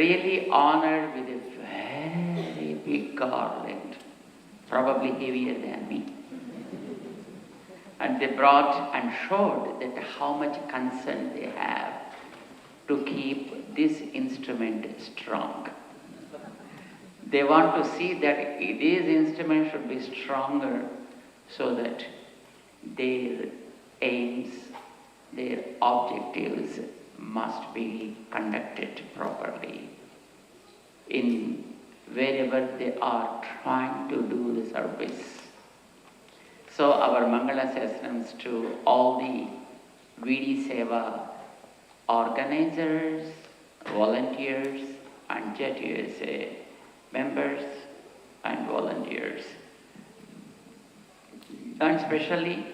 really honored with a very big garland, probably heavier than me. And they brought and showed that how much concern they have to keep this instrument strong. They want to see that this instrument should be stronger so that their aims, their objectives must be conducted properly in wherever they are trying to do the service. So our Mangala Sasanams to all the VD Seva organizers, volunteers, and Jet USA members and volunteers, and especially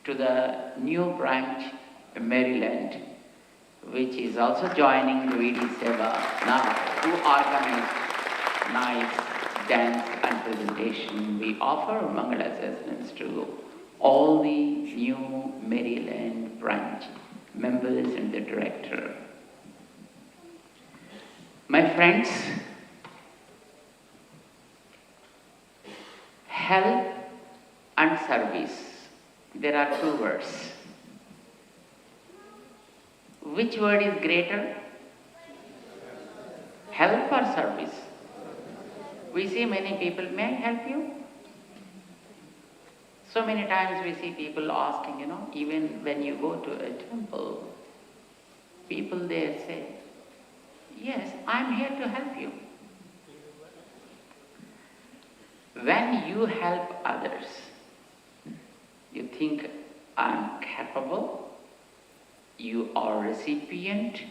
to the new branch in Maryland, which is also joining VD Seva now to organize nice dance and presentation. We offer Mangala assessments to all the new Maryland branch members and the director. My friends, help and service, there are two words. Which word is greater? Help or service? We see many people, may I help you? So many times we see people asking, even when you go to a temple, people there say, yes, I'm here to help you. When you help others, you think, I'm capable, you are recipient,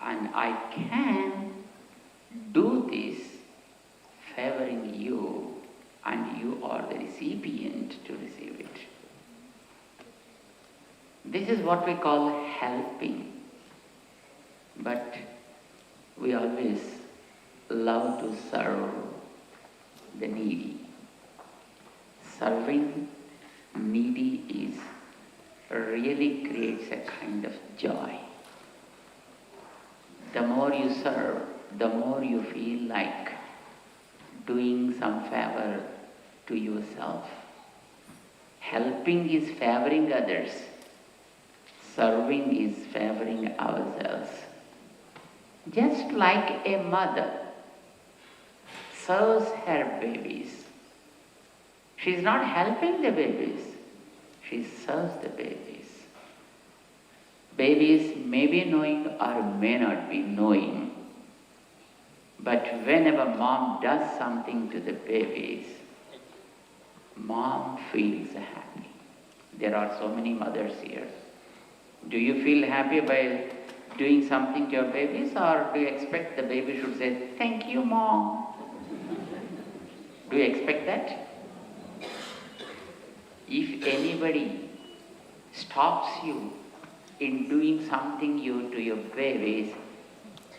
and I can do this favoring you, and you are the recipient to receive it. This is what we call helping. But we always love to serve the needy. Serving needy is really creates a kind of joy. The more you serve, the more you feel like doing some favor to yourself. Helping is favoring others. Serving is favoring ourselves. Just like a mother serves her babies. She's not helping the babies, she serves the babies. Babies may be knowing or may not be knowing, but whenever mom does something to the babies, mom feels happy. There are so many mothers here. Do you feel happy by doing something to your babies, or do you expect the baby should say, thank you, mom? Do you expect that? If anybody stops you in doing something to your babies,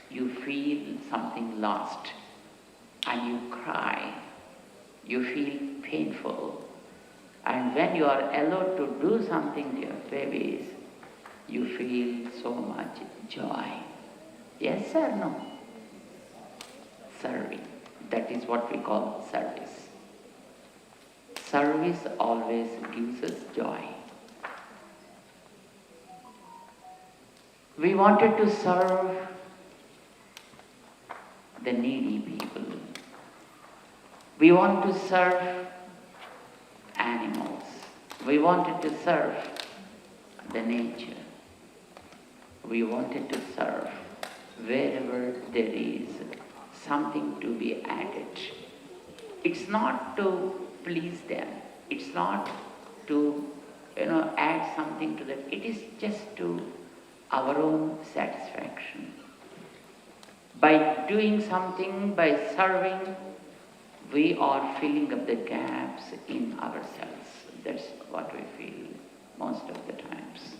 you feel something lost and you cry. You feel painful. And when you are allowed to do something to your babies, you feel so much joy. Yes or no? Serving. That is what we call service. Service always gives us joy. We wanted to serve the needy people. We want to serve animals. We wanted to serve the nature. We wanted to serve wherever there is something to be added. It's not to please them. It's not to, add something to them. It is just to our own satisfaction. By doing something, by serving, we are filling up the gaps in ourselves. That's what we feel most of the times.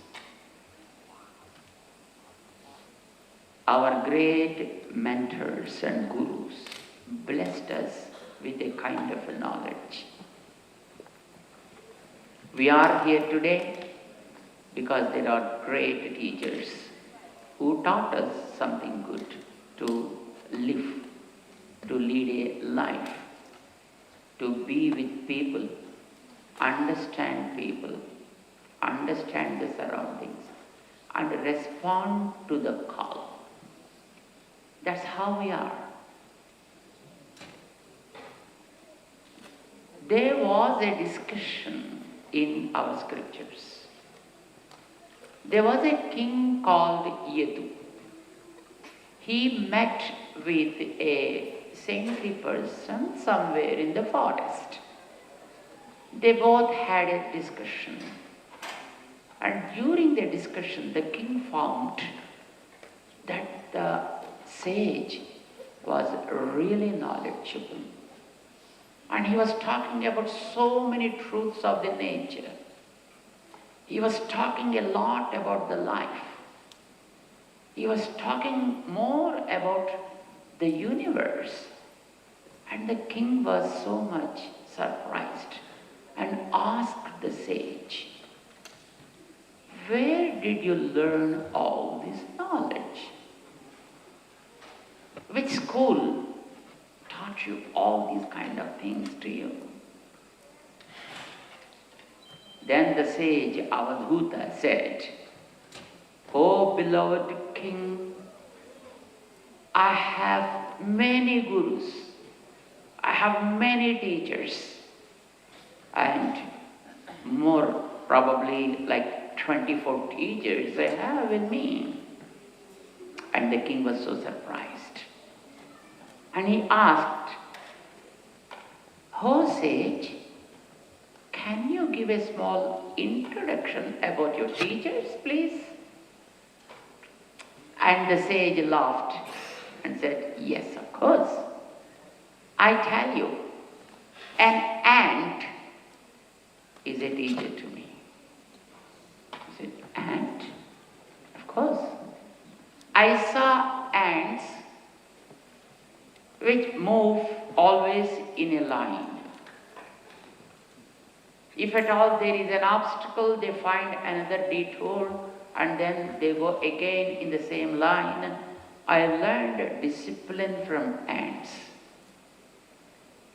Our great mentors and gurus blessed us with a kind of a knowledge. We are here today because there are great teachers who taught us something good to live, to lead a life, to be with people, understand people, understand the surroundings, and respond to the call. That's how we are. There was a discussion in our scriptures. There was a king called Yadu. He met with a saintly person somewhere in the forest. They both had a discussion. And during the discussion, the king found that the sage was really knowledgeable. And he was talking about so many truths of the nature. He was talking a lot about the life. He was talking more about the universe. And the king was so much surprised and asked the sage, "Where did you learn all this knowledge? Which school taught you all these kind of things to you?" Then the sage Avadhuta said, "O beloved king, I have many gurus, I have many teachers, and more probably like 24 teachers I have in me." And the king was so surprised. And he asked, "O sage, can you give a small introduction about your teachers, please?" And the sage laughed and said, "Yes, of course. I tell you, an ant is a teacher to me." He said, "Ant? Of course. I saw ants which move always in a line. If at all there is an obstacle, they find another detour and then they go again in the same line. I learned discipline from ants.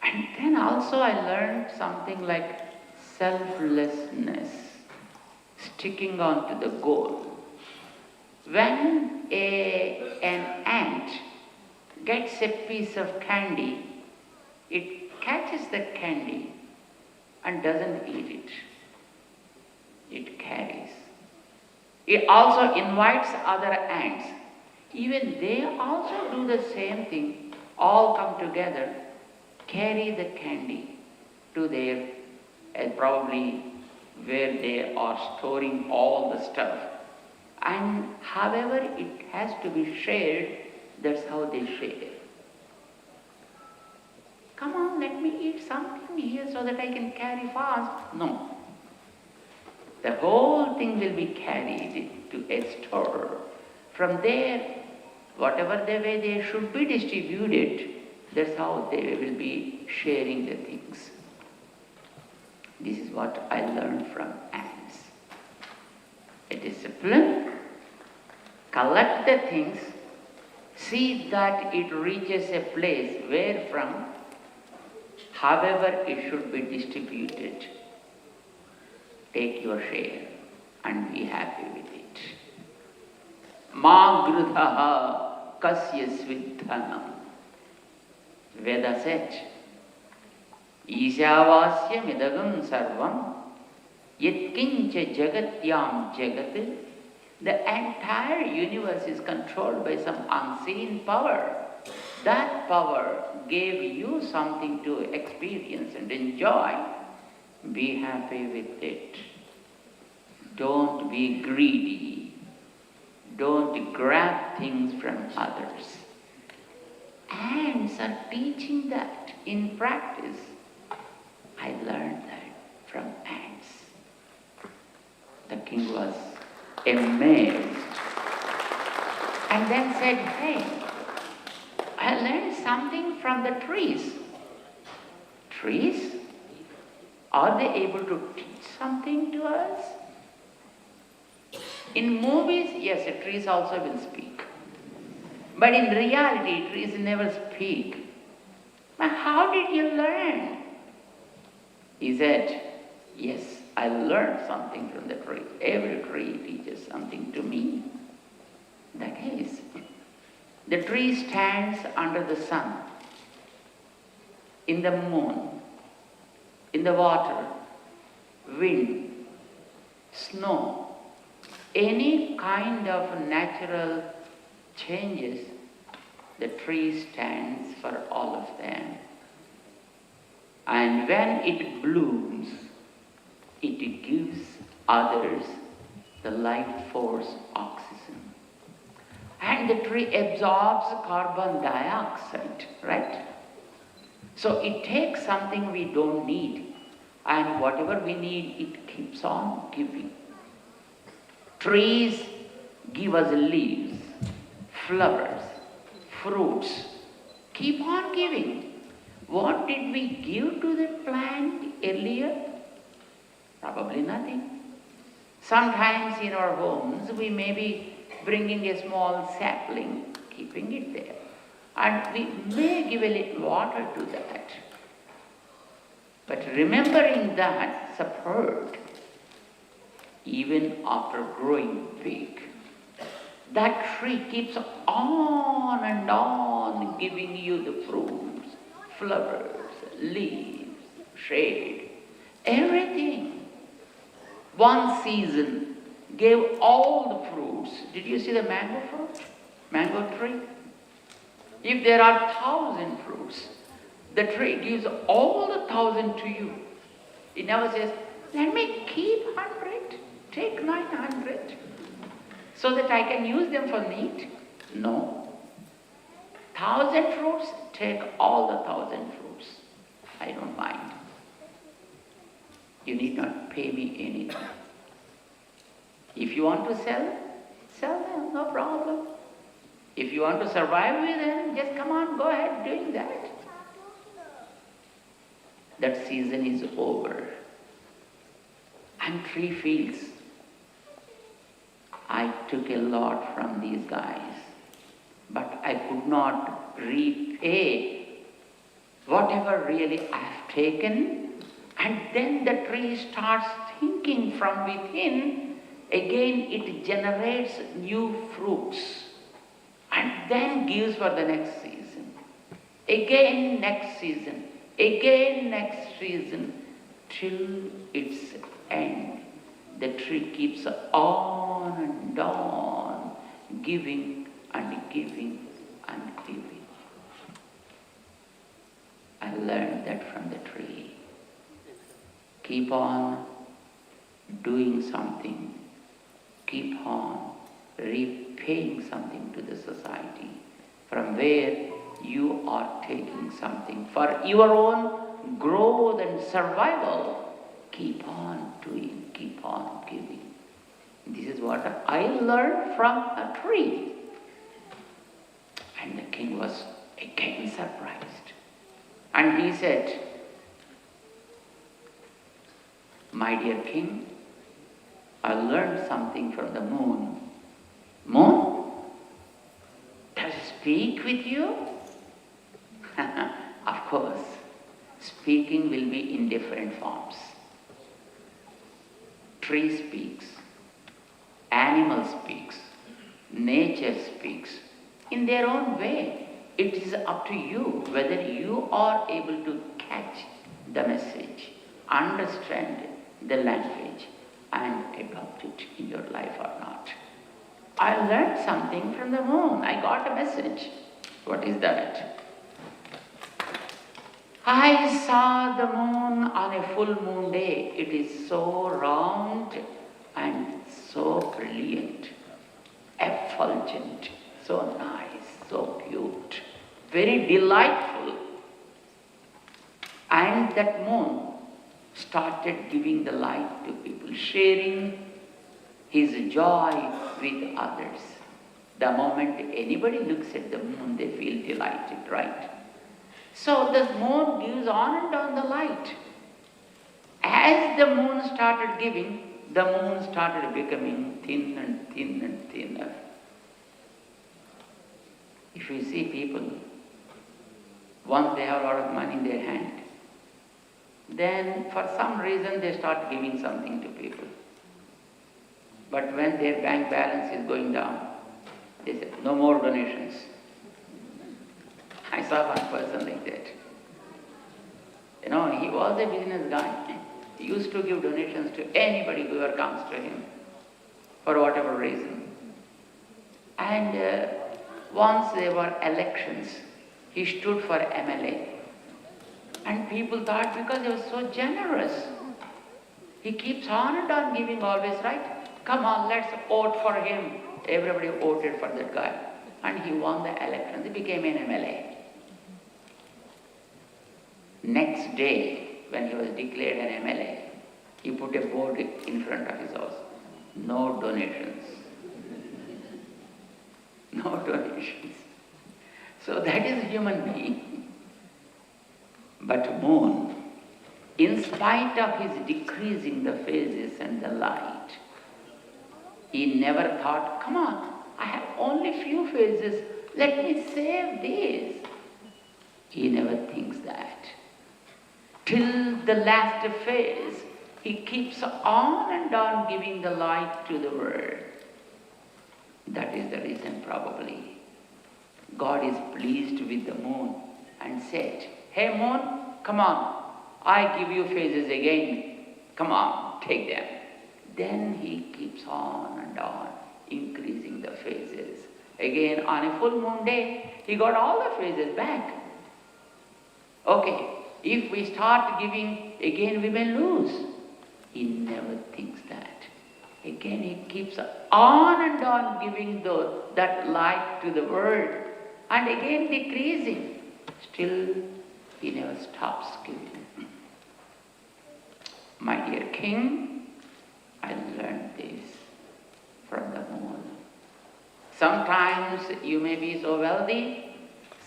And then also I learned something like selflessness, sticking on to the goal. When an ant gets a piece of candy, it catches the candy and doesn't eat it. It carries. It also invites other ants. Even they also do the same thing, all come together, carry the candy to their, probably where they are storing all the stuff. And however it has to be shared, that's how they share. Come on, let me eat something here so that I can carry fast. No. The whole thing will be carried to a store. From there, whatever the way they should be distributed, that's how they will be sharing the things. This is what I learned from ants. A discipline, collect the things, see that it reaches a place where from, however it should be distributed. Take your share and be happy with it. Ma grudha kasya svidhanam. Veda said, Ishavasya midagam sarvam yatkincha jagatyam jagat. The entire universe is controlled by some unseen power. That power gave you something to experience and enjoy. Be happy with it. Don't be greedy. Don't grab things from others. Ants are teaching that in practice. I learned that from ants. The king was amazed and then said, "Hey, I learned something from the trees." Trees? Are they able to teach something to us? In movies, yes, the trees also will speak. But in reality, trees never speak. But how did you learn? He said, "Yes, I learned something from the tree. Every tree teaches something to me." That is, the tree stands under the sun, in the moon, in the water, wind, snow, any kind of natural changes, the tree stands for all of them. And when it blooms, it gives others the light force oxygen. And the tree absorbs carbon dioxide, right? So it takes something we don't need, and whatever we need, it keeps on giving. Trees give us leaves, flowers, fruits, keep on giving. What did we give to the plant earlier? Probably nothing. Sometimes in our homes, we may be bringing a small sapling, keeping it there. And we may give a little water to that. But remembering that support, even after growing big, that tree keeps on and on giving you the fruits, flowers, leaves, shade, everything. One season gave all the fruits. Did you see the mango fruit? Mango tree? If there are 1,000 fruits, the tree gives all the 1,000 to you. It never says, let me keep 100, take 900, so that I can use them for meat. No. 1,000 fruits, take all the 1,000 fruits. I don't mind. You need not pay me anything. If you want to sell, sell them, no problem. If you want to survive with them, just come on, go ahead doing that. That season is over. And tree feels, I took a lot from these guys, but I could not repay whatever really I have taken. And then the tree starts thinking from within, again it generates new fruits. And then gives for the next season. Again next season. Again next season. Till its end. The tree keeps on and on, giving and giving and giving. I learned that from the tree. Keep on doing something. Keep on repaying something to the society from where you are taking something for your own growth and survival. Keep on doing, keep on giving. This is what I learned from a tree. And the king was again surprised. And he said, my dear king, I learned something from the moon. Moon? Does it speak with you? Of course, speaking will be in different forms. Tree speaks, animal speaks, nature speaks in their own way. It is up to you whether you are able to catch the message, understand the language, and adopt it in your life or not. I learned something from the moon. I got a message. What is that? I saw the moon on a full moon day. It is so round and so brilliant, effulgent, so nice, so cute, very delightful. And that moon started giving the light to people, sharing his joy with others. The moment anybody looks at the moon, they feel delighted, right? So the moon gives on and on the light. As the moon started giving, the moon started becoming thin and thin and thinner. If you see people, once they have a lot of money in their hand, then for some reason they start giving something to people. But when their bank balance is going down, they say, no more donations. I saw one person like that. You know, he was a business guy. He used to give donations to anybody who ever comes to him for whatever reason. And once there were elections, he stood for MLA. And people thought because he was so generous, he keeps on and on giving always, right? Come on, let's vote for him. Everybody voted for that guy. And he won the elections. He became an MLA. Next day, when he was declared an MLA, he put a board in front of his house. No donations. No donations. So that is a human being. But moon, in spite of his decreasing the phases and the light, he never thought, come on, I have only few phases, let me save these. He never thinks that. Till the last phase, he keeps on and on giving the light to the world. That is the reason probably God is pleased with the moon and said, hey moon, come on, I give you phases again. Come on, take them. Then he keeps on and on increasing the phases. Again, on a full moon day, he got all the phases back. Okay, if we start giving, again we may lose. He never thinks that. Again, he keeps on and on giving that light to the world, and again decreasing. Still, he never stops giving. My dear king, I learned this from the moon. Sometimes you may be so wealthy,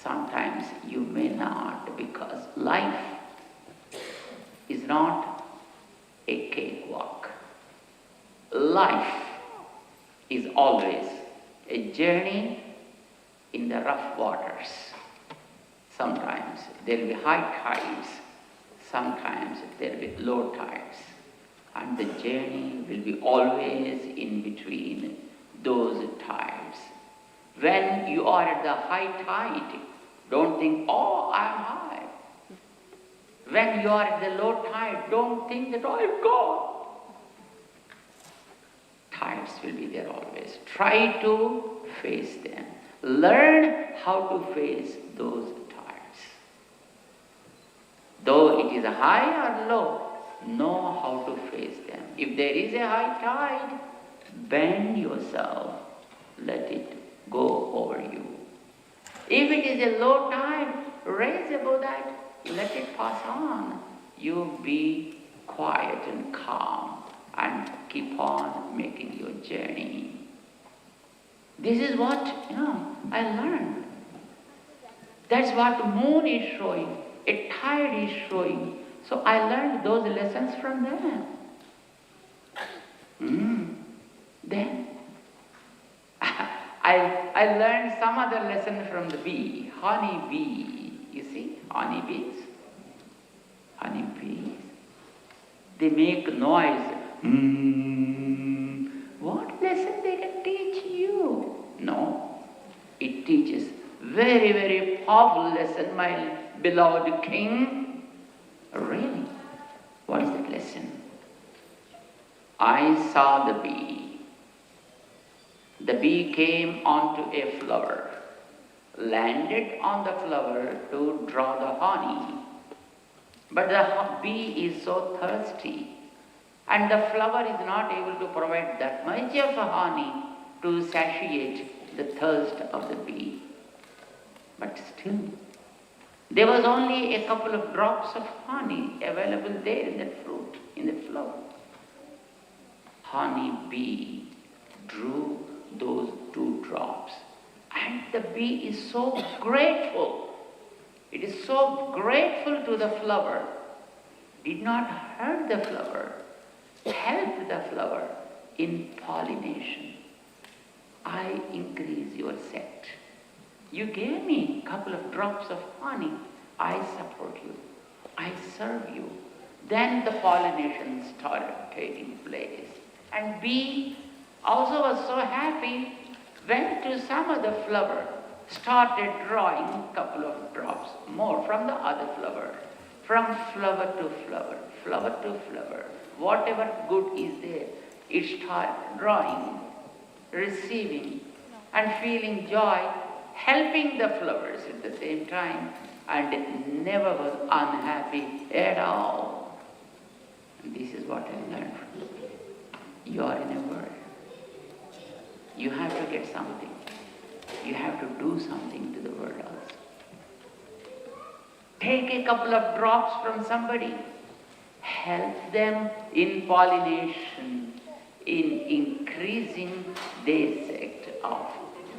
sometimes you may not, because life is not a cakewalk. Life is always a journey in the rough waters. Sometimes there will be high tides, sometimes there will be low tides, and the journey will be always in between those tides. When you are at the high tide, don't think, oh, I am high. When you are at the low tide, don't think that, oh, I'm gone. Tides will be there always. Try to face them. Learn how to face those tides. Though it is high or low, know how to face them. If there is a high tide, bend yourself. Let it go over you. If it is a low tide, raise above that. Let it pass on. You be quiet and calm and keep on making your journey. This is what, I learned. That's what moon is showing, a tide is showing. So I learned those lessons from them. Then I learned some other lesson from the bee, honey bee. You see, honey bees. Honey bees. They make noise. What lesson they can teach you? No, it teaches very, very powerful lesson, my beloved king. Really? What is that lesson? I saw the bee. The bee came onto a flower, landed on the flower to draw the honey. But the bee is so thirsty, and the flower is not able to provide that much of honey to satiate the thirst of the bee. But still, there was only a couple of drops of honey available there in that fruit, in the flower. Honey bee drew those 2 drops, and the bee is so grateful. It is so grateful to the flower. Did not hurt the flower, helped the flower in pollination. I increase your set. You gave me a couple of drops of honey. I support you. I serve you. Then the pollination started taking place. And bee also was so happy, went to some other flower, started drawing a couple of drops more from the other flower. From flower to flower, flower to flower, whatever good is there, it started drawing, receiving, and feeling joy, helping the flowers at the same time, and it never was unhappy at all. And this is what I learned from you. You are in a world you have to get something. You have to do something to the world also. Take a couple of drops from somebody. Help them in pollination, in increasing the sect of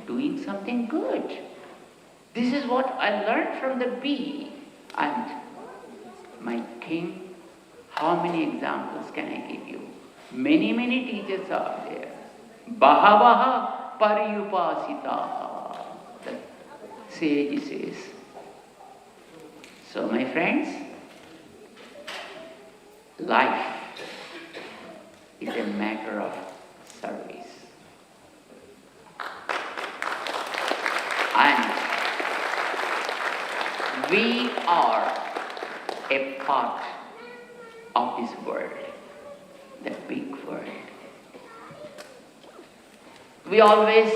doing something good. This is what I learned from the bee. And my king, how many examples can I give you? Many, many teachers are there. Bahavaha pariyupasitaha, the sage says. So my friends, life is a matter of service. And we are a part of this world, the big world. We always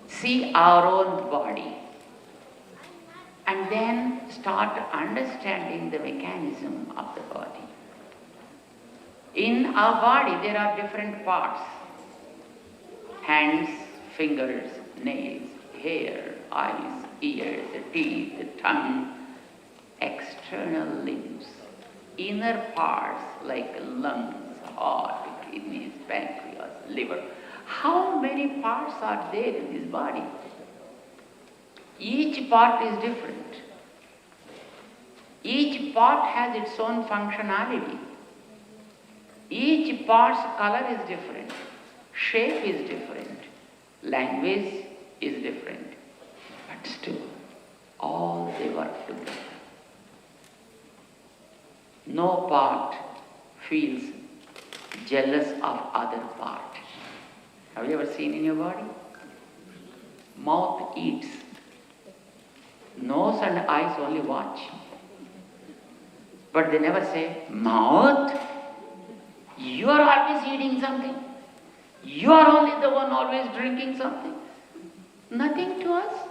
see our own body and then start understanding the mechanism of the body. In our body there are different parts: hands, fingers, nails, hair, eyes, ears, the teeth, the tongue, external limbs, inner parts like lungs, heart, kidneys, pancreas, liver. How many parts are there in this body? Each part is different. Each part has its own functionality. Each part's color is different. Shape is different. Language is different. But still, all they work together. No part feels jealous of other part. Have you ever seen in your body? Mouth eats. Nose and eyes only watch. But they never say, mouth, you are always eating something. You are only the one always drinking something. Nothing to us.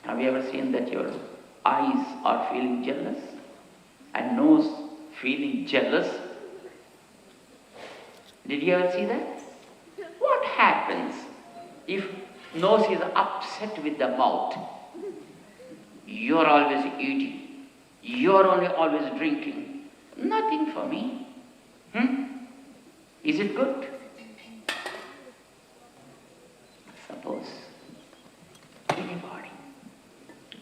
Have you ever seen that your eyes are feeling jealous and nose feeling jealous? Did you ever see that? What happens if nose is upset with the mouth? You are always eating. You are only always drinking. Nothing for me. Is it good? Suppose anybody,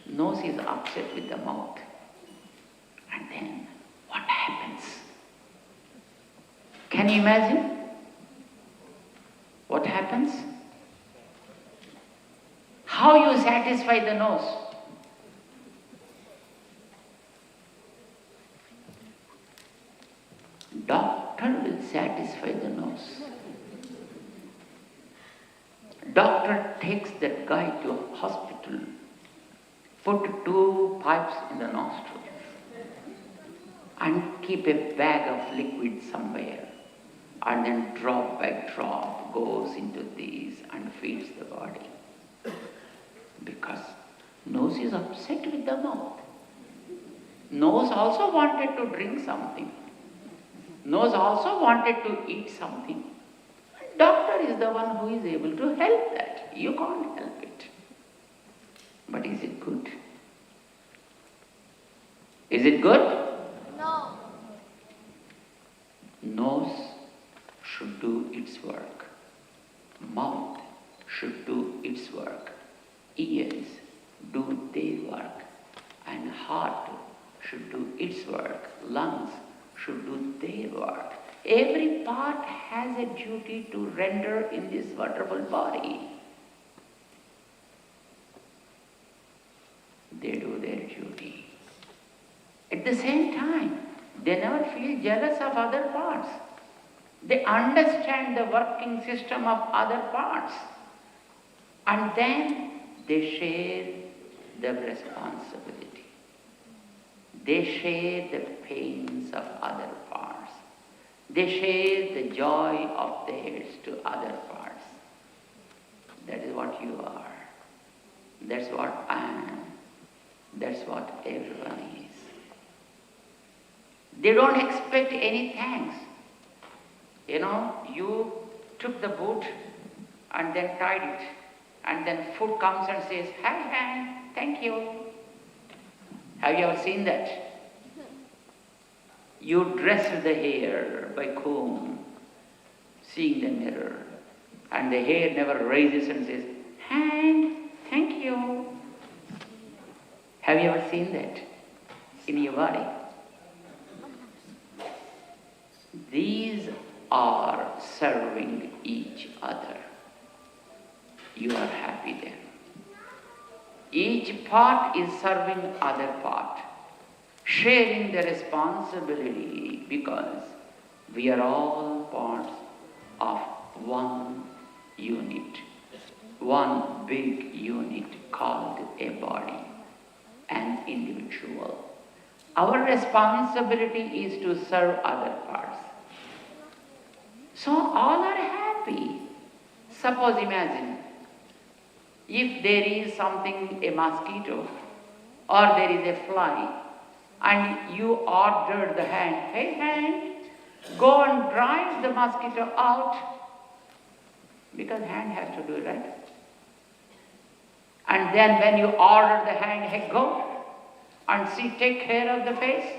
nose is upset with the mouth, and then what happens? Can you imagine? What happens? How you satisfy the nose? Doctor will satisfy the nose. Doctor takes that guy to a hospital, put 2 pipes in the nostrils, and keep a bag of liquid somewhere, and then drop by drop goes into these and feeds the body. Because nose is upset with the mouth. Nose also wanted to drink something. Nose also wanted to eat something. Doctor is the one who is able to help that. You can't help it. But is it good? Is it good? No. Nose should do its work. Mouth should do its work. Ears do their work. And heart should do its work. Lungs should do their work. Every part has a duty to render in this wonderful body. They do their duty. At the same time, they never feel jealous of other parts. They understand the working system of other parts. And then they share the responsibility. They share the pains of other parts. They share the joy of theirs to other parts. That is what you are. That's what I am. That's what everyone is. They don't expect any thanks. You know, you took the boot and then tied it. And then food comes and says, hi, hand, thank you. Have you ever seen that? You dressed the hair by comb, seeing the mirror. And the hair never raises and says, hand, thank you. Have you ever seen that in your body? These are serving each other. You are happy then. Each part is serving other part, sharing the responsibility, because we are all parts of one unit, one big unit called a body, an individual. Our responsibility is to serve other parts. So all are happy. Suppose, imagine, if there is something, a mosquito, or there is a fly, and you ordered the hand, hey hand, go and drive the mosquito out, because hand has to do it, right? And then when you order the hand, hey go, and see, take care of the face,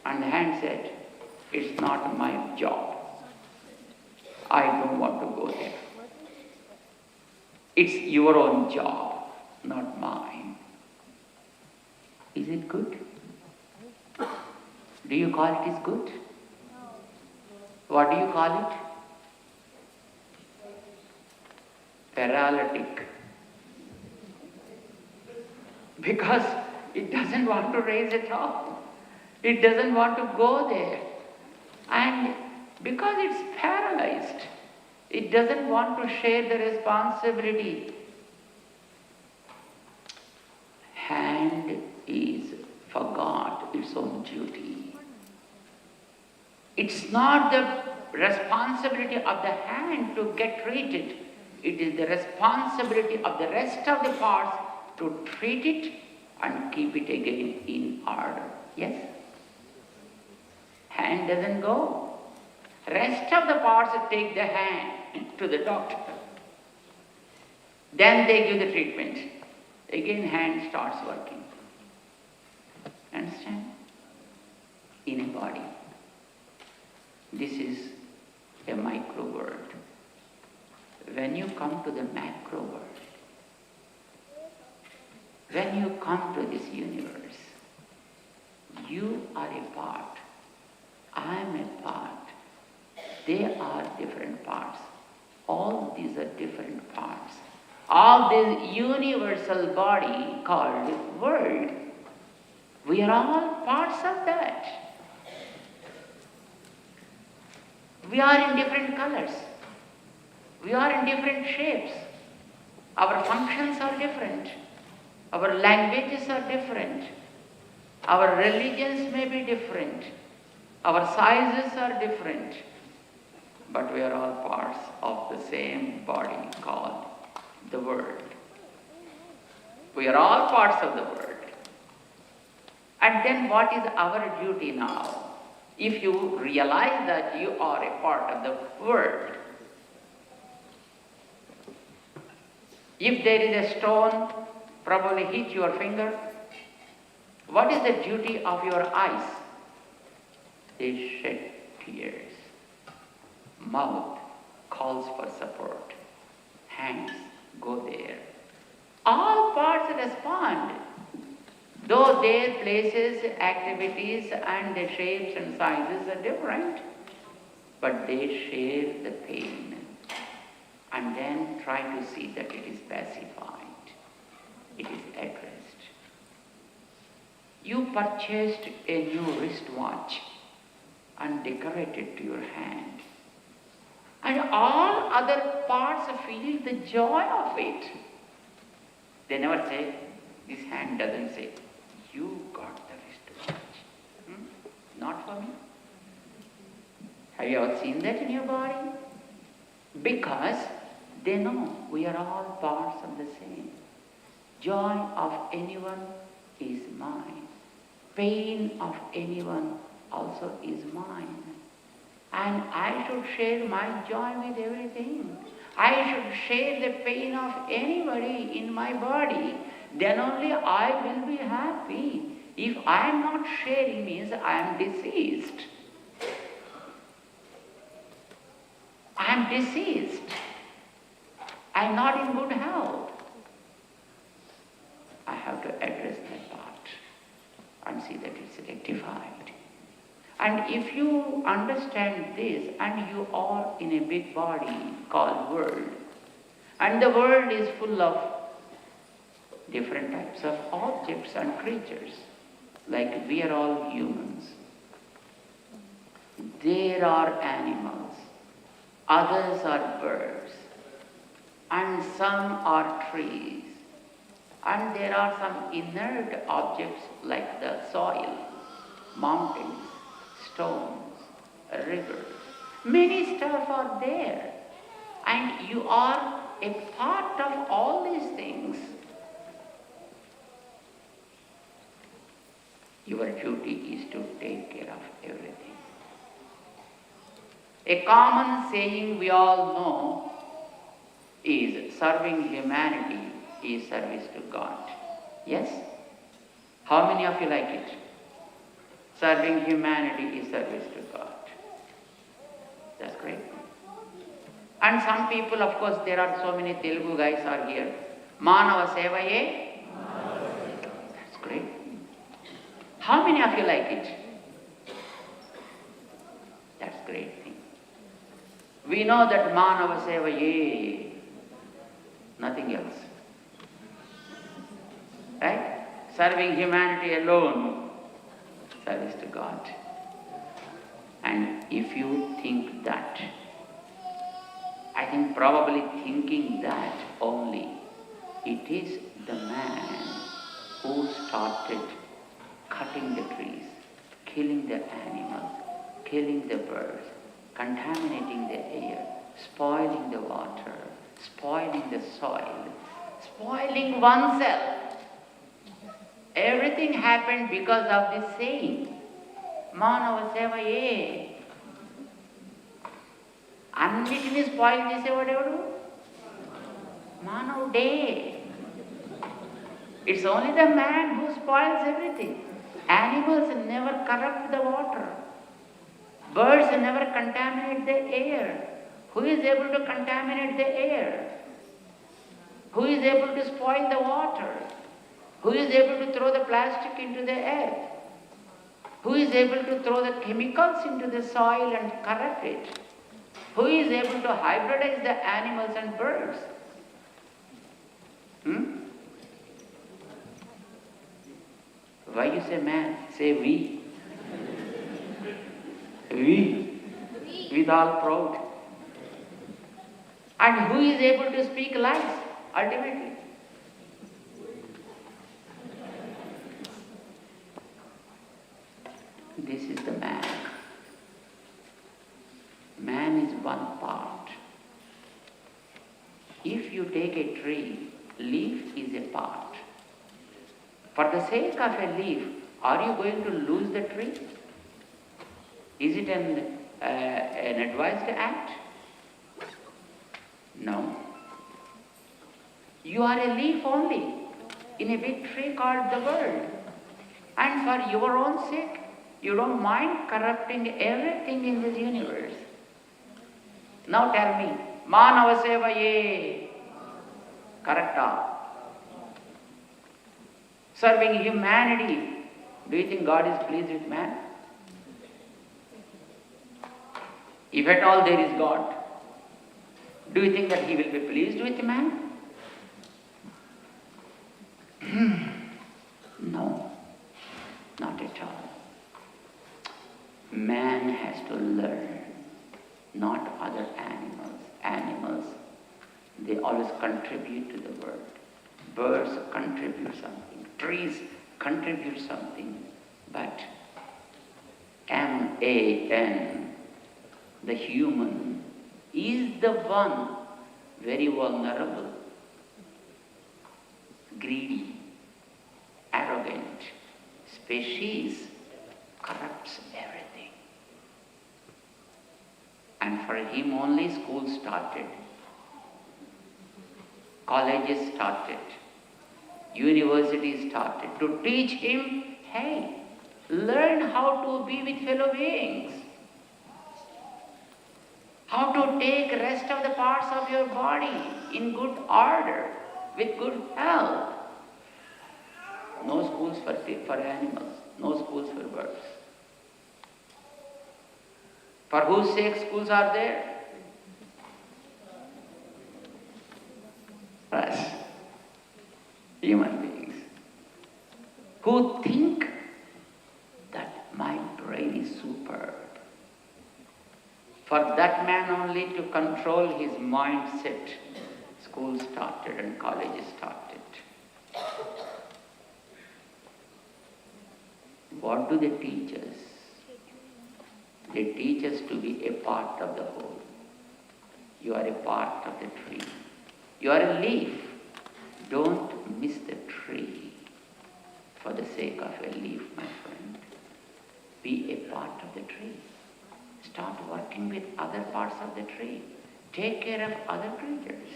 and the hand said, it's not my job. I don't want to go there. It's your own job, not mine. Is it good? Do you call it is good? What do you call it? Paralytic. Because it doesn't want to raise it up. It doesn't want to go there. And because it's paralyzed, it doesn't want to share the responsibility. Hand is forgot its own duty. It's not the responsibility of the hand to get treated. It is the responsibility of the rest of the parts to treat it and keep it again in order. Yes? Hand doesn't go. Rest of the parts take the hand to the doctor. Then they give the treatment. Again hand starts working. Understand? In a body. This is a micro world. When you come to the macro world, when you come to this universe, you are a part. I am a part. They are different parts. All these are different parts. All this universal body called world, we are all parts of that. We are in different colors. We are in different shapes. Our functions are different. Our languages are different. Our religions may be different. Our sizes are different. But we are all parts of the same body called the world. We are all parts of the world. And then what is our duty now? If you realize that you are a part of the world, if there is a stone probably hit your finger, what is the duty of your eyes? They shed tears. Mouth calls for support. Hands go there. All parts respond. Though their places, activities, and the shapes and sizes are different, but they share the pain and then try to see that it is pacified, it is addressed. You purchased a new wristwatch and decorated to your hand, and all other parts feel the joy of it. They never say, this hand doesn't say, you got the wristwatch. Not for me. Have you ever seen that in your body? Because they know we are all parts of the same. Joy of anyone is mine. Pain of anyone also is mine. And I should share my joy with everything. I should share the pain of anybody in my body. Then only I will be happy. If I am not sharing, means I am deceased. I am deceased. I am not in good health. I have to address that part and see that it's rectified. And if you understand this, and you are in a big body called world, and the world is full of different types of objects and creatures, like we are all humans. There are animals, others are birds, and some are trees, and there are some inert objects like the soil, mountains, stones, rivers. Many stuff are there, and you are a part of all these things. Your duty is to take care of everything. A common saying we all know is serving humanity is service to God. Yes? How many of you like it? Serving humanity is service to God. That's great. And some people, of course, there are so many Telugu guys are here. Manava Sevaye. That's great. How many of you like it? That's great thing. We know that Manava Sevaye, nothing else. Right? Serving humanity alone, service to God. And if you think that, I think probably thinking that only, it is the man who started cutting the trees, killing the animals, killing the birds, contaminating the air, spoiling the water, spoiling the soil, spoiling oneself. Everything happened because of this saying, Manava Sevaye. అన్నిటినీ spoil చేసేవాడెవడు? మానవుడే. It's only the man who spoils everything. Animals never corrupt the water. Birds never contaminate the air. Who is able to contaminate the air? Who is able to spoil the water? Who is able to throw the plastic into the earth? Who is able to throw the chemicals into the soil and corrupt it? Who is able to hybridize the animals and birds? Why you say man? Say we. We. With all proud. And who is able to speak lies ultimately? This is the man. Man is one part. If you take a tree, leaf is a part. For the sake of a leaf, are you going to lose the tree? Is it an advised act? No. You are a leaf only in a big tree called the world. And for your own sake, you don't mind corrupting everything in this universe. Now tell me, Manava Sevaye, correcta? Serving humanity, do you think God is pleased with man? If at all there is God, do you think that he will be pleased with man? No, not at all. Man has to learn, not other animals. Animals, they always contribute to the world. Birds contribute something. Trees contribute something. But man, the human, is the one very vulnerable, greedy, arrogant. Species corrupts everything. him only school started. Colleges started. Universities started to teach him, hey, learn how to be with fellow beings. How to take rest of the parts of your body in good order, with good health. No schools for animals, no schools for birds. For whose sake schools are there? Us, human beings, who think that my brain is superb. For that man only to control his mindset, school started and colleges started. What do they teach us? They teach us to be a part of the whole. You are a part of the tree. You are a leaf. Don't miss the tree for the sake of a leaf, my friend. Be a part of the tree. Start working with other parts of the tree. Take care of other creatures.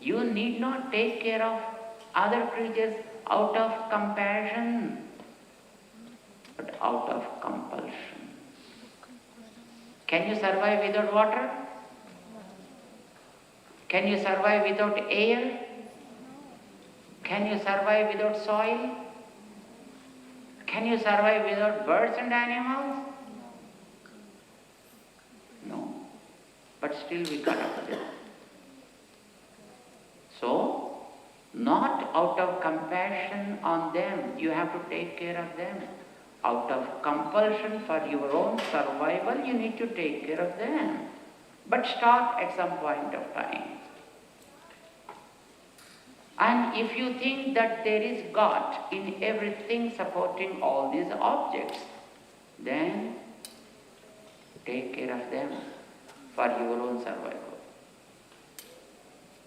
You need not take care of other creatures out of compassion, but out of compulsion. Can you survive without water? Can you survive without air? Can you survive without soil? Can you survive without birds and animals? No. But still we got up there. So, not out of compassion on them, you have to take care of them. Out of compulsion for your own survival, you need to take care of them. But start at some point of time. And if you think that there is God in everything supporting all these objects, then take care of them for your own survival.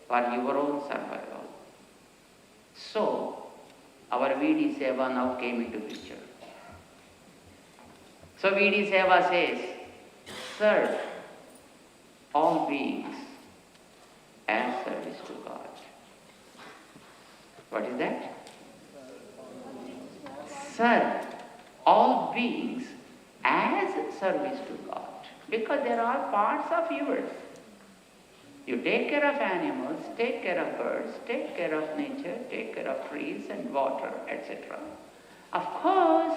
For your own survival. So, our VD Seva now came into picture. So VD Seva says, serve all beings as service to God. What is that? Serve all beings as service to God. Because they are all parts of yours. You take care of animals, take care of birds, take care of nature, take care of trees and water, etc. Of course,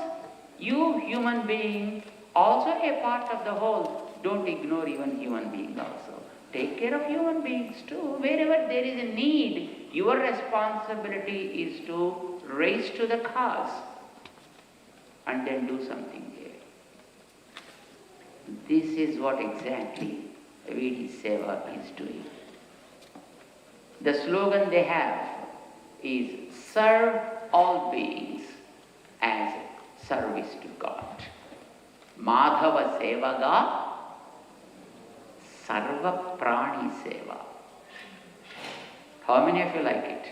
you human being, also a part of the whole. Don't ignore even human beings also. Take care of human beings too. Wherever there is a need, your responsibility is to raise to the cause and then do something there. This is what exactly VD Seva is doing. The slogan they have is serve all beings as service to God. Madhava Sevaga Sarva Prani Seva. How many of you like it?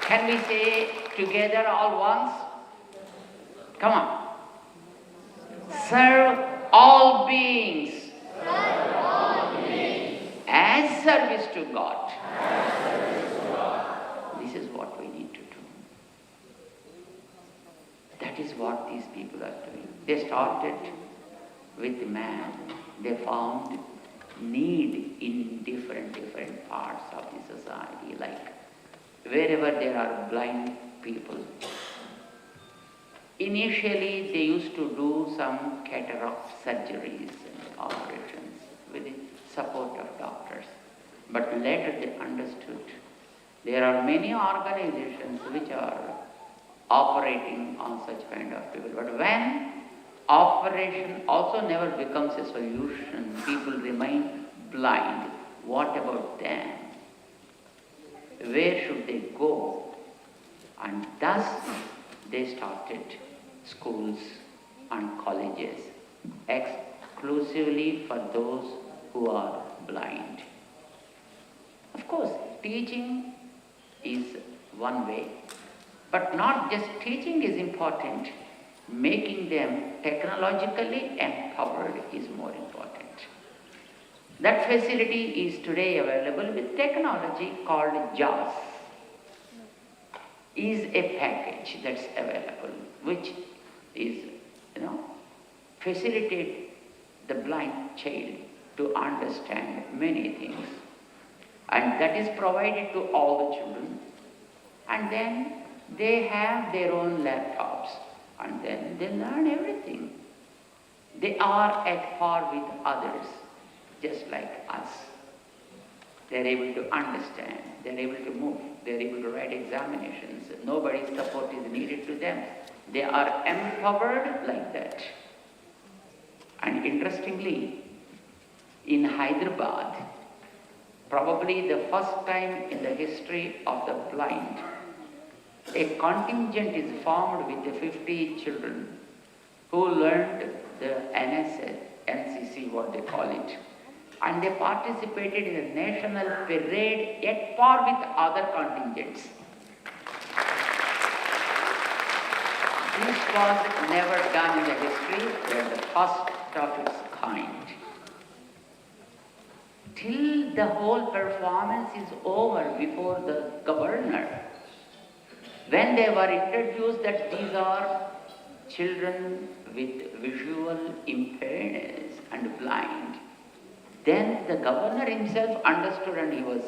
Can we say together all once? Come on. Serve all beings. Serve all beings. As service to God. As service to God. This is what we need to do. That is what these people are doing. They started with man. They found need in different parts of the society, like wherever there are blind people. Initially, they used to do some cataract surgeries and operations with the support of doctors. But later they understood there are many organizations which are operating on such kind of people. But when operation also never becomes a solution, people remain blind, what about them? Where should they go? And thus they started schools and colleges exclusively for those who are blind. Of course, teaching is one way, But not just teaching is important, making them technologically empowered is more important. That facility is today available with technology called JAWS. Is a package that's available, which is, facilitate the blind child to understand many things. And that is provided to all the children. And then they have their own laptops. And then they learn everything. They are at par with others, just like us. They're able to understand, they're able to move, they're able to write examinations. Nobody's support is needed to them. They are empowered like that. And interestingly, in Hyderabad, probably the first time in the history of the blind, a contingent is formed with the 50 children who learned the NCC, what they call it. And they participated in a national parade at par with other contingents. This was never done in the history. They are the first of its kind. Till the whole performance is over before the governor, when they were introduced that these are children with visual impairments and blind, then the governor himself understood and he was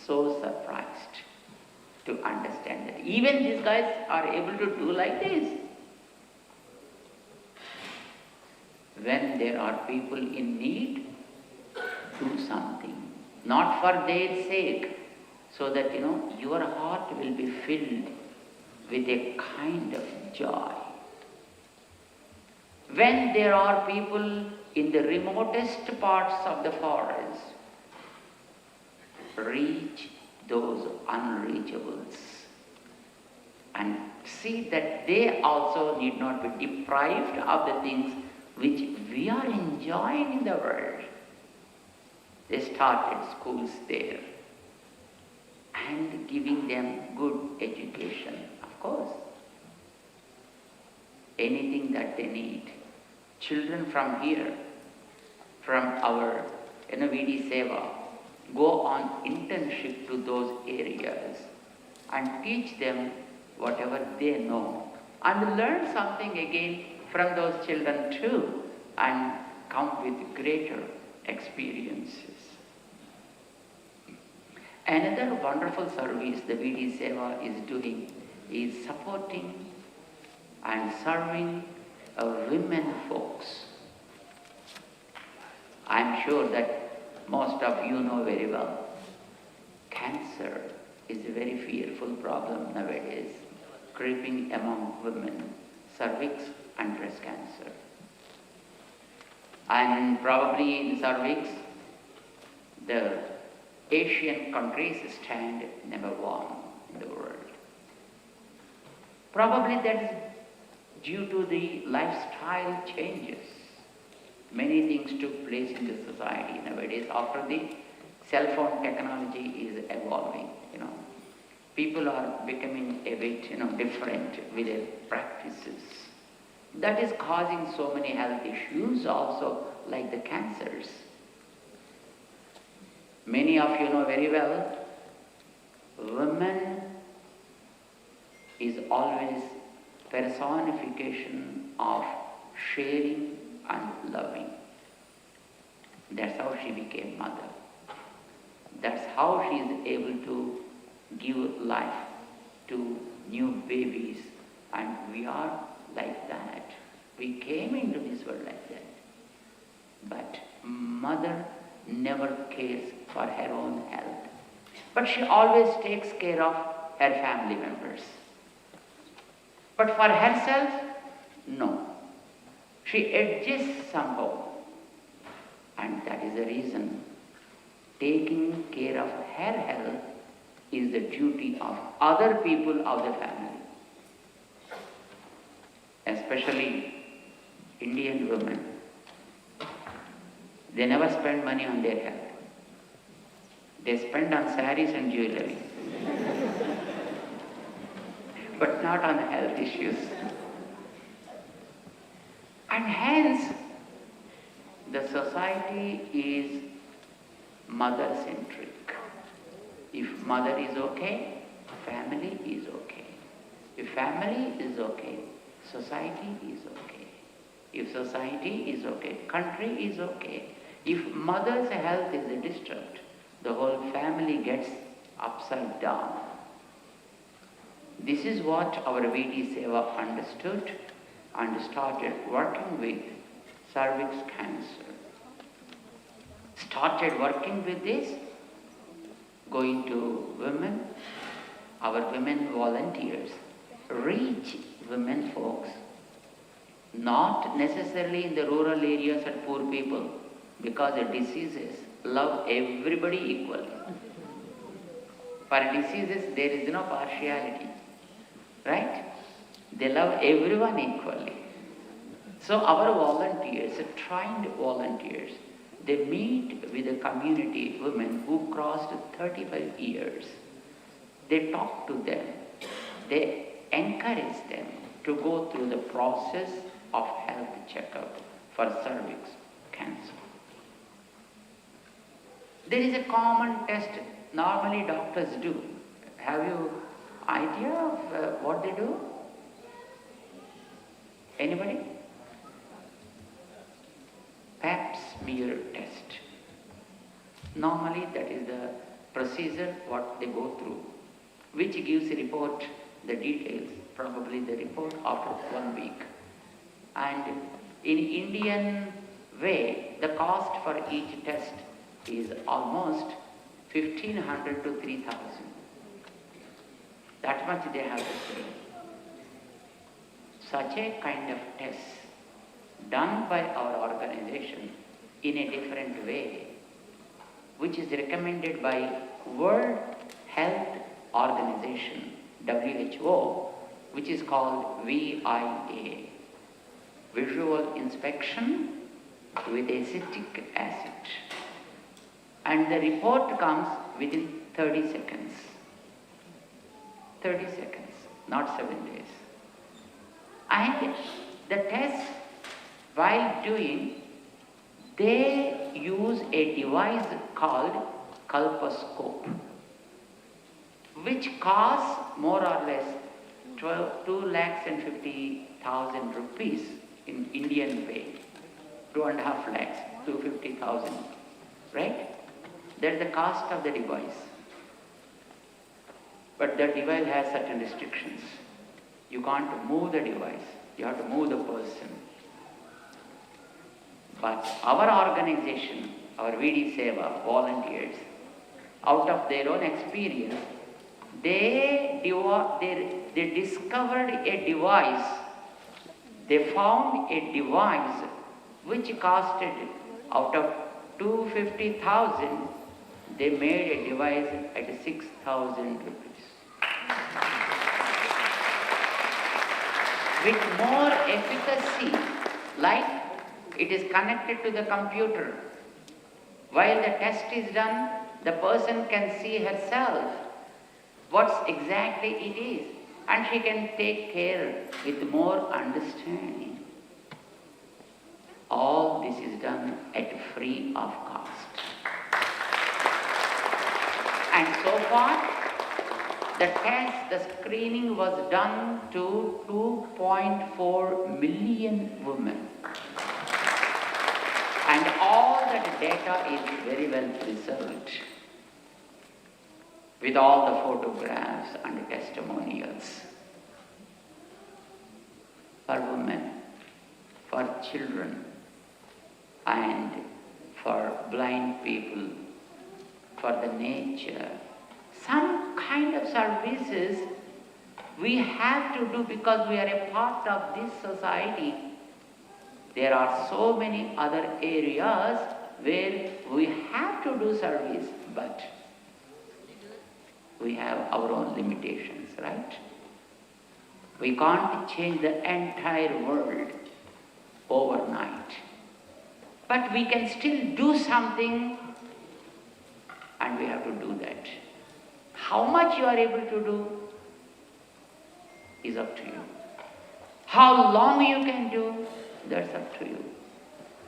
so surprised to understand that even these guys are able to do like this. When there are people in need, do something, not for their sake, so that your heart will be filled with a kind of joy. When there are people in the remotest parts of the forest, reach those unreachables and see that they also need not be deprived of the things which we are enjoying in the world. They started schools there and giving them good education, of course. Anything that they need. Children from here, from our VD Seva, go on internship to those areas and teach them whatever they know and learn something again from those children too and come with greater experiences. Another wonderful service the VD Seva is doing is supporting and serving women folks. I'm sure that most of you know very well, cancer is a very fearful problem nowadays, creeping among women, cervix and breast cancer. And probably in cervix, the Asian countries stand number 1 in the world. Probably that is due to the lifestyle changes. Many things took place in the society nowadays after the cell phone technology is evolving, People are becoming a bit, different with their practices. That is causing so many health issues also, like the cancers. Many of you know very well, women is always personification of sharing and loving. That's how she became mother. That's how she is able to give life to new babies, and we are like that. We came into this world like that. But mother never cares for her own health. But she always takes care of her family members. But for herself, no. She adjusts somehow. And that is the reason taking care of her health is the duty of other people of the family. Especially Indian women. They never spend money on their health. They spend on saris and jewelry. but not on health issues. And hence, the society is mother-centric. If mother is okay, family is okay. If family is okay, society is okay. If society is okay, country is okay. If mother's health is disturbed, the whole family gets upside down. This is what our VT Seva understood and started working with cervix cancer. Started working with this, going to women, our women volunteers, reach women folks, not necessarily in the rural areas and poor people, because the diseases love everybody equally. For diseases, there is no partiality, right? They love everyone equally. So our volunteers, trained volunteers, they meet with the community women who crossed 35 years. They talk to them. They encourage them to go through the process of health checkup for cervix cancer. There is a common test normally doctors do. Have you idea of what they do? Anybody? Pap smear test. Normally that is the procedure what they go through, which gives a report, the details, probably the report after 1 week. And in Indian way, the cost for each test is almost 1,500 to 3,000. That much they have to pay. Such a kind of test done by our organization in a different way, which is recommended by World Health Organization, WHO, which is called VIA, visual inspection with acetic acid. And the report comes within 30 seconds. 30 seconds, not 7 days. And the test, while doing, they use a device called colposcope, which costs more or less 2,50,000 rupees in Indian way, 2.5 lakhs, 250,000, right? That's the cost of the device. But the device has certain restrictions. You can't move the device, you have to move the person. But our organization, our VD Seva volunteers, out of their own experience, they discovered a device. They found a device which costed, out of 250,000, they made a device at 6,000 rupees. With more efficacy, like it is connected to the computer. While the test is done, the person can see herself what exactly it is, and she can take care with more understanding. All this is done at free of cost. And so far, the test, the screening was done to 2.4 million women. And all that data is very well preserved, with all the photographs and testimonials. For women, for children, and for blind people, for the nature. Some kind of services we have to do because we are a part of this society. There are so many other areas where we have to do service, but we have our own limitations, right? We can't change the entire world overnight. But we can still do something, and we have to do that. How much you are able to do? is up to you. How long you can do, that's up to you.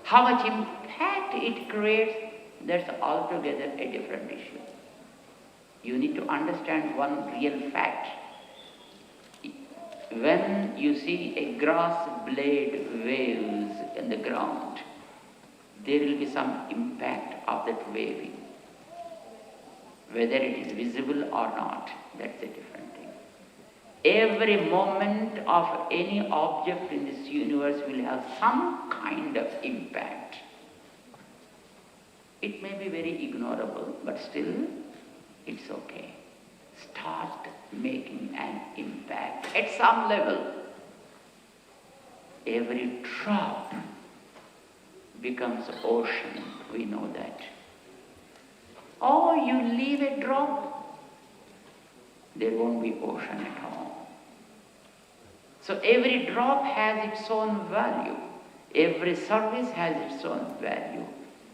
How much impact it creates, that's altogether a different issue. You need to understand one real fact. When you see a grass blade waves in the ground, there will be some impact of that waving. Whether it is visible or not, that's a different thing. Every moment of any object in this universe will have some kind of impact. It may be very ignorable, but still, it's okay. Start making an impact at some level. Every drop becomes ocean, we know that. Or you leave a drop, there won't be ocean at all. So every drop has its own value. Every service has its own value.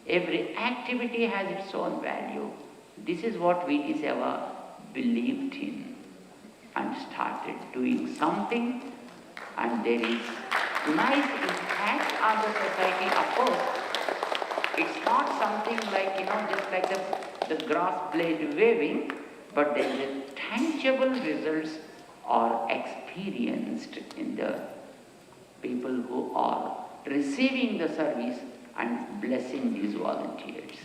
Every activity has its own value. This is what V.T. Seva believed in and started doing something, and there is nice impact on the society. Of course, it's not something like, just like the grass blade waving, but there is a tangible results are experienced in the people who are receiving the service and blessing these volunteers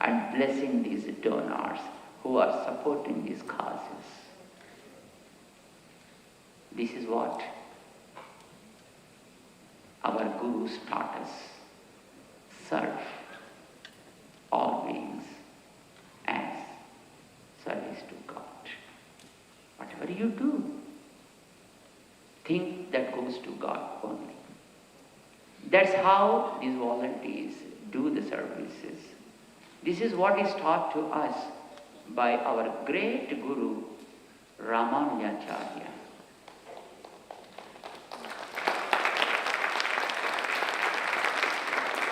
and blessing these donors who are supporting these causes. This is what our gurus taught us. Serve all beings as service to God. Whatever you do, think that goes to God only. That's how these volunteers do the services. This is what is taught to us by our great Guru, Ramanujacharya.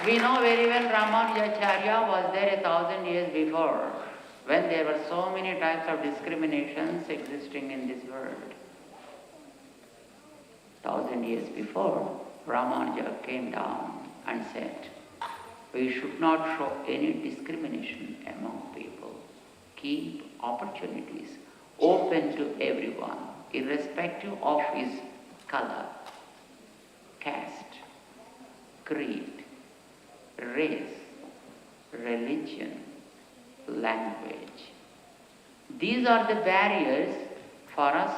We know very well Ramanujacharya was there 1,000 years before, when there were so many types of discriminations existing in this world. 1,000 years before, Ramanuja came down and said, we should not show any discrimination among people. Keep opportunities open to everyone, irrespective of his color, caste, creed, race, religion, language. These are the barriers for us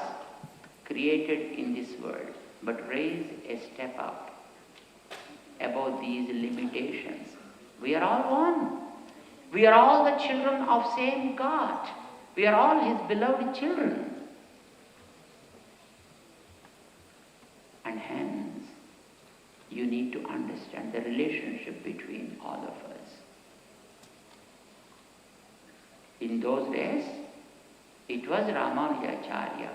created in this world. But raise a step up above these limitations. We are all one. We are all the children of same God. We are all His beloved children. And hence, you need to understand the relationship between all of us. In those days, it was Ramanujacharya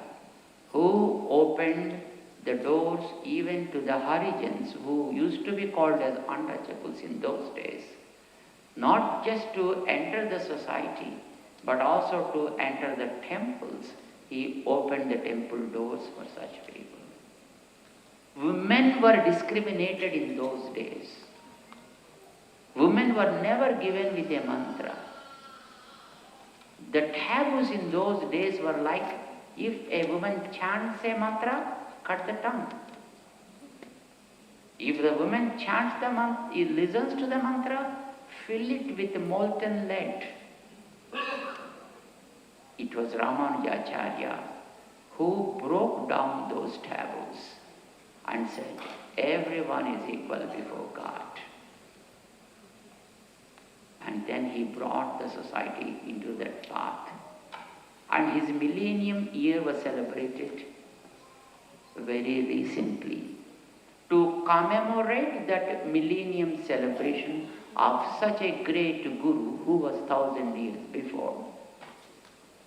who opened the doors even to the Harijans, who used to be called as untouchables in those days. Not just to enter the society, but also to enter the temples. He opened the temple doors for such people. Women were discriminated in those days. Women were never given with a mantra. The taboos in those days were like, if a woman chants a mantra, cut the tongue. If the woman chants the mantra, he listens to the mantra, fill it with molten lead. It was Ramanujacharya who broke down those taboos and said, everyone is equal before God. And then he brought the society into that path. And his millennium year was celebrated very recently to commemorate that millennium celebration of such a great guru who was 1,000 years before.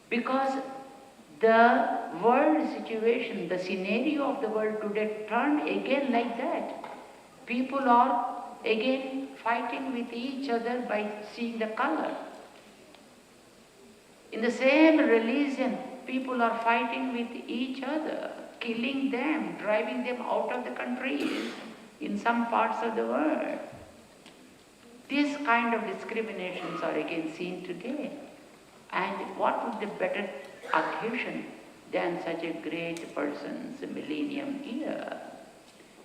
Because the world situation, the scenario of the world today turned again like that. People are again fighting with each other by seeing the color. In the same religion, people are fighting with each other, killing them, driving them out of the countries in some parts of the world. These kind of discriminations are again seen today. And what would be better occasion than such a great person's millennium year?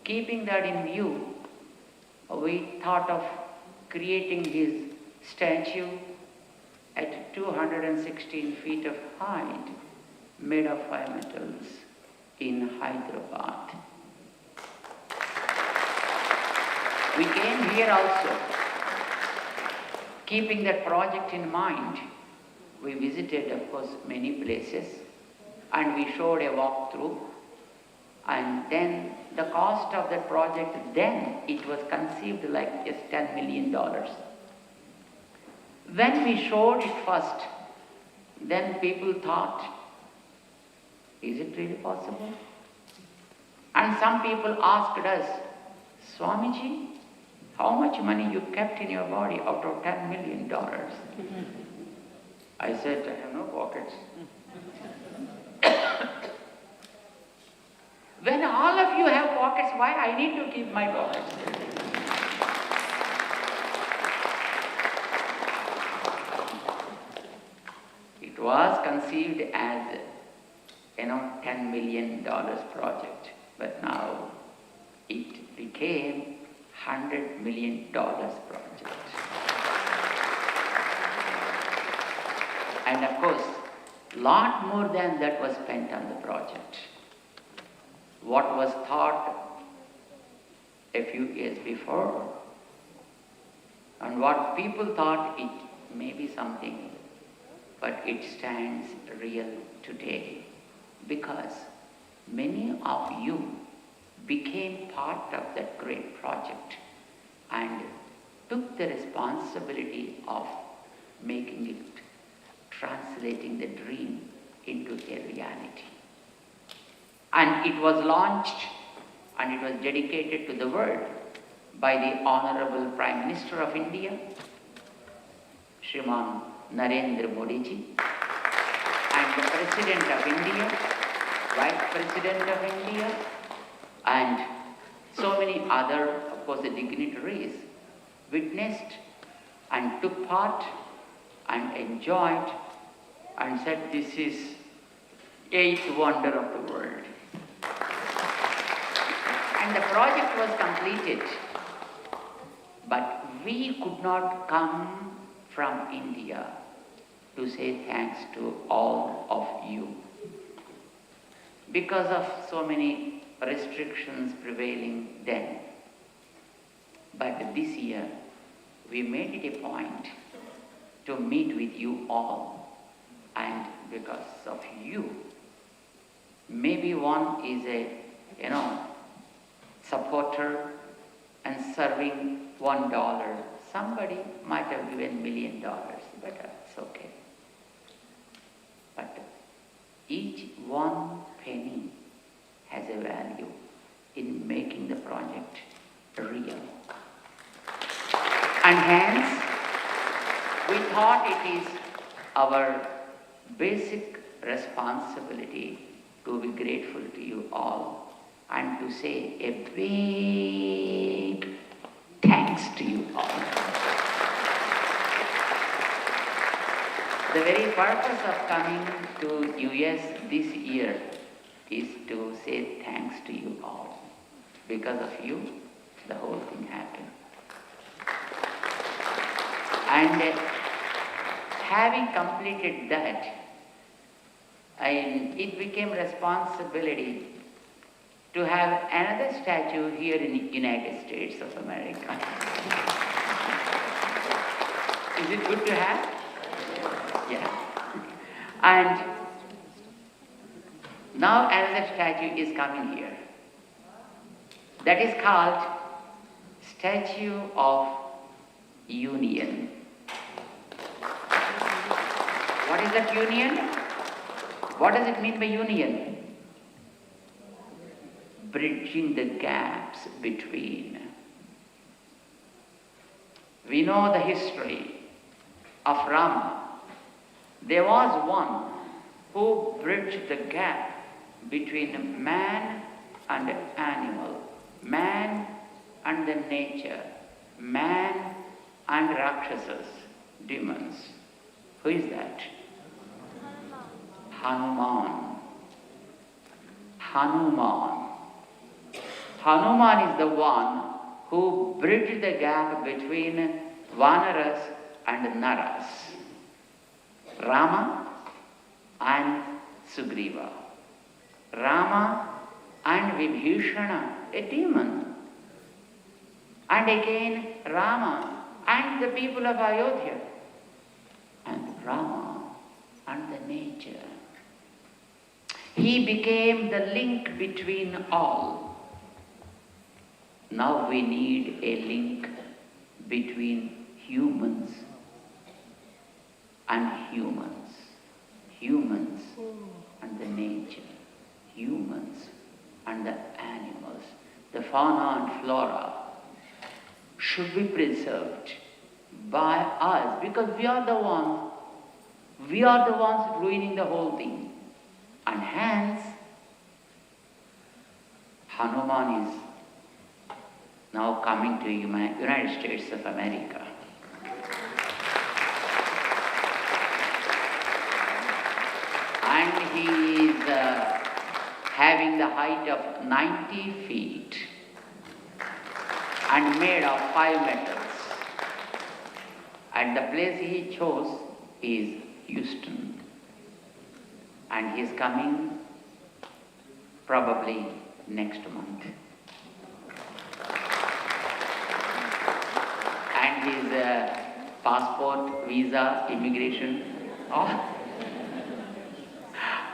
Keeping that in view, we thought of creating his statue at 216 feet of height, made of 5 metals in Hyderabad. We came here also, keeping that project in mind. We visited, of course, many places, and we showed a walkthrough. And then the cost of that project, then it was conceived like just $10 million. When we showed it first, then people thought, is it really possible? And some people asked us, Swamiji, how much money you kept in your body out of $10 million? I said, I have no pockets. When all of you have pockets, why I need to keep my pockets? It was conceived as, $10 million project, but now it became $100 million project. And of course, lot more than that was spent on the project. What was thought a few years before, and what people thought it may be something, but it stands real today, because many of you became part of that great project and took the responsibility of making it, translating the dream into a reality. And it was launched and it was dedicated to the world by the Honorable Prime Minister of India, Shriman Narendra Modi ji, and the President of India, Vice President of India, and so many other, of course, the dignitaries witnessed and took part and enjoyed and said, this is eighth wonder of the world. And the project was completed, but we could not come from India to say thanks to all of you because of so many restrictions prevailing then. But this year, we made it a point to meet with you all, and because of you, maybe one is a, supporter and serving $1. Somebody might have given $1 million, but it's okay. But each one penny has a value in making the project real. And hence, we thought it is our basic responsibility to be grateful to you all and to say a big thanks to you all. The very purpose of coming to US this year is to say thanks to you all. Because of you, the whole thing happened. And having completed that, it became responsibility to have another statue here in the United States of America. Is it good to have? Yeah. And now another statue is coming here. That is called Statue of Union. What is that union? What does it mean by union? Bridging the gaps between. We know the history of Rama. There was one who bridged the gap between man and animal, man and the nature, man and Rakshasas, demons. Who is that? Hanuman. Hanuman. Hanuman is the one who bridged the gap between Vanaras and Naras. Rama and Sugriva. Rama and Vibhishana, a demon. And again Rama and the people of Ayodhya. And Rama and the nature. He became the link between all. Now we need a link between humans and humans. Humans and the nature. Humans and the animals. The fauna and flora should be preserved by us because we are the ones ruining the whole thing. And hence, Hanuman is now coming to United States of America. And he is having the height of 90 feet and made of 5 metals. And the place he chose is Houston. And he is coming probably next month. And his passport, visa, immigration,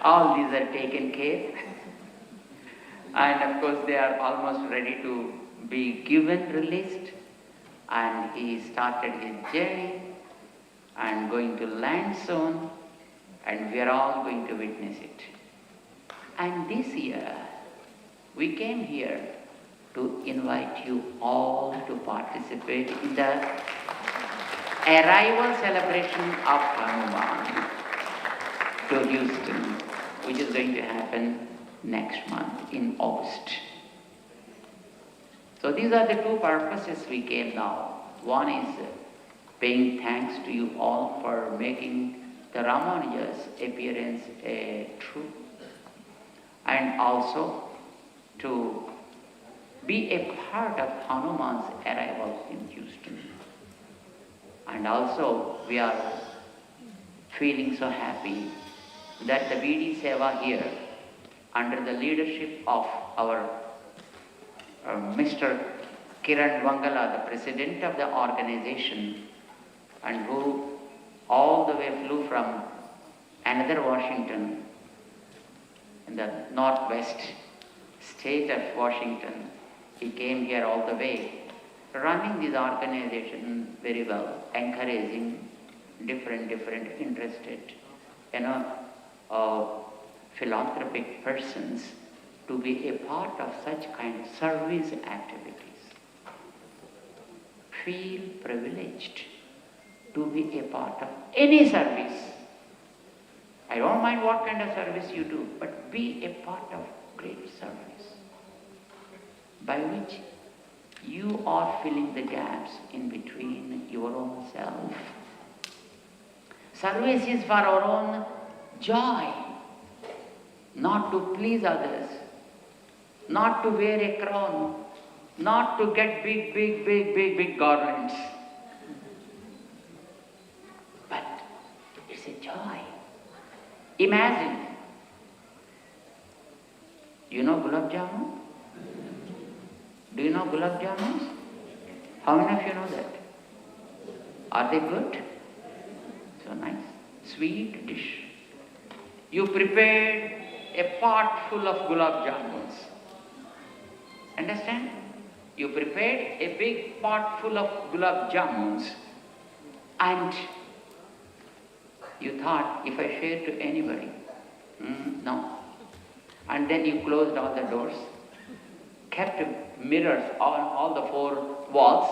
all these are taken care. And of course they are almost ready to be given, released. And he started his journey and going to land soon. And we are all going to witness it. And this year, we came here to invite you all to participate in the arrival celebration of Hanuman to Houston, which is going to happen next month in August. So these are the two purposes we came now. One is paying thanks to you all for making the Ramanuja's appearance a truth, and also to be a part of Hanuman's arrival in Houston. And also we are feeling so happy that the VD Seva here, under the leadership of our Mr. Kiran Vangala, the president of the organization, and who all the way flew from another Washington, in the northwest state of Washington. He came here all the way, running this organization very well, encouraging different interested, philanthropic persons to be a part of such kind of service activities. Feel privileged to be a part of any service. I don't mind what kind of service you do, but be a part of great service by which you are filling the gaps in between your own self. Service is for our own joy, not to please others, not to wear a crown, not to get big garlands. But it's a joy. Imagine, you know gulab jamun? Do you know gulab jamuns? How many of you know that? Are they good? So nice. Sweet dish. You prepared a pot full of gulab jamuns. Understand? You prepared a big pot full of gulab jamuns and you thought, if I share to anybody, no. And then you closed all the doors, kept mirrors on all the 4 walls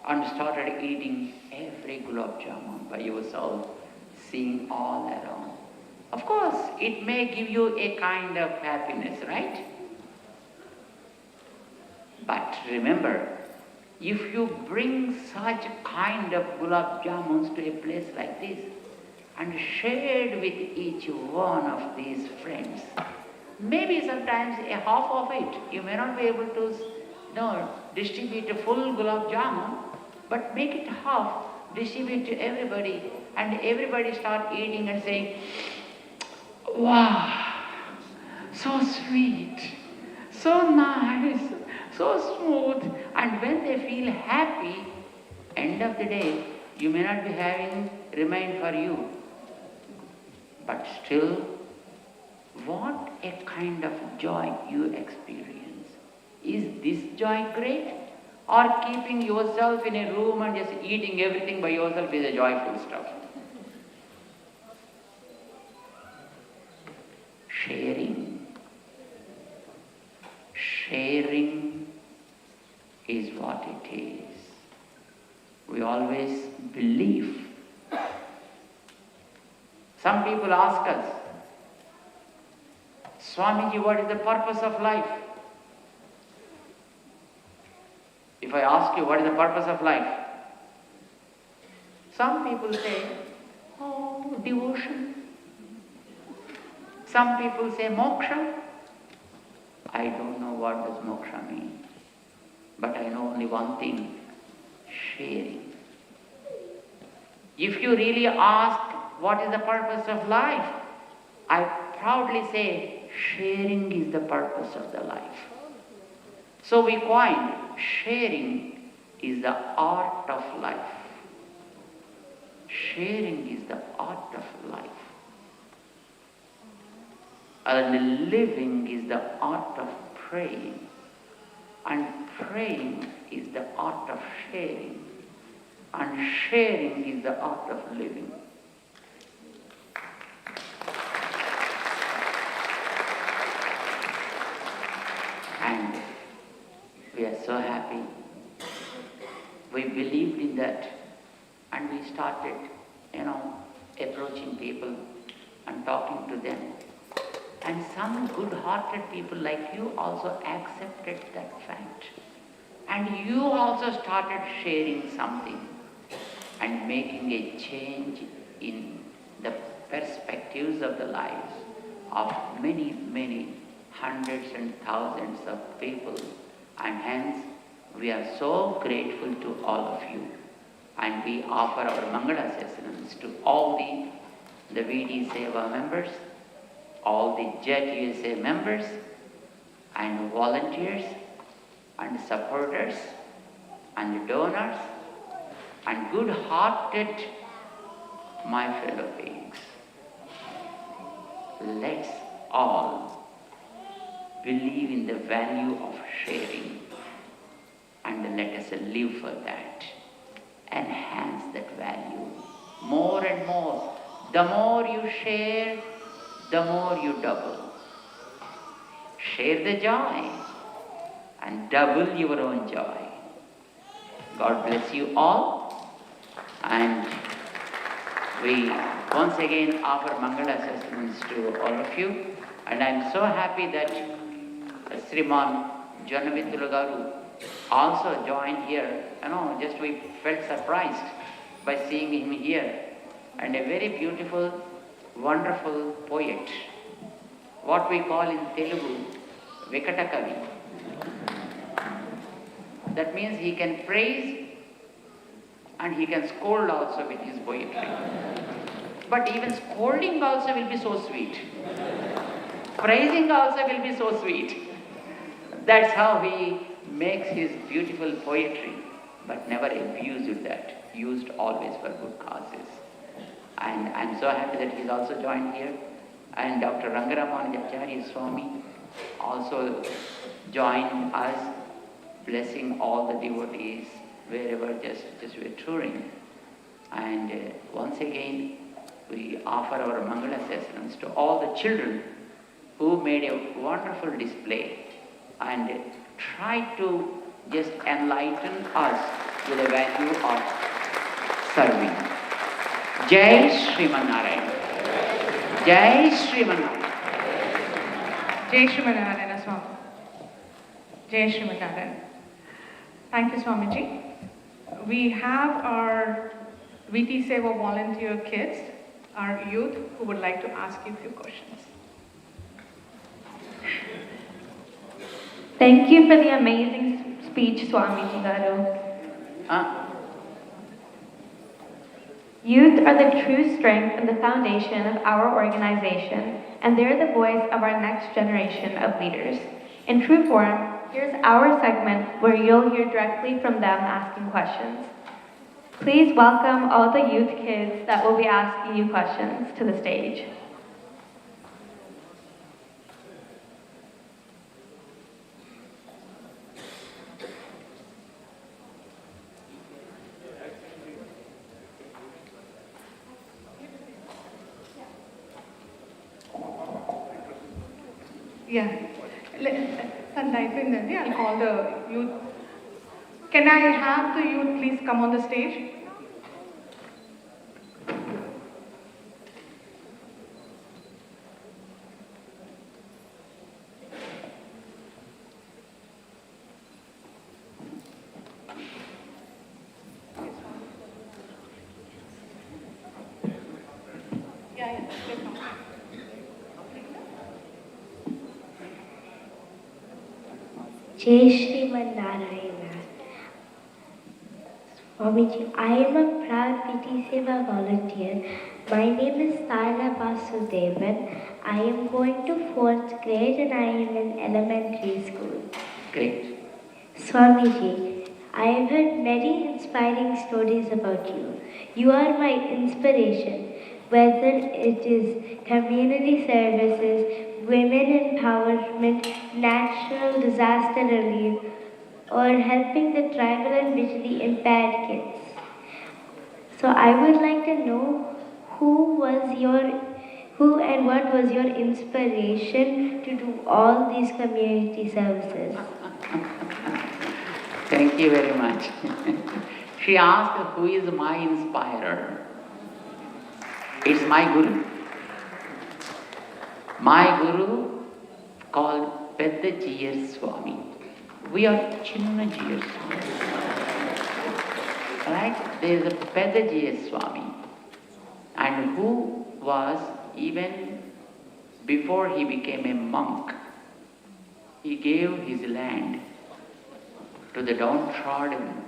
and started eating every gulab jamun by yourself, seeing all around. Of course, it may give you a kind of happiness, right? But remember, if you bring such kind of gulab jamuns to a place like this and shared with each one of these friends, maybe sometimes a half of it, you may not be able to distribute a full gulab jamun, but make it half, distribute to everybody, and everybody start eating and saying, wow, so sweet, so nice, so smooth. And when they feel happy, end of the day, you may not be having remain for you. But still, what a kind of joy you experience. Is this joy great? Or keeping yourself in a room and just eating everything by yourself is a joyful stuff? Sharing. Sharing is what it is. We always believe. Some people ask us, Swamiji, what is the purpose of life? If I ask you, what is the purpose of life? Some people say, oh, devotion. Some people say moksha. I don't know what does moksha mean. But I know only one thing, sharing. If you really ask what is the purpose of life, I proudly say sharing is the purpose of the life. So we coined sharing is the art of life. Sharing is the art of life. And living is the art of praying. And praying is the art of sharing. And sharing is the art of living. And we are so happy. We believed in that. And we started, approaching people and talking to them. And some good-hearted people like you also accepted that fact. And you also started sharing something and making a change in the perspectives of the lives of many, many hundreds and thousands of people. And hence, we are so grateful to all of you. And we offer our Mangala Sessions to all the VD Seva members, all the JET USA members, and volunteers, and supporters, and donors, and good-hearted my fellow beings. Let's all believe in the value of sharing, and let us live for that. Enhance that value more and more. The more you share, the more you double. Share the joy and double your own joy. God bless you all. And we once again offer Mangala Sessions to all of you. And I'm so happy that Sriman Janavitula Garu also joined here. Just we felt surprised by seeing him here. And a very beautiful, wonderful poet. What we call in Telugu, Vikatakavi. That means he can praise and he can scold also with his poetry. But even scolding also will be so sweet. Praising also will be so sweet. That's how he makes his beautiful poetry, but never abused that, used always for good causes. And I'm so happy that he's also joined here. And Dr. Rangaramanujacharya Swami also joined us, blessing all the devotees wherever just we're touring. And once again, we offer our Mangala Sessions to all the children who made a wonderful display and try to just enlighten us with the value of serving. Jai Sriman Narayana. Jai Srimanarayana. Jai Srimanarayana Swami. Jai Srimanarayana. Thank you, Swamiji. We have our VT Seva volunteer kids, our youth, who would like to ask you a few questions. Thank you for the amazing speech, Swamiji Garu. Youth are the true strength and the foundation of our organization, and they're the voice of our next generation of leaders. In true form, here's our segment where you'll hear directly from them asking questions. Please welcome all the youth kids that will be asking you questions to the stage. Yeah. I'll call the youth. Can I have the youth please come on the stage? Yeah. Jai Shriman Narayana. Swamiji, I am a proud VT Seva volunteer. My name is Tara Vasudevan. I am going to 4th grade and I am in elementary school. Great. Swamiji, I have heard many inspiring stories about you. You are my inspiration, whether it is community services, women empowerment, natural disaster relief, or helping the tribal and visually impaired kids. So I would like to know who and what was your inspiration to do all these community services? Thank you very much. She asked who is my inspirer. It's my Guru. My Guru called Pedda G.S. Swami. We are Chinna G.S. Swami. Right? There is a Pedda G.S. Swami. And who was, even before he became a monk, he gave his land to the downtrodden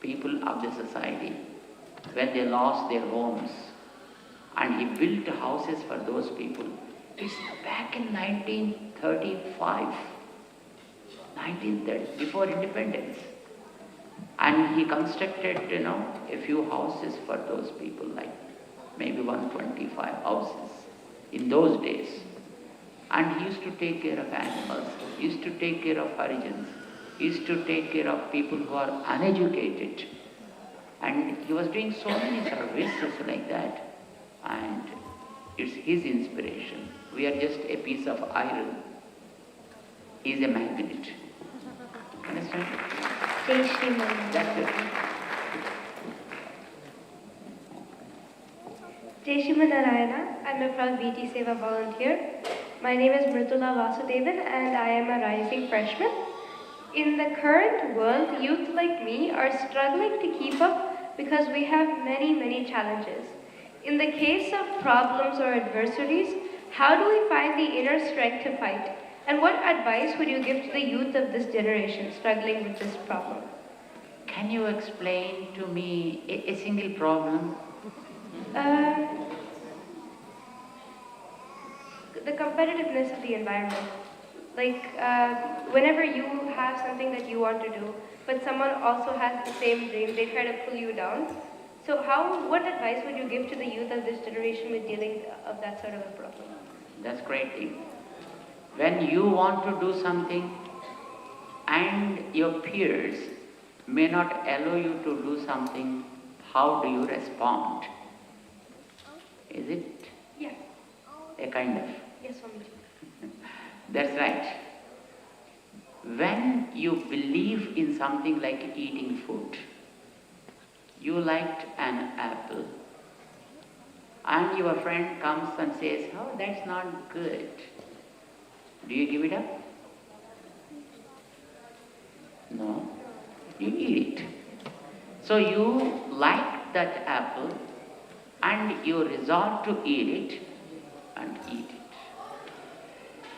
people of the society when they lost their homes. And he built houses for those people. It's back in 1935, 1930, before independence. And he constructed, a few houses for those people, like maybe 125 houses in those days. And he used to take care of animals, he used to take care of origins, he used to take care of people who are uneducated. And he was doing so many services like that. And it's his inspiration. We are just a piece of iron. He is a magnet. Understand? Jai Shriman. That's it. Jai Shriman Narayana. I'm a proud VT Seva volunteer. My name is Mritula Vasudevan and I am a rising freshman. In the current world, youth like me are struggling to keep up because we have many challenges. In the case of problems or adversities, how do we find the inner strength to fight? And what advice would you give to the youth of this generation struggling with this problem? Can you explain to me a single problem? The competitiveness of the environment. Like, whenever you have something that you want to do, but someone also has the same dream, they try to pull you down. So what advice would you give to the youth of this generation with dealing of that sort of a problem? That's great thing. When you want to do something and your peers may not allow you to do something, how do you respond? Is it? Yeah. A kind of? Yes, Swamiji. That's right. When you believe in something like eating food, you liked an apple, and your friend comes and says, oh, that's not good, do you give it up? No, you eat it. So you like that apple and you resolve to eat it and eat it.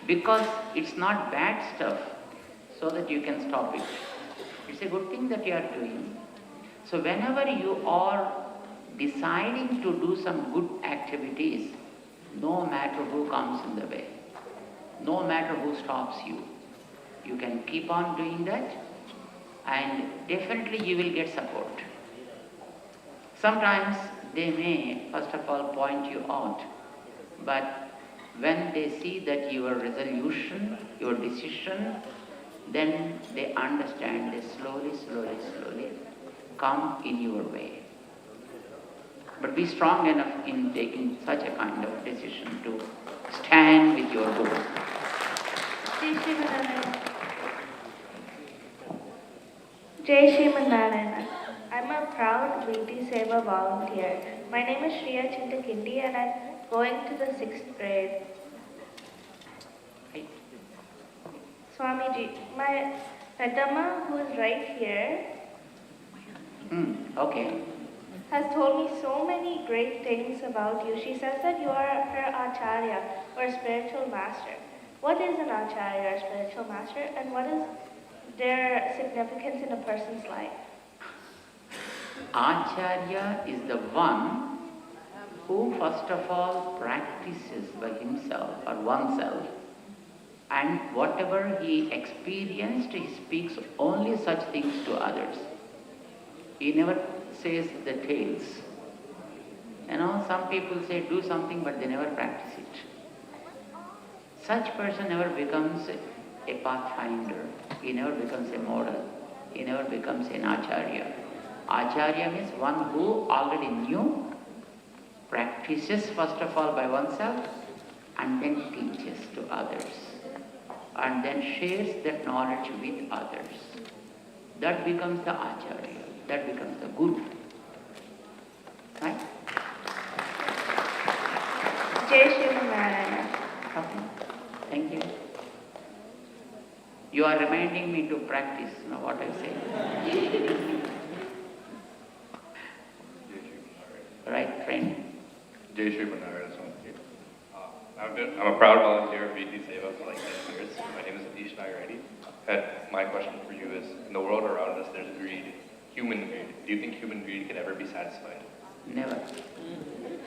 Because it's not bad stuff, so that you can stop it. It's a good thing that you are doing. So whenever you are deciding to do some good activities, no matter who comes in the way, no matter who stops you, you can keep on doing that, and definitely you will get support. Sometimes they may, first of all, point you out, but when they see that your resolution, your decision, then they understand, they slowly come in your way. But be strong enough in taking such a kind of decision to stand with your goal. Jai Shriman Narayana. I'm a proud VT Seva volunteer. My name is Shriya Chintakindi and I'm going to the 6th grade. Swamiji, my Peddamma, who is right here, Okay. has told me so many great things about you. She says that you are her Acharya, or spiritual master. What is an Acharya, or spiritual master, and what is their significance in a person's life? Acharya is the one who first of all practices by himself or oneself, and whatever he experienced, he speaks only such things to others. He never says the tales. You know, some people say do something but they never practice it. Such person never becomes a pathfinder. He never becomes a model. He never becomes an Acharya. Acharya means one who already knew, practices first of all by oneself, and then teaches to others, and then shares that knowledge with others. That becomes the Acharya, that becomes the Guru. Right? Jai Shriman Narayana. Okay. Thank you. You are reminding me to practice, you know what I say. Right, friend? Jai Shriman Narayana Swami. I'm a proud volunteer of VT Seva for like 10 years. My name is Atish Nagaredi. And my question for you is, in the world around us, there's greed, human greed. Do you think human greed can ever be satisfied? Never.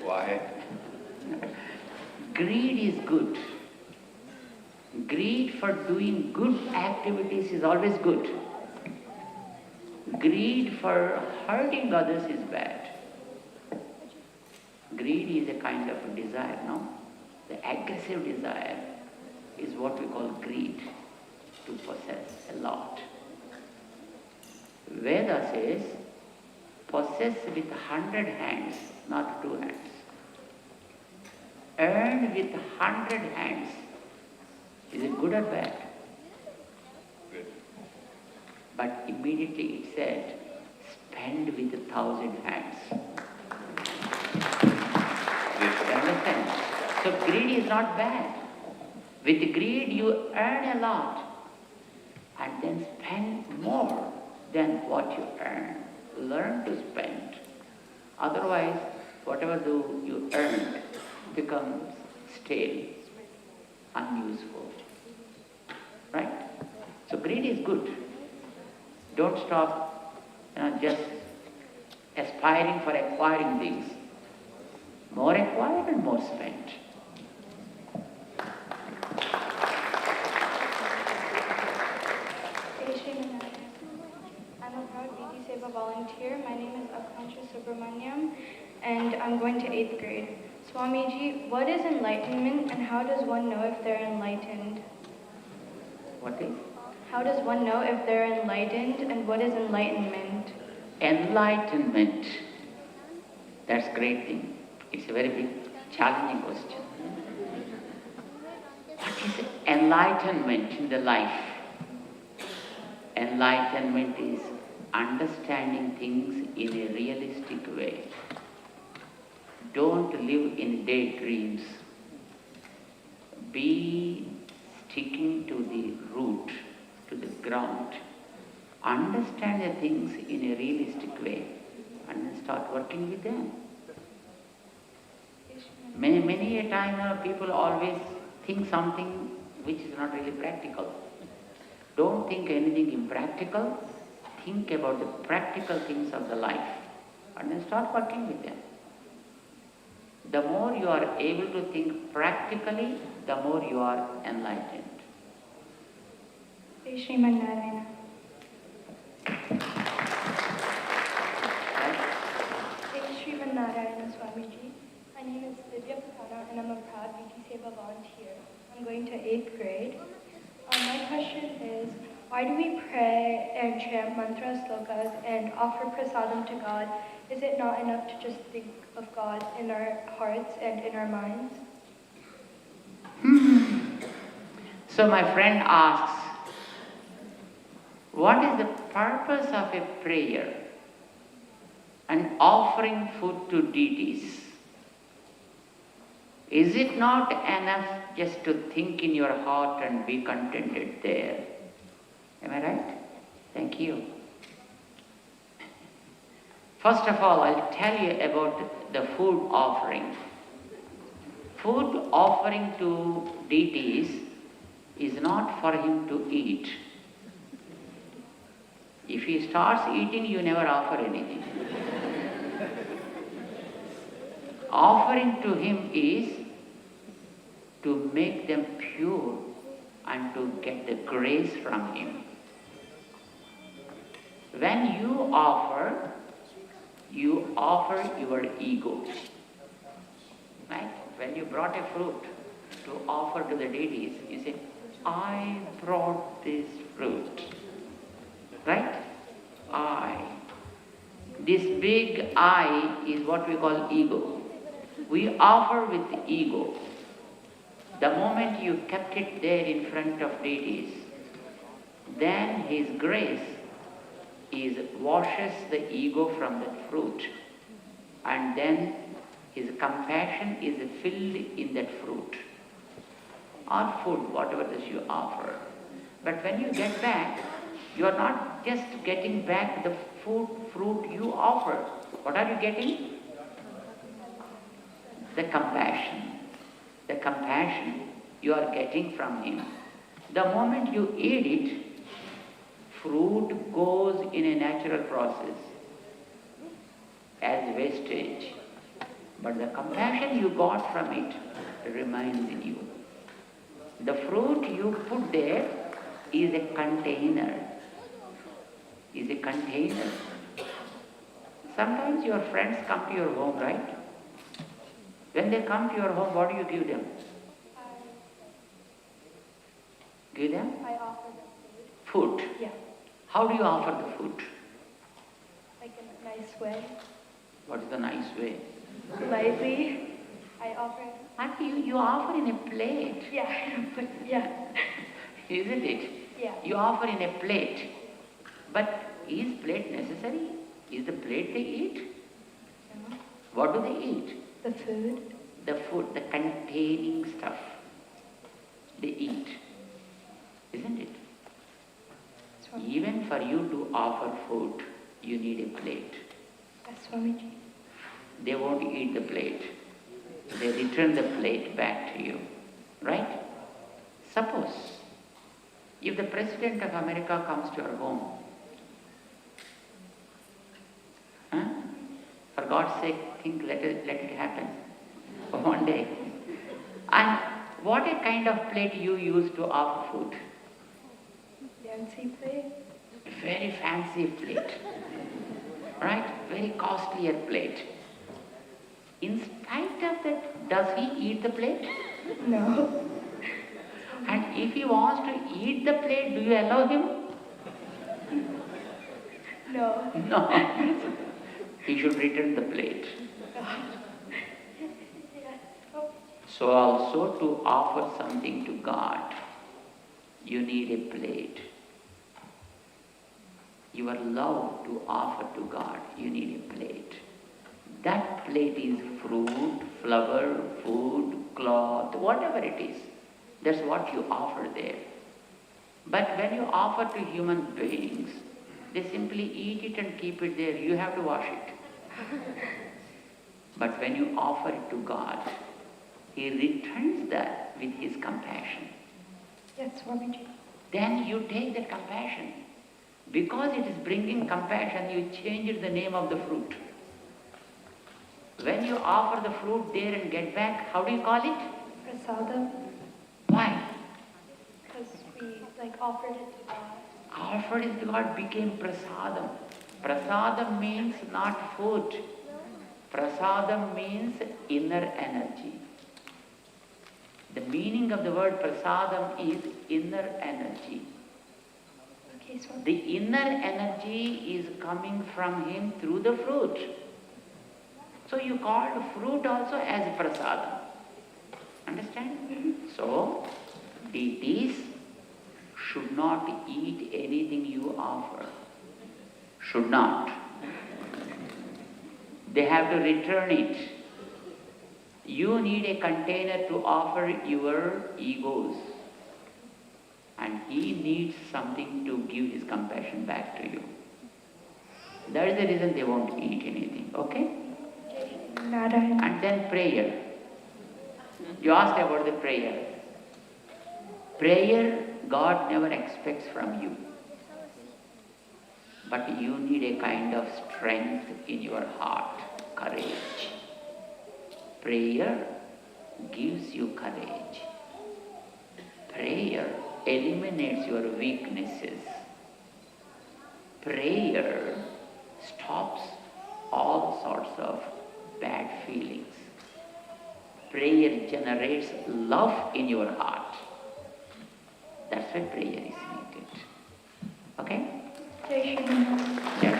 Why? Greed is good. Greed for doing good activities is always good. Greed for hurting others is bad. Greed is a kind of a desire, no? The aggressive desire is what we call greed, to possess a lot. Veda says, possess with 100 hands, not 2 hands. Earn with 100 hands. Is it good or bad? Good. But immediately it said, spend with 1,000 hands. You understand? So greed is not bad. With greed you earn a lot and then spend more than what you earn. Learn to spend. Otherwise, whatever you earn becomes stale, unuseful. Right? So greed is good. Don't stop just aspiring for acquiring things. More acquired and more spent. Jai Shriman Narayana. I'm a proud VT Seva volunteer. My name is Akansha Subramaniam, and I'm going to 8th grade. Swamiji, what is enlightenment and how does one know if they're enlightened? What is? How does one know if they're enlightened and what is enlightenment? Enlightenment. That's a great thing. It's a very big, challenging question. What is enlightenment in the life? Enlightenment is understanding things in a realistic way. don't live in daydreams. Be sticking to the root, to the ground. Understand the things in a realistic way and then start working with them. Many a time people always think something which is not really practical. Don't think anything impractical. Think about the practical things of the life and then start working with them. The more you are able to think practically, the more you are enlightened. Jai Sriman Narayana. Jai Sriman Narayana Swamiji. My name is Divya Pakana and I'm a proud VT Seva volunteer. I'm going to 8th grade. My question is, why do we pray and chant mantras, slokas, and offer prasadam to God? Is it not enough to just think of God in our hearts and in our minds? So my friend asks, what is the purpose of a prayer and offering food to deities? Is it not enough just to think in your heart and be contented there? Am I right? Thank you. First of all, I'll tell you about the food offering. Food offering to deities is not for him to eat. If he starts eating, you never offer anything. Offering to him is to make them pure and to get the grace from him. When you offer your ego. Right? When you brought a fruit to offer to the deities, you say, I brought this fruit. Right? I. This big I is what we call ego. We offer with ego. The moment you kept it there in front of deities, then His grace washes the ego from that fruit, and then His compassion is filled in that fruit or food, whatever that you offer. But when you get back, you are not just getting back the fruit you offer. What are you getting? The compassion. The compassion you are getting from Him. The moment you eat it, fruit goes in a natural process as wastage. But the compassion you got from it remains in you. The fruit you put there is a container. Sometimes your friends come to your home, right? When they come to your home, what do you give them? Give them? I offer them Food. Yeah. How do you offer the food? Like in a nice way. What is the nice way? Lightly. I offer. Auntie, you offer in a plate. Yeah. Yeah. Isn't it? Yeah. You offer in a plate. But is plate necessary? Is the plate they eat? No. What do they eat? The food. The food, the containing stuff. They eat. Isn't it? Even for you to offer food, you need a plate. Yes, Swamiji. They won't eat the plate. They return the plate back to you. Right? Suppose, if the President of America comes to your home, for God's sake, let it happen one day. And what a kind of plate you use to offer food? Fancy plate. Very fancy plate. Right? Very costlier plate. In spite of that, does he eat the plate? No. And if he wants to eat the plate, do you allow him? No. No. He should return the plate. So also to offer something to God, you need a plate. Your love to offer to God, you need a plate. That plate is fruit, flower, food, cloth, whatever it is. That's what you offer there. But when you offer to human beings, they simply eat it and keep it there. You have to wash it. But when you offer it to God, He returns that with His compassion. Yes, Swamiji. Then you take that compassion. Because it is bringing compassion, you change the name of the fruit. When you offer the fruit there and get back, how do you call it? Prasadam. Why? Because we offered it to God. Offered it to God became prasadam. Prasadam means not food. Prasadam means inner energy. The meaning of the word prasadam is inner energy. Okay, so The inner energy is coming from Him through the fruit. So you call fruit also as prasadam. Understand? So, deities should not eat anything you offer. Should not. They have to return it. You need a container to offer your egos. And He needs something to give His compassion back to you. That is the reason they won't eat anything, okay? And then prayer. You asked about the prayer. Prayer, God never expects from you. But you need a kind of strength in your heart, courage. Prayer gives you courage. Prayer eliminates your weaknesses. Prayer stops all sorts of bad feelings. Prayer generates love in your heart. That's why prayer is needed. Okay? Yes.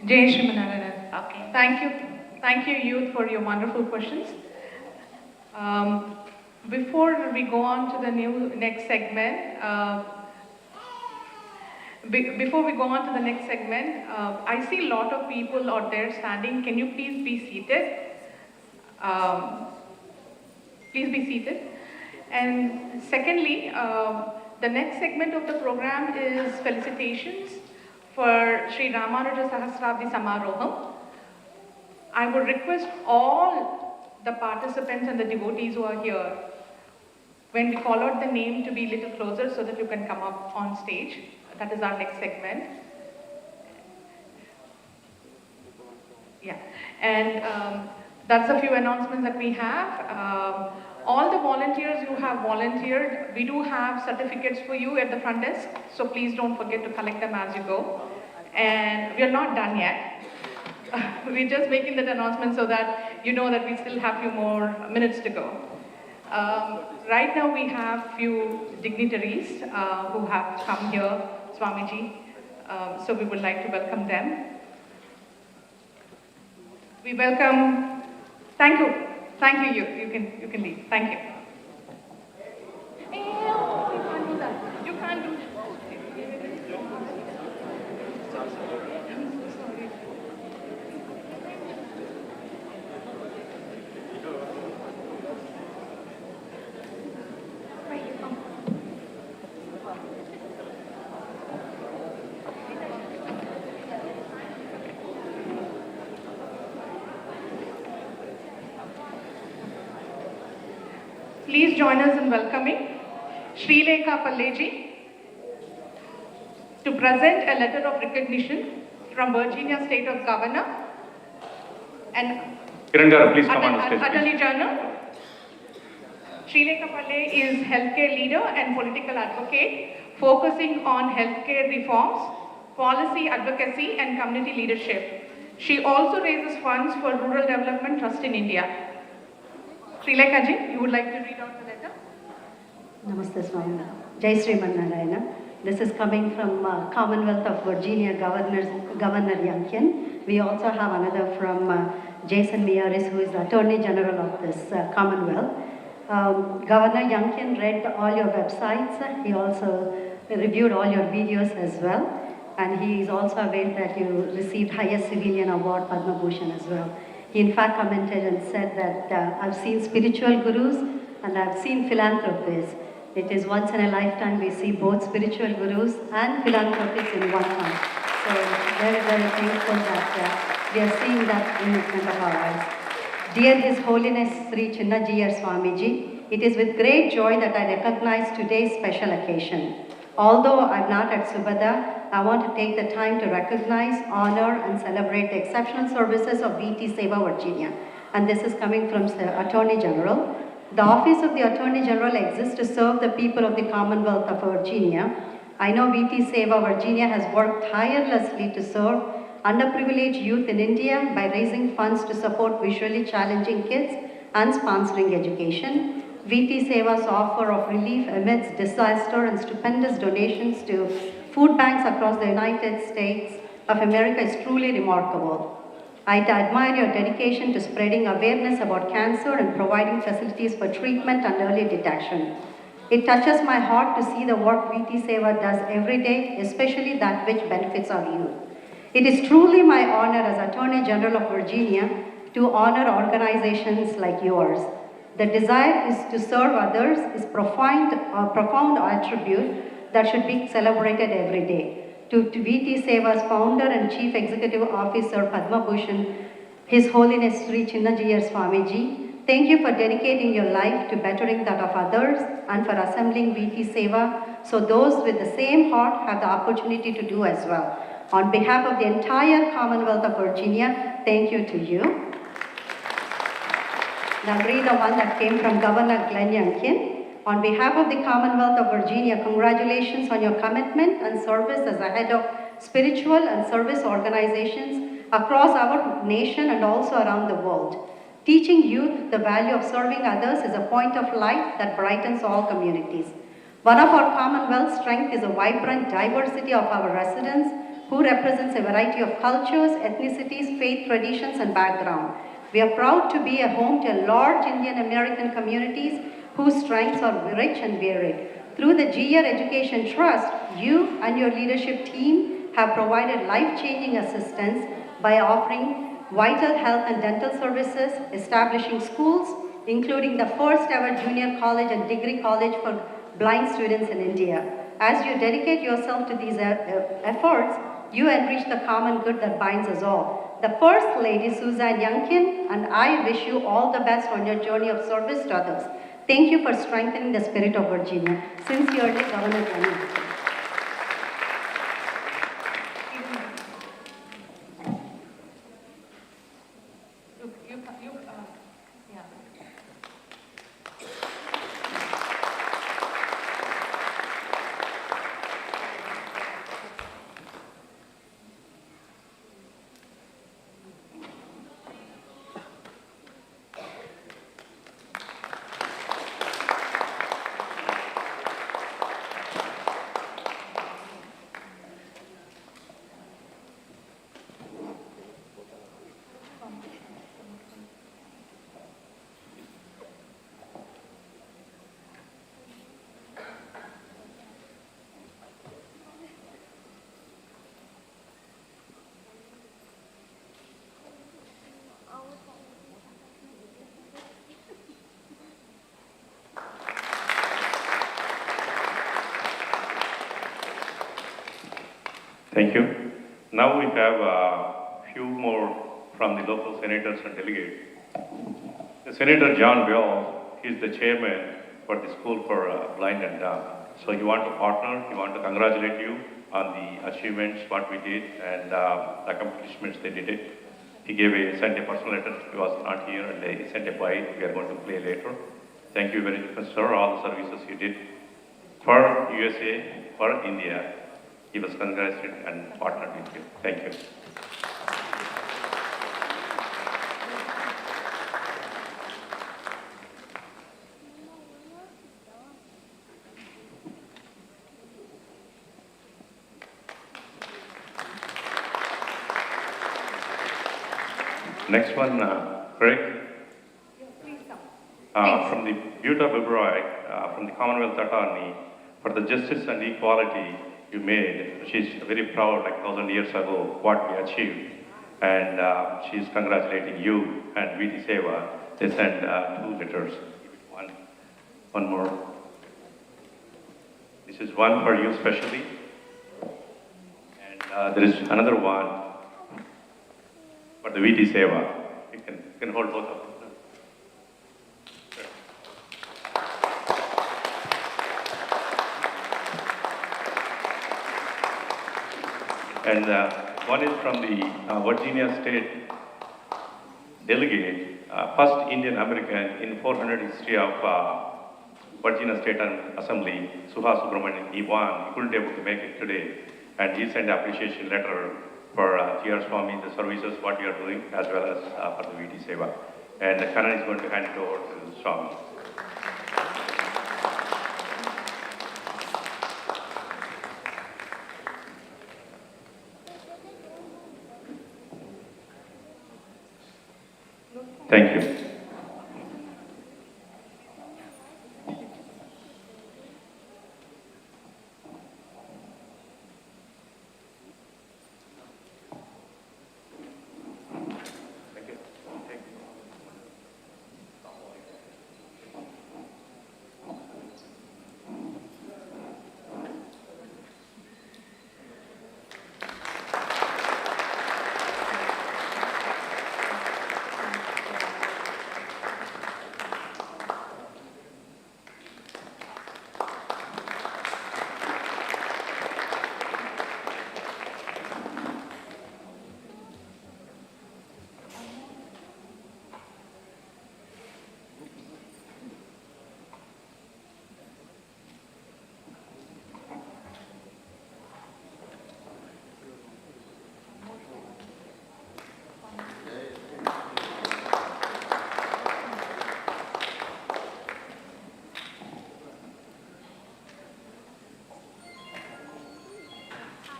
Jai Shrimanarayan. Okay. Thank you, youth, for your wonderful questions. Before we go on to the next segment, I see a lot of people out there standing. Can you please be seated? Please be seated. And secondly, the next segment of the program is felicitations for Sri Ramanuja Sahasrabdi Samaroham. I would request all the participants and the devotees who are here, when we call out the name, to be a little closer so that you can come up on stage. That is our next segment. Yeah, and that's a few announcements that we have. All the volunteers who have volunteered, we do have certificates for you at the front desk, so please don't forget to collect them as you go. And we are not done yet. We're just making that announcement so that you know that we still have a few more minutes to go. Right now we have few dignitaries who have come here, Swamiji, so we would like to welcome them. We welcome, thank you, you can leave, thank you. You can't do that, you can't do that. Please join us in welcoming Srilekha Palleji to present a letter of recognition from Virginia State of Governor and Kiran Garu, please come on stage. Attorney General. Srilekha Palle is healthcare leader and political advocate focusing on healthcare reforms, policy advocacy and community leadership. She also raises funds for Rural Development Trust in India. Srilekha ji, you would like to read out the letter? Namaste Swami. Jai Sri Narayana. This is coming from Commonwealth of Virginia Governor Youngkin. We also have another from Jason Miyares, who is the Attorney General of this Commonwealth. Governor Youngkin read all your websites. He also reviewed all your videos as well. And he is also aware that you received highest civilian award, Padma Bhushan, as well. He in fact commented and said that I've seen spiritual gurus and I've seen philanthropists. It is once in a lifetime we see both spiritual gurus and philanthropists in one time. So very, very thankful that we are seeing that in front of our eyes. Dear His Holiness Sri Chinnajiyar Swamiji, it is with great joy that I recognize today's special occasion. Although I'm not at Subhada, I want to take the time to recognize, honor, and celebrate the exceptional services of VT Seva Virginia. And this is coming from the Attorney General. The Office of the Attorney General exists to serve the people of the Commonwealth of Virginia. I know VT Seva Virginia has worked tirelessly to serve underprivileged youth in India by raising funds to support visually challenging kids and sponsoring education. VT Seva's offer of relief amidst disaster and stupendous donations to food banks across the United States of America is truly remarkable. I admire your dedication to spreading awareness about cancer and providing facilities for treatment and early detection. It touches my heart to see the work VT Seva does every day, especially that which benefits our youth. It is truly my honor as Attorney General of Virginia to honor organizations like yours. The desire is to serve others is profound attribute that should be celebrated every day. To VT Seva's founder and Chief Executive Officer Padma Bhushan, His Holiness Sri Chinnajiyar Swamiji, thank you for dedicating your life to bettering that of others and for assembling VT Seva so those with the same heart have the opportunity to do as well. On behalf of the entire Commonwealth of Virginia, thank you to you. Now read the one that came from Governor Glenn Youngkin. On behalf of the Commonwealth of Virginia, congratulations on your commitment and service as a head of spiritual and service organizations across our nation and also around the world. Teaching youth the value of serving others is a point of light that brightens all communities. One of our Commonwealth's strengths is a vibrant diversity of our residents who represents a variety of cultures, ethnicities, faith, traditions, and background. We are proud to be a home to large Indian American communities whose strengths are rich and varied. Through the GR Education Trust, you and your leadership team have provided life-changing assistance by offering vital health and dental services, establishing schools, including the first ever junior college and degree college for blind students in India. As you dedicate yourself to these efforts, you enrich the common good that binds us all. The First Lady, Susan Youngkin, and I wish you all the best on your journey of service to others. Thank you for strengthening the spirit of Virginia. Sincerely, Governor Glenn Youngkin. Thank you. Now we have a few more from the local senators and delegates. The Senator John Bell, he is the chairman for the School for Blind and Dumb. So he want to partner, he want to congratulate you on the achievements, what we did, and the accomplishments they did it. He sent a personal letter, he was not here, and he sent a bite, we are going to play later. Thank you very much, sir, all the services you did for USA, for India. He was congratulated and partnered with you. Thank you. Next one, Craig. From the Butte of Beroy, from the Commonwealth Attorney, for the justice and equality you made. She's very proud, like 1,000 years ago, what we achieved. And she's congratulating you and VT Seva. They sent 2 letters. One more. This is one for you especially. And there is another one for the VT Seva. You can hold both of them. And one is from the Virginia State delegate, first Indian American in 400 history of Virginia State Assembly, Suha Subramanian. He won. He couldn't able to make it today, and he sent an appreciation letter for T.R. Swami, the services what you are doing, as well as for the VT Seva. And Kanan is going to hand it over to Swami. Thank you.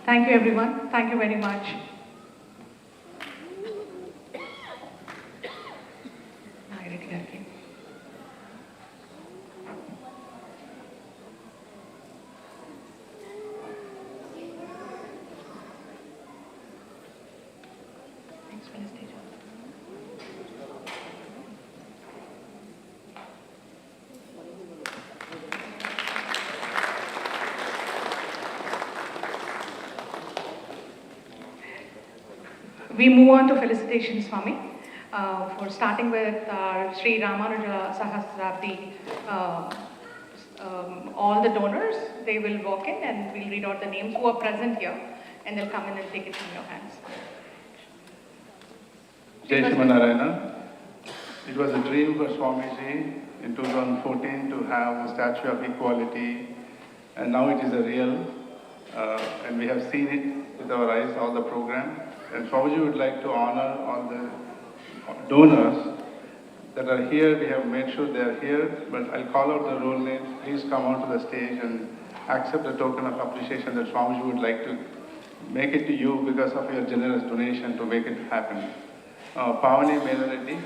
Thank you, everyone. Thank you very much. We move on to felicitations, Swami, for starting with Sri Ramanuja Sahasrabdi. All the donors, they will walk in and we'll read out the names who are present here, and they'll come in and take it from your hands. Jai Shrimanarayana. It was a dream for Swamiji in 2014 to have a statue of equality, and now it is a real, and we have seen it with our eyes, all the program. And Swamiji would like to honor all the donors that are here. We have made sure they are here, but I'll call out the roll names. Please come onto the stage and accept the token of appreciation that Swamiji would like to make it to you because of your generous donation to make it happen. Pavani Menareddy,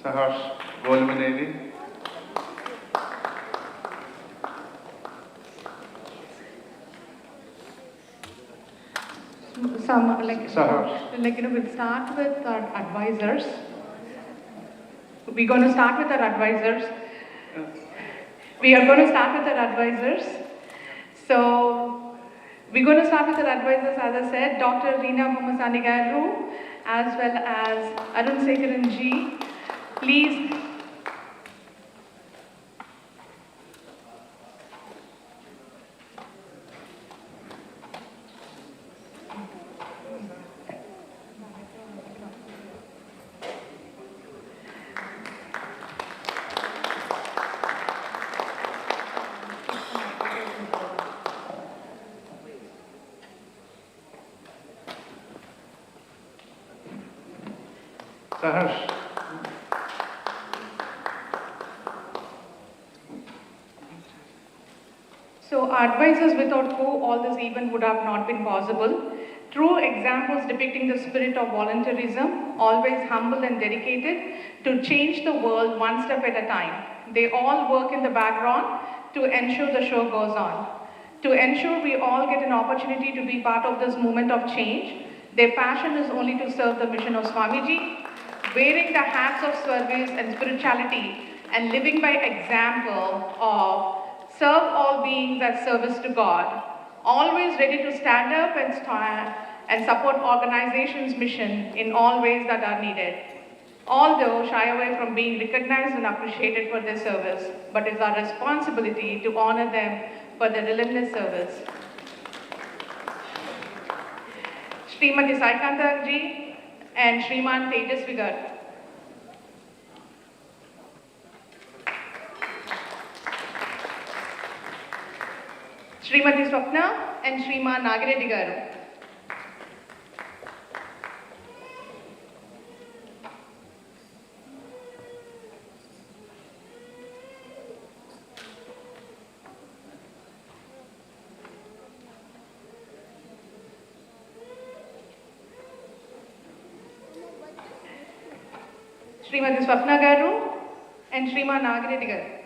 Saharsh Golmanedi, We'll start with our advisors. We're going to start with our advisors. So, we're going to start with our advisors, as I said, Dr. Reena Bhumasani Garu, as well as Arun Sekharan Ji. Please. Saharsh. So our advisors, without who all this event would have not been possible. True examples depicting the spirit of volunteerism, always humble and dedicated to change the world one step at a time. They all work in the background to ensure the show goes on. To ensure we all get an opportunity to be part of this movement of change, their passion is only to serve the mission of Swamiji, wearing the hats of service and spirituality and living by example of serve all beings as service to God, always ready to stand up and support organizations' mission in all ways that are needed. Although shy away from being recognized and appreciated for their service, but it's our responsibility to honor them for their relentless service. Srimati Saikanta ji and Shriman Tejasvi Garu. Srimati Swapna and Shriman Nagireddy Garu. Srimati Swapna Garu and Shriman Nagireddy Garu.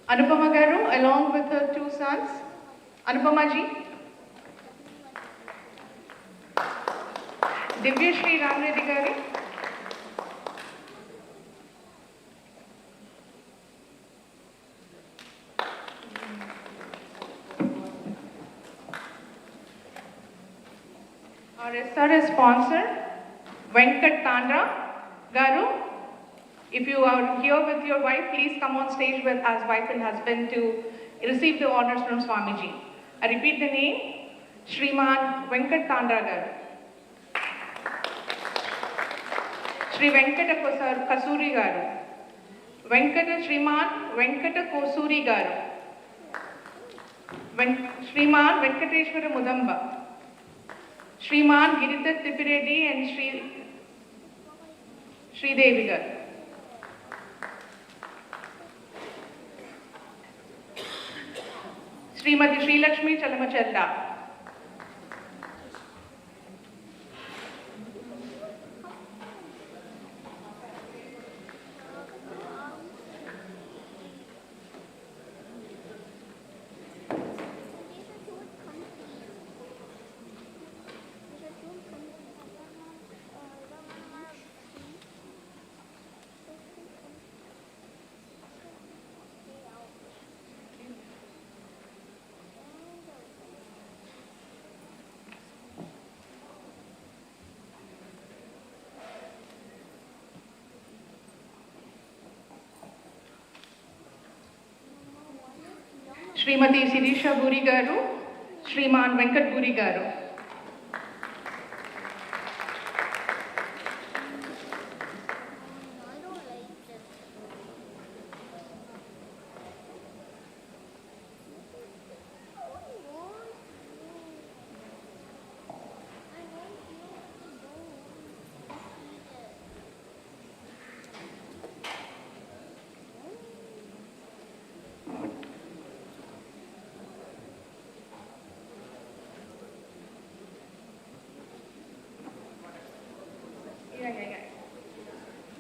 Anupama Garu along with her two sons. Anupama ji. Divya Shri Ramreddy Garu. Our SRS sponsor, Venkat Tandra Garu. If you are here with your wife, please come on stage with as wife and husband to receive the honors from Swamiji. I repeat the name, Shriman Venkat Tandra Garu. Shri Venkata Kasuri Garu. Venkata Shriman Venkata Kosuri Garu. Shriman Venkateshwara Mudamba. Shriman Giridhar Tipiredi and Shri Devi Garu. Srimati Sri Lakshmi Chalamachalda. Srimati Sirisha Buri Garu, Shriman Venkat Buri Garu.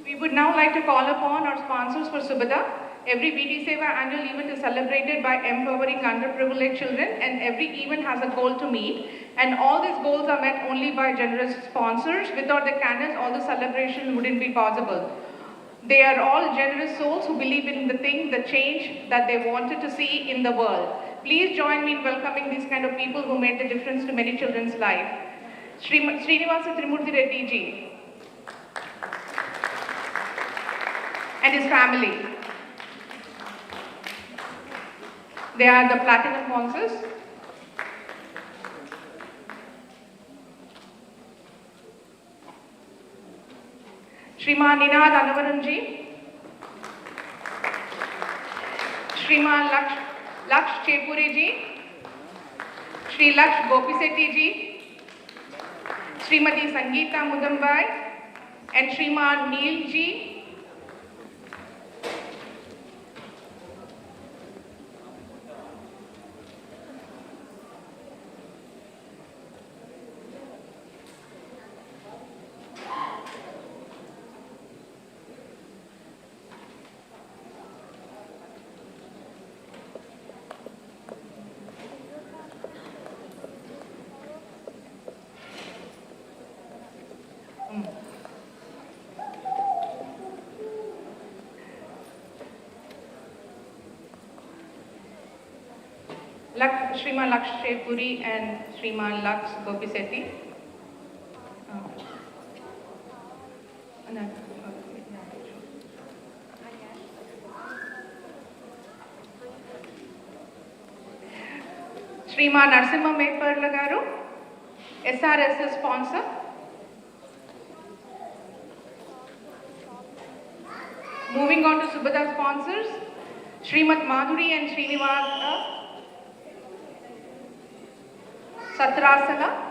We would now like to call upon our sponsors for Subhada. Every VT Seva annual event is celebrated by empowering underprivileged children, and every event has a goal to meet. And all these goals are met only by generous sponsors. Without the candidates, all the celebration wouldn't be possible. They are all generous souls who believe in the change that they wanted to see in the world. Please join me in welcoming these kind of people who made the difference to many children's life. Srinivasa Trimurti Reddy ji and his family. They are the platinum sponsors. Shriman Ninad Anavaran ji, Shriman Laksh Chepuri ji, Shri Laksh Gopisetti ji, Srimati Sangeeta Mudambai, and Shriman Neil ji. Shriman Lakshay Puri and Shriman Laks Gopisetti. Shriman Narsimha Meparla Garu, SRSS sponsor. Moving on to Subhada sponsors, Srimat Madhuri and Srinivasa Satrasala.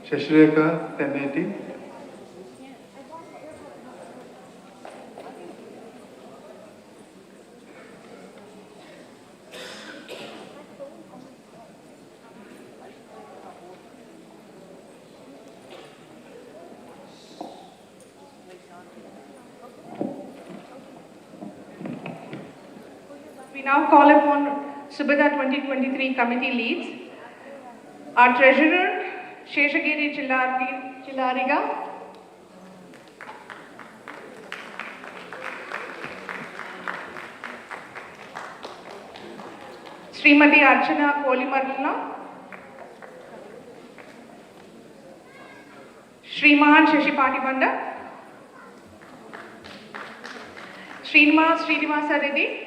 Shashireka, 1080. We now call upon Subhada 2023 committee leads. Our treasurer, Sheshagiri Chillariga. Srimati Archana Kolimarla. Shriman Shashipati Banda. Srinivasa Reddy.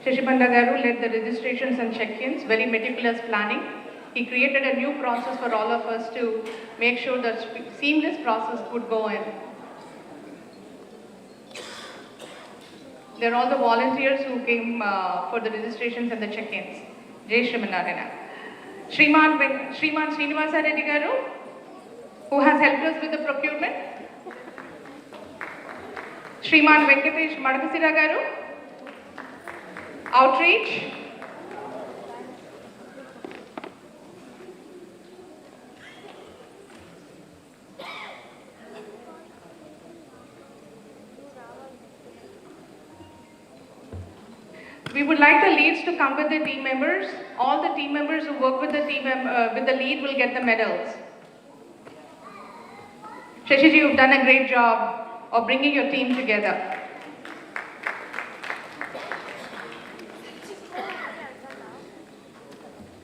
Shashipanda Garu led the registrations and check-ins, very meticulous planning. He created a new process for all of us to make sure that seamless process would go in. They're all the volunteers who came for the registrations and the check-ins. Jai Shrimanarayana. Shriman Srinivasa Reddy Garu, who has helped us with the procurement. Shriman Venkatesh Madakasira Garu, outreach. We would like the leads to come with the team members. All the team members who work with the with the lead will get the medals. Shashiji, you've done a great job of bringing your team together.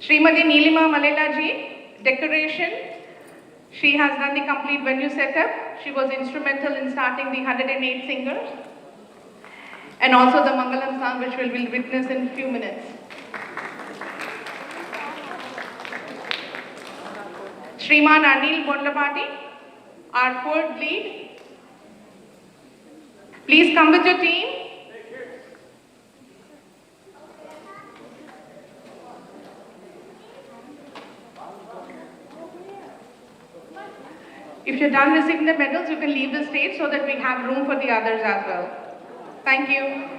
Srimati Neelima Malela ji, decoration. She has done the complete venue setup. She was instrumental in starting the 108 singers. And also the Mangalam song, which we will witness in a few minutes. Shriman Anil Bondlapati, our fourth lead. Please come with your team. If you're done receiving the medals, you can leave the stage so that we have room for the others as well. Thank you.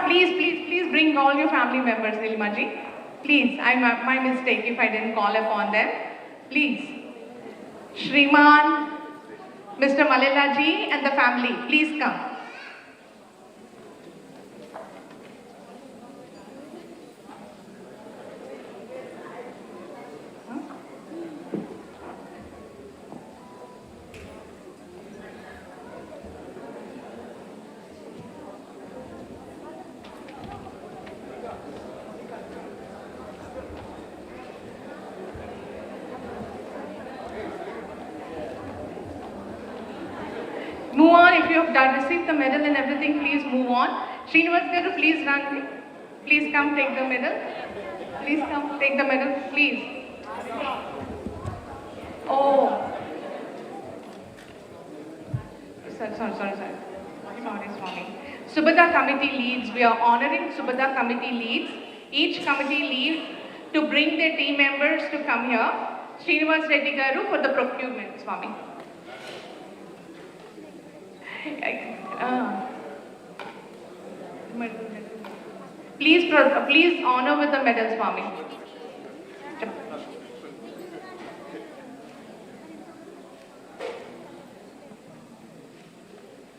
Please bring all your family members, Nilima ji. Please, my mistake if I didn't call upon them. Please. Shriman, Mr. Malela ji and the family, please come. Move on, if you have received the medal and everything, please move on. Srinivas Garu, please run. Please come take the medal. Please come take the medal, please. Oh. Sorry, Swami. Subhada committee leads, we are honoring Subhada committee leads. Each committee leads to bring their team members to come here. Srinivas Reddy Garu for the procurement, Swami. Please honor with the medal, Swami.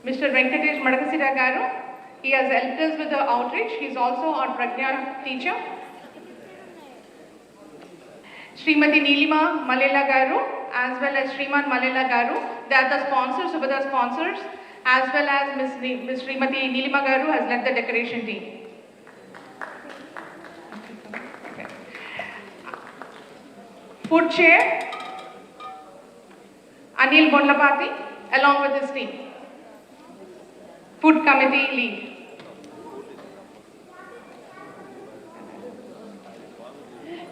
Mr. Venkatesh Madakasira Garu, he has helped us with the outreach. He is also our Pragya teacher. Srimati Nilima Malela Garu, as well as Shriman Malela Garu, they are the sponsors, Subhada sponsors, as well as Ms. Srimati Nilima Garu has led the decoration team. Food chair, Anil Bondlapati, along with his team. Food committee lead.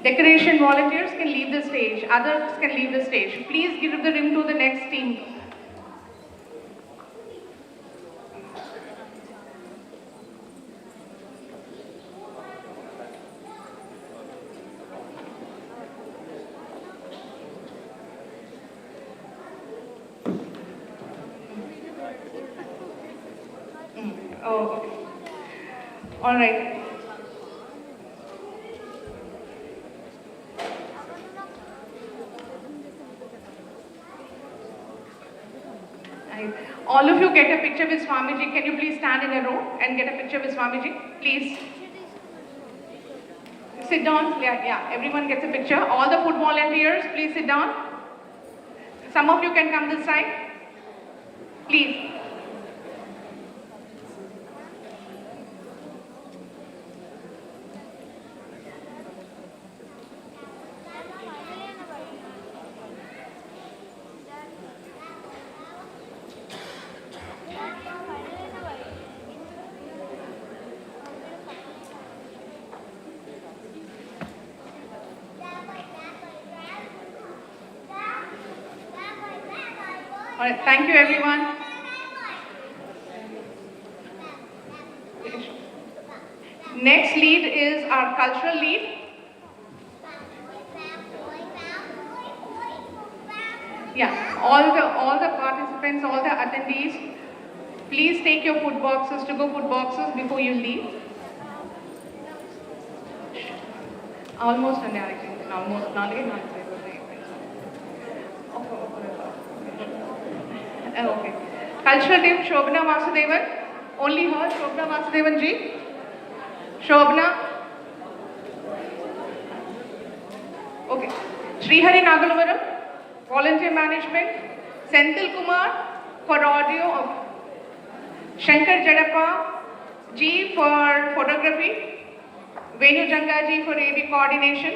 Decoration volunteers can leave the stage, others can leave the stage. Please give the room to the next team. Oh, okay. All right. All of you get a picture with Swamiji. Can you please stand in a row and get a picture with Swamiji? Please. Sit down. Yeah, everyone gets a picture. All the food volunteers, please sit down. Some of you can come this side. Please. All right, thank you everyone. Next lead is our cultural lead. Yeah, all the participants, all the attendees, please take your food boxes, to-go food boxes before you leave. Almost okay. Cultural team, Shobhana Vasudevan. Only her, Shobhana Vasudevan ji. Shobhana. Okay. Srihari Nagalavaram, volunteer management. Senthil Kumar for audio of Shankar Jadappa ji for photography. Venu Janga ji for AV coordination.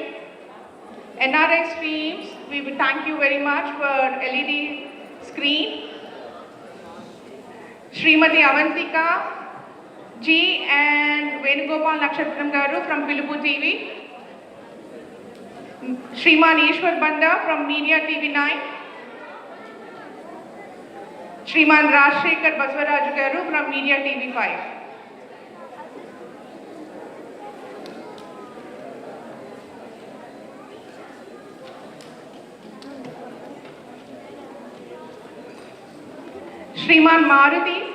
NRI streams, we will thank you very much for LED screen. Srimati Avantika ji and Venugopal Nakshatram Garu from Pilupu TV. Shriman Ishwar Banda from Media TV 9. Shriman Rajshekar Baswaraju Garu from Media TV 5. Shriman Maruti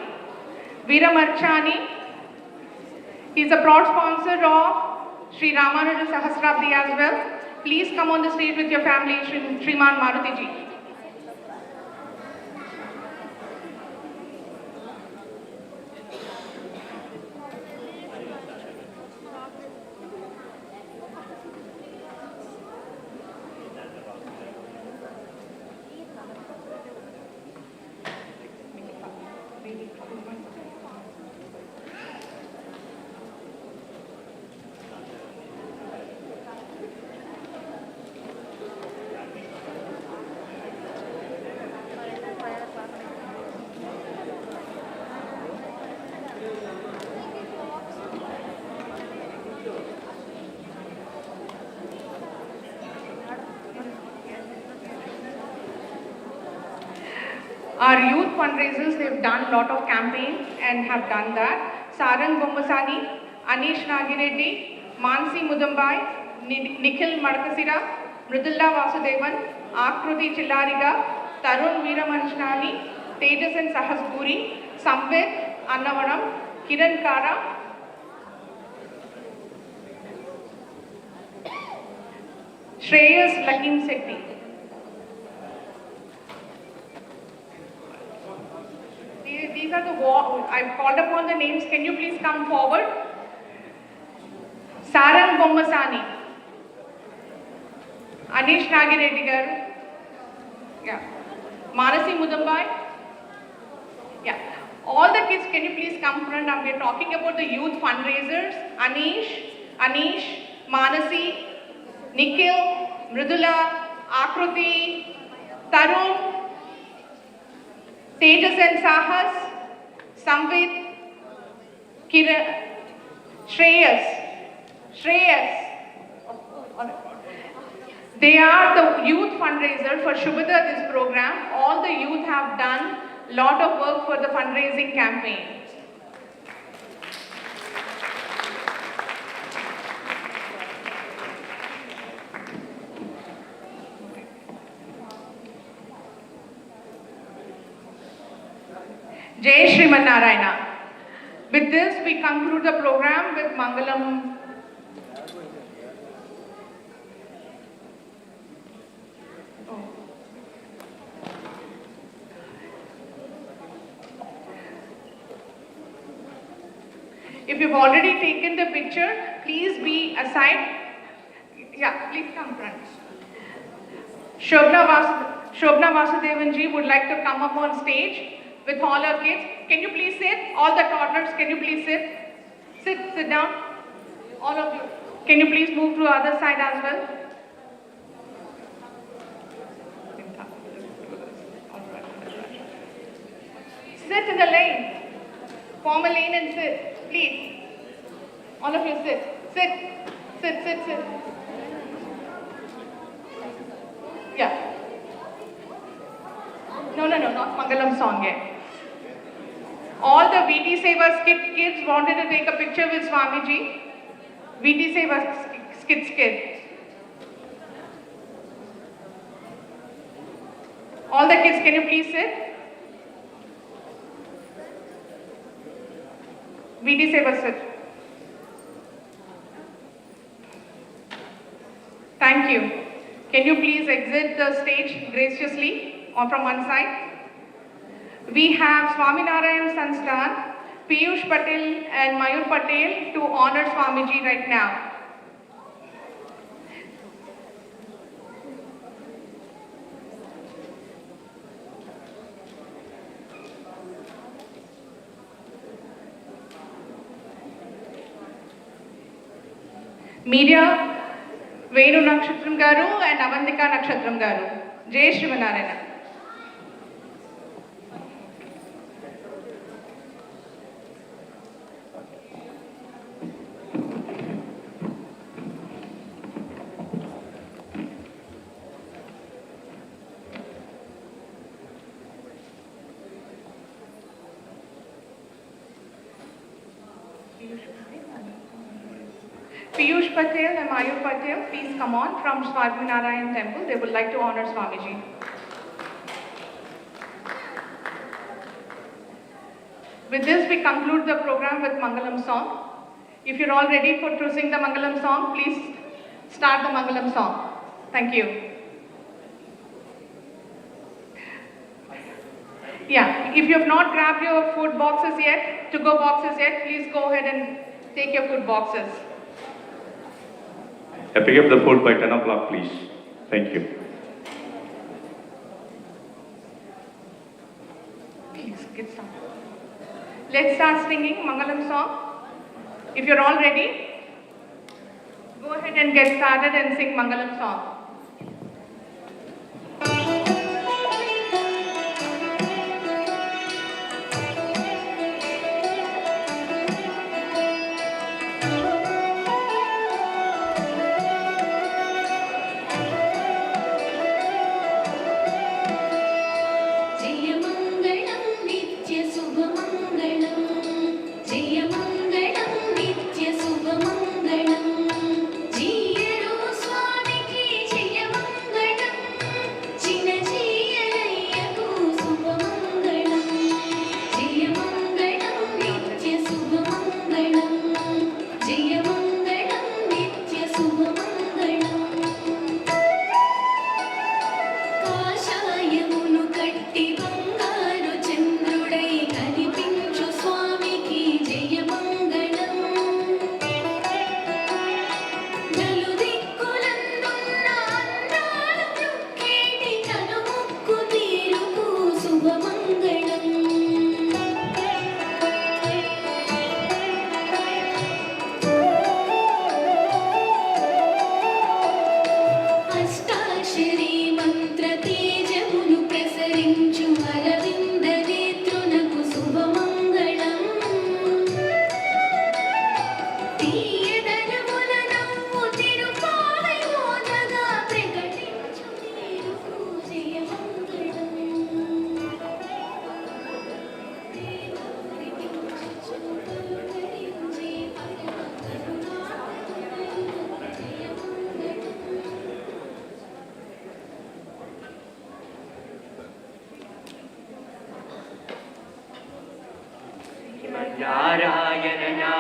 Veeramarchani. He is a proud sponsor of Sri Ramanuja Sahasrabdi as well. Please come on the stage with your family, Shriman Maruti ji. Our youth fundraisers, they've done a lot of campaigns and have done that. Sarang Bommasani, Anish Nagireddy, Mansi Mudambai, Nikhil Madakasira, Mridula Vasudevan, Akruti Chillariga, Tarun Veeramarchani, Tejas and Sahasguri, Samvit Annavaram, Kiran Kara, Shreyas Lakim Setti. These are the, I've called upon the names. Can you please come forward? Sarang Bommasani, Anish Nagireddy garu, yeah, Manasi Mudambai, yeah. All the kids, can you please come front? We're talking about the youth fundraisers. Anish, Manasi, Nikhil, Mridula, Akruti, Tarun, Tejas and Sahas, Samvit, Kiran, Shreyas. They are the youth fundraiser for Shubhada, this program. All the youth have done a lot of work for the fundraising campaign. Jai Shriman Narayana. With this, we conclude the program with Mangalam. If you've already taken the picture, please be aside. Yeah, please come front. Shobna Vasudevan ji would like to come up on stage with all our kids. Can you please sit? All the toddlers, can you please sit? Sit down. All of you. Can you please move to the other side as well? Sit in the lane. Form a lane and sit, please. All of you sit. Sit. Yeah. No, not Mangalam song yet. All the VT Seva kids wanted to take a picture with Swamiji. VT Seva kids. All the kids, can you please sit? VT Seva sit. Thank you. Can you please exit the stage graciously or from one side? We have Swaminarayan Sansthan, Piyush Patel and Mayur Patel to honor Swamiji right now. Media, Venu Nakshatram Garu and Avandika Nakshatram Garu. Jai Shrimanarayana. Piyush Patel and Mayur Patel, please come on from Swaminarayan Temple. They would like to honor Swamiji. With this, we conclude the program with Mangalam song. If you're all ready to sing the Mangalam song, please start the Mangalam song. Thank you. Yeah, if you have not grabbed your food boxes yet, to-go boxes yet, please go ahead and take your food boxes. Pick up the food by 10 o'clock, please. Thank you. Please, get started. Let's start singing Mangalam song. If you're all ready, go ahead and get started and sing Mangalam song. Narayana